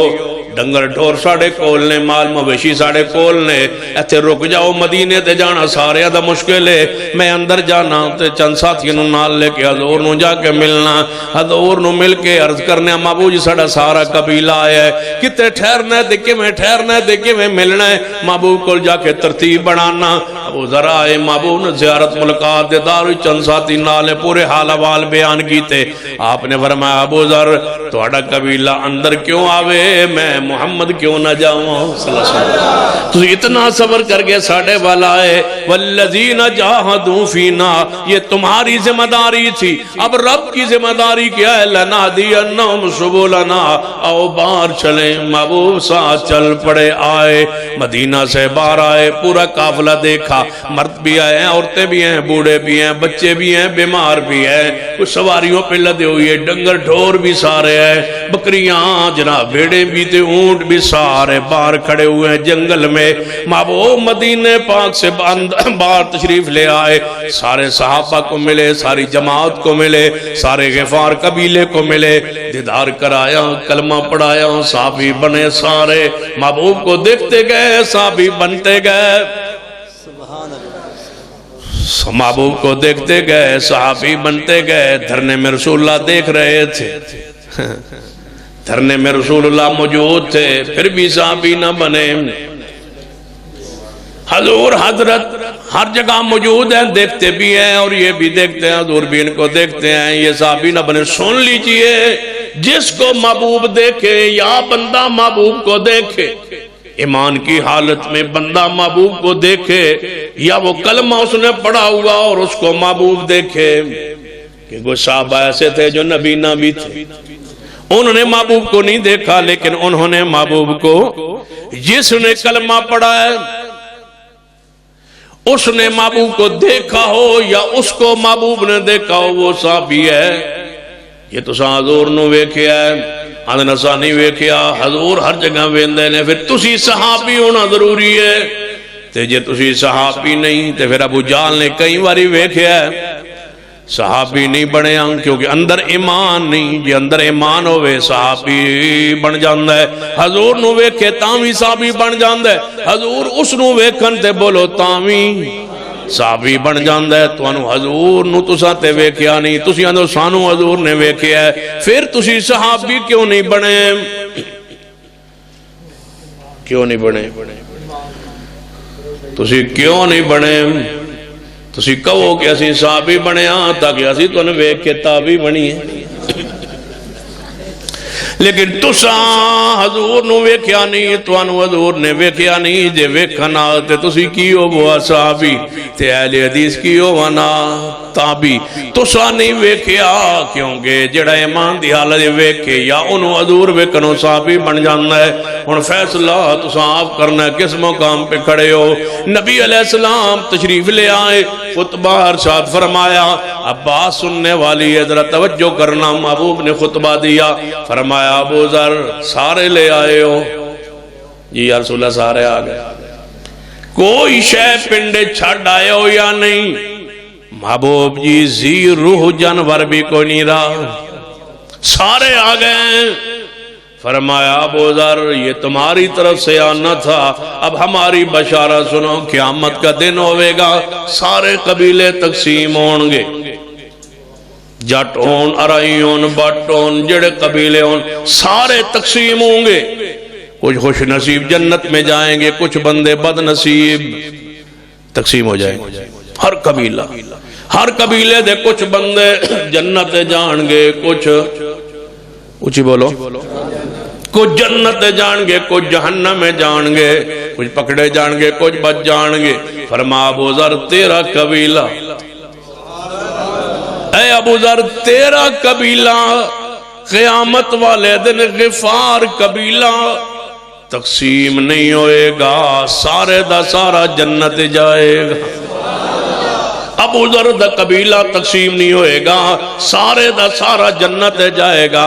ڈنگر ڈھور ساڑے کول نے مال مویشی ساڑے کول نے ایتھے رک جاؤ مدینے تے جانا سارے دا مشکل ہے میں اندر جانا تے چند ساتھیوں نال لے کے حضور نو جا کے ملنا حضور نو مل کے عرض کرنے محبوب جی ساڑا سارا قبیلہ آیا ہے کتے ٹھہرنا ہے دیکھے میں ٹھہرنا ہے دیکھے میں ملنا ہے محبوب کو جا کے ترتیب بنانا ابو ذر آئے محبوب نے زیارت ملاقات دے دار چند ساتھی نالے پورے حال حوال بیان کیتے آپ نے فرمایا ابو ذر تہاڈا قبیلہ اندر کیوں آوے میں محمد کیوں نہ جاؤں صلی اللہ علیہ وسلم تو اتنا صبر کر کے ساڑھے والا ہے والذین جاہدوا فینا یہ تمہاری ذمہ داری تھی اب رب کی ذمہ داری کیا ہے لنہدینہم سبلنا آؤ باہر چلیں محبوب ساتھ چل پڑے آئے مدینہ سے باہر آئے پورا قافلہ دیکھا مرد بھی آئے ہیں عورتیں بھی ہیں بوڑھے بھی ہیں بچے بھی ہیں بیمار بھی ہیں کچھ سواریوں پہ لدے ہوئے ڈنگر ڈھور بھی سارے ہیں بکریاں جناب بھیڑے بھی تھے اونٹ بھی سارے باہر کھڑے ہوئے ہیں جنگل میں محبوب مدینہ پاک سے باہر تشریف لے آئے سارے صحابہ کو ملے ساری جماعت کو ملے سارے غفار قبیلے کو ملے دیدار کرایا کلمہ پڑھایا صحابی بنے سارے محبوب کو دیکھتے گئے صحابی بنتے گئے محبوب کو دیکھتے گئے صحابی بنتے گئے دھرنے میں رسول اللہ دیکھ رہے تھے دھرنے میں رسول اللہ موجود تھے پھر بھی صحابی نہ بنے حضور حضرت ہر جگہ موجود ہیں دیکھتے بھی ہیں اور یہ بھی دیکھتے ہیں حضور بھی ان کو دیکھتے ہیں یہ صحابی نہ بنے سن لیجئے جس کو محبوب دیکھے یا بندہ محبوب کو دیکھے ایمان کی حالت میں بندہ محبوب کو دیکھے یا وہ کلمہ اس نے پڑھا ہوا اور اس کو محبوب دیکھے کہ وہ صحابہ ایسے تھے جو نبی نہ بھی تھے انہوں نے محبوب کو نہیں دیکھا لیکن انہوں نے محبوب کو جس نے کلمہ پڑھا ہے اس نے محبوب کو دیکھا ہو یا اس کو محبوب نے دیکھا ہو وہ صحابی ہے یہ تو حضور نو ویکھیا ہے آدھے نسا نہیں ویکھیا حضور ہر جگہ ویندے نے پھر تسی صحابی ہونا ضروری ہے تے جے تسی صحابی نہیں تے پھر ابو جہل نے کئی باری ویکھیا ہے صحابی نہیں بنے ہاں کیونکہ اندر ایمان نہیں جے اندر ایمان ہوئے صحابی بن جاندہ ہے حضور نو ویکھے تاوی صحابی بن جاندہ ہے حضور اس نو ویکھن تے بولو تاوی صحابی بن جاندہ ہے تو انو حضور نو تسا تے ویکھیا نہیں تسی اندو سانو حضور نے ویکھیا ہے پھر تسی صحابی کیوں نہیں بنے کیوں نہیں بنے تسی کیوں نہیں بنے تسی کہو کہ اسی صحابی بنے ہاں تاکہ اسی تو انہیں ویکھ کے تابی بنی ہے لیکن تسا حضور نو ویکھیا نہیں تو انو حضور نے ویکھیا نہیں جے ویکھنا تے تسی کیو وہ صحابی تے اہل حدیث کیو ونا تابی تسا نہیں ویکھیا کیونکہ جڑا ایمان دی حالت ویکھے یا انو حضور ویکھنو صحابی بن جانا ہے ان فیصلہ تسا آپ کرنا ہے کس مقام پہ کھڑے ہو نبی علیہ السلام تشریف لے آئے خطبہ ارشاد فرمایا عباس سننے والی ہے ذرا توجہ کرنا محبوب نے خطبہ دیا فرمایا ابو ذر سارے لے آئے ہو جی یا رسول اللہ سارے آگئے کوئی شے پنڈے چھڑ آئے ہو یا نہیں محبوب جی زی روح جانور بھی کوئی نہیں رہا سارے آگئے فرمایا ابو ذر یہ تمہاری طرف سے آنا تھا اب ہماری بشارت سنو قیامت کا دن ہوئے گا سارے قبیلے تقسیم ہوں گے جٹ ہون ارائی ہون بٹ ہون جڑے قبیلے ہون سارے تقسیم ہوں گے کچھ خوش نصیب جنت میں جائیں گے کچھ بندے بد نصیب تقسیم ہو جائیں گے ہر قبیلہ ہر قبیلے دے کچھ بندے جنت جان گے کچھ اچھی بولو کچھ جنت جان گے کچھ جہنم میں جان گے کچھ پکڑے جان گے کچھ بچ جان گے فرما ابو ذر تیرا قبیلہ اے ابو ذر تیرا قبیلہ قیامت والے دن غفار قبیلہ تقسیم نہیں ہوئے گا سارے دا سارا جنت جائے گا ابو ذر دا قبیلہ تقسیم نہیں ہوئے گا سارے دا سارا جنت جائے گا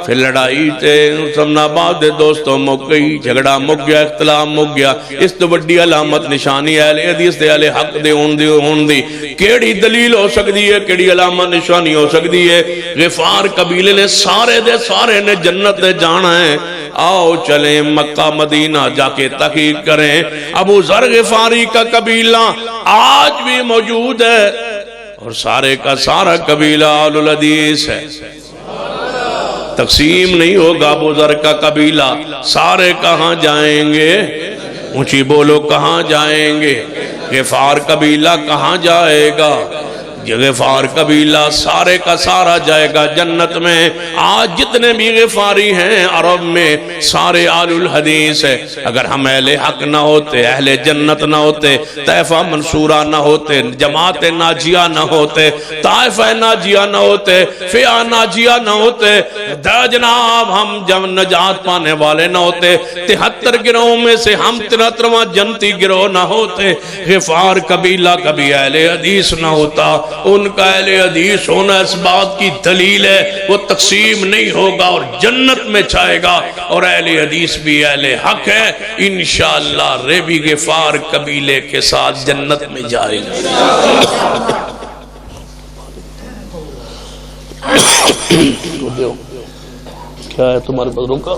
پھر لڑائی تے سمنا بعد دوستوں مک گئی جھگڑا مک گیا اختلاف مک گیا اس تو بڑی علامت نشانی اہل حدیث دے اہل حق دے ہون دی کیڑی دلیل ہو سکتی ہے کیڑی علامت نشانی ہو سکتی ہے غفار قبیلے نے سارے دے سارے نے جنت دے جانا ہے آؤ چلیں مکہ مدینہ جا کے تحقیق کریں۔ ابو ذر غفاری کا قبیلہ آج بھی موجود ہے اور سارے کا سارا قبیلہ اہل الحدیث ہے۔ تقسیم نہیں ہوگا ابو ذر کا قبیلہ، سارے کہاں جائیں گے؟ اونچی بولو کہاں جائیں گے؟ غفار قبیلہ کہاں جائے گا؟ غفار قبیلہ سارے کا سارا جائے گا جنت میں۔ آج جتنے بھی غفاری ہیں عرب میں سارے اہل الحدیث ہے۔ اگر ہم اہل حق نہ ہوتے، اہل جنت نہ ہوتے، طائفہ منصورہ نہ ہوتے، جماعت ناجیہ نہ ہوتے، طائفہ ناجیہ نہ ہوتے، فئہ ناجیہ نہ ہوتے، جناب ہم جب نجات پانے والے نہ ہوتے، 73 گروہوں میں سے ہم 73واں جنتی گروہ نہ ہوتے، غفار قبیلہ کبھی اہل حدیث نہ ہوتا۔ ان کا اہل حدیث ہونا اس بات کی دلیل ہے وہ تقسیم نہیں ہوگا اور جنت میں جائے گا، اور اہل حدیث بھی اہل حق ہے، انشاءاللہ ریبی غفار قبیلے کے ساتھ جنت میں جائے گا۔ کیا ہے تمہارے بدروں کا؟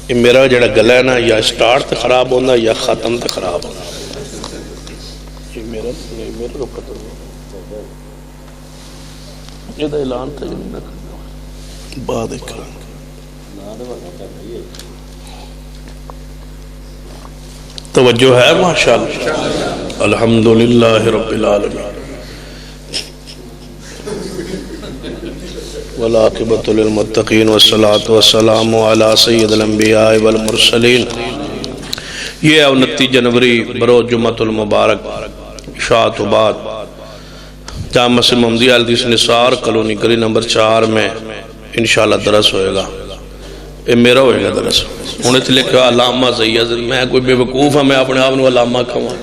یہ میرا جڑا گلا ہے نا یا سٹارٹ تے خراب ہونا یا ختم تے خراب ہونا۔ یہ میرا رو پتہ یہ دا اعلان تھا بعد اکرام توجہ ہے ماشاءاللہ۔ الحمدللہ رب العالمین والعاقبۃ للمتقین والصلاة والسلام علی سید الانبیاء والمرسلین۔ یہ ہے 29 جنوری بروز جمعۃ المبارک عشاء تو بعد جامع مسجد محمدیہ الحدیث نثار کالونی گلی نمبر 4 میں انشاءاللہ درس ہوئے گا۔ یہ میرا ہوئے گا درس۔ انہیں تھے لکھا علامہ زیاد، میں کوئی بے وقوف ہوں میں اپنے آپ نے علامہ کھواں،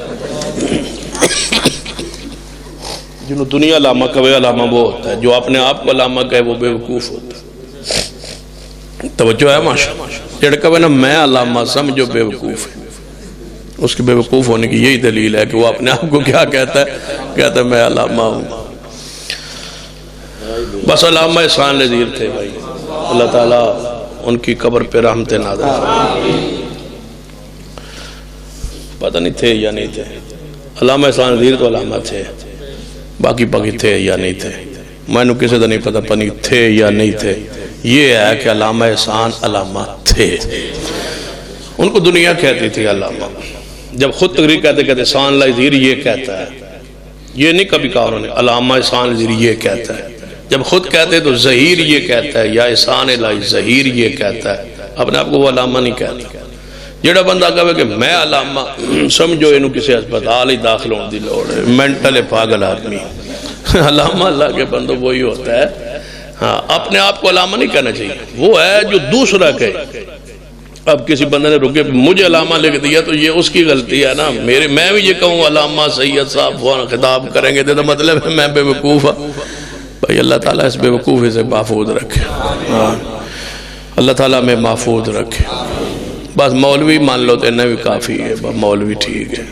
جنہوں دنیا علامہ کہے علامہ وہ ہوتا ہے، جو اپنے آپ کو علامہ کہے وہ بے وقوف ہوتا ہے۔ توجہ ہے ماشاءاللہ۔ جڑ کہے نا میں علامہ سمجھو بے وقوف ہے، اس کے بے وقوف ہونے کی یہی دلیل ہے کہ وہ اپنے آپ کو کیا کہتا ہے؟ کہتا ہے میں علامہ ہوں۔ بس علامہ احسان نذیر تھے بھائی، اللہ تعالیٰ ان کی قبر پہ رحمت نازل فرمائے۔ پتہ نہیں تھے یا نہیں تھے، علامہ احسان نذیر تو علامہ تھے، باقی تھے یا نہیں تھے، میں نے کسی سے نہیں پتا پنی تھے یا نہیں تھے۔ یہ ہے کہ علامہ احسان علامہ تھے، ان کو دنیا کہتی تھی علامہ۔ جب خود تقریر کہتے احسان اللہ نذیر یہ کہتا ہے، یہ نہیں کبھی کہا انہوں نے علامہ احسان نذیر یہ کہتا ہے۔ جب خود کہتے تو ظہیر یہ کہتا ہے یا احسان الہی ظہیر یہ کہتا ہے، اپنے آپ کو وہ علامہ نہیں کہتا۔ جڑا بندہ کہے کہ میں علامہ سمجھو انہوں کسی اسپتال ہی داخل ہونے دی لوڑ ہے، مینٹل پاگل آدمی۔ علامہ اللہ کے بندوں وہی ہوتا ہے، ہاں اپنے آپ کو علامہ نہیں کہنا چاہیے، وہ ہے جو دوسرا کہے۔ اب کسی بندے نے رکے مجھے علامہ لکھ دیا تو یہ اس کی غلطی ہے نا، میں بھی یہ کہوں علامہ سید صاحب وہ خطاب کریں گے تو مطلب ہے میں بے وقوف ہوں۔ بھائی اللہ تعالیٰ اس بے وقوفی سے محفوظ رکھے، اللہ تعالیٰ میں محفوظ رکھے۔ بس مولوی مان لو تو انہیں بھی کافی ہے، مولوی ٹھیک ہے،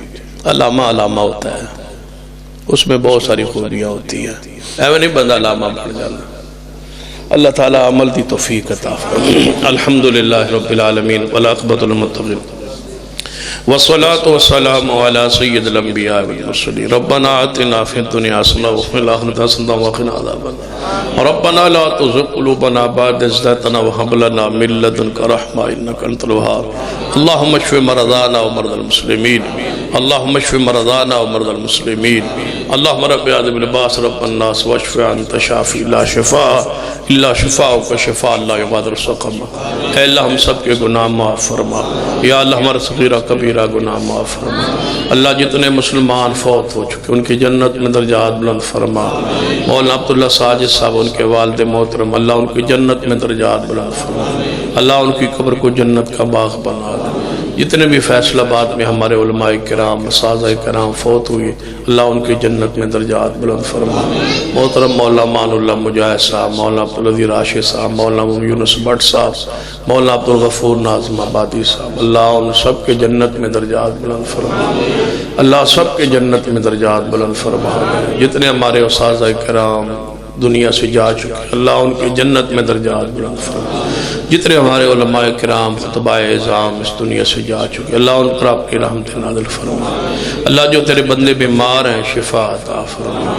علامہ علامہ ہوتا ہے، اس میں بہت ساری خوبیاں ہوتی ہیں، ایویں نہیں بندہ علامہ بن جانا۔ اللہ تعالیٰ عمل دی توفیق عطا فرمائے۔ الحمدللہ رب العالمین والعاقبۃ للمتقین والصلاة والسلام على سید الانبیاء والمرسلین۔ ربنا آتنا فی الدنیا حسنۃ وفی الآخرۃ حسنۃ وقنا عذاب النار۔ ربنا لا تزغ قلوبنا بعد إذ هديتنا وهب لنا من لدنك رحمة إنك أنت الوهاب۔ اللهم اشف مرضانا ومرضى المسلمين، اللهم اشف مرضانا ومرضى المسلمين، اللهم رب هذا بالباس رب الناس واشف أنت شافي لا شفاء إلا شفاءك شفاء لا يغادر سقما۔ اے اللہ ہم سب کے گناہ معاف فرما، یا اللہ ہمارا صغیرہ کبیرہ گناہ معاف فرما۔ اللہ جتنے مسلمان فوت ہو چکے ان کی جنت میں درجات بلند فرما۔ مولانا عبداللہ ساجد صاحب ان کے والد محترم، اللہ ان کی جنت میں درجات بلند فرما، اللہ ان کی قبر کو جنت کا باغ بنا دے۔ جتنے بھی فیصل آباد میں ہمارے علماء کرام اساتذہ کرام فوت ہوئے اللہ ان کی جنت میں درجات بلند فرما۔ محترم مولانا مان اللہ مجاہد صاحب، مولانا عبدالعزیز راشد صاحب، مولانا یونس بٹ صاحب، مولانا عبدالغفور ناظم آبادی صاحب، اللہ ان سب کے جنت میں درجات بلند فرما، اللہ سب کے جنت میں درجات بلند فرما۔ جتنے ہمارے اساتذہ کرام دنیا سے جا چکے، اللہ ان کے جنت میں درجات بلند فرما۔ جتنے ہمارے علماء کرام خطباء اعظام اس دنیا سے جا چکے، اللہ ان پر آپ کی رحمت نازل فرما۔ اللہ جو تیرے بندے بیمار ہیں شفا عطا فرما۔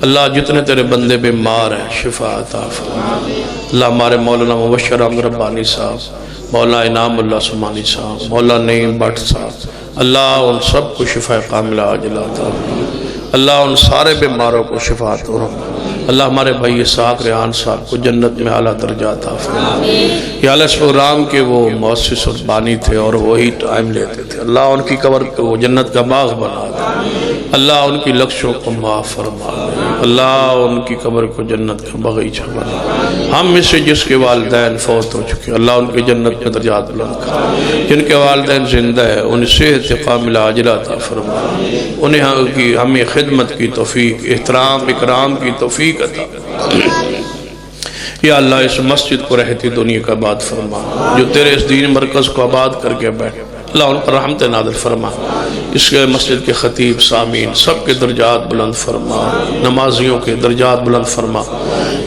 اللہ جتنے تیرے بندے بیمار ہیں شفا عطا فرما۔ اللہ ہمارے مولانا مبشر احمد ربانی صاحب، مولانا انعام اللہ سمانی صاحب، مولانا نعیم بٹ صاحب، اللہ ان سب کو شفا کاملہ عاجلہ عطا فرما۔ اللہ ان سارے بیماروں کو شفا عطا فرما۔ اللہ ہمارے بھائی اسحاق ریحان صاحب کو جنت میں اعلیٰ درجہ عطا فرما۔ یا اللہ اس پروگرام کے وہ مؤسس اور بانی تھے اور وہی ٹائم لیتے تھے، اللہ ان کی قبر کو وہ جنت کا باغ بنا دے، اللہ ان کی لقشوں کو معاف فرما دے، اللہ ان کی قبر کو جنت کا باغیچہ بنا دے۔ ہم میں سے جس کے والدین فوت ہو چکے اللہ ان کی جنت میں درجات بلند کر، جن کے والدین زندہ ہیں انہیں صحت کاملہ عاجلہ عطا فرما، انہیں ہمیں خدمت کی توفیق، احترام اکرام کی توفیق عطا۔ یا اللہ اس مسجد کو رہتی دنیا کا آباد فرما، جو تیرے اس دین مرکز کو آباد کر کے بیٹھے اللہ ان پر رحمت نازل فرما۔ اس کے مسجد کے خطیب سامعین سب کے درجات بلند فرما، نمازیوں کے درجات بلند فرما،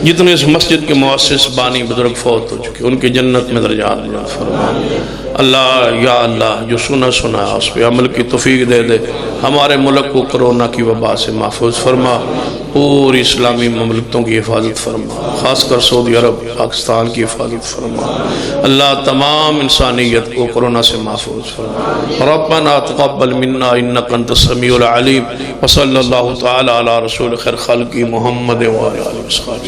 جتنے اس مسجد کے مؤسس بانی بزرگ فوت ہو چکے ان کی جنت میں درجات بلند فرما۔ اللہ یا اللہ جو سنا سنا اس پہ عمل کی توفیق دے دے، ہمارے ملک کو کرونا کی وبا سے محفوظ فرما، پوری اسلامی مملکتوں کی حفاظت فرما، خاص کر سعودی عرب پاکستان کی حفاظت فرما، اللہ تمام انسانیت کو کرونا سے محفوظ فرما۔ ربنا تقبل منا انک انت السمیع العلیم، وصلی اللہ تعالی علی رسول خیر خلق محمد وعلی آلہ وصحبہ۔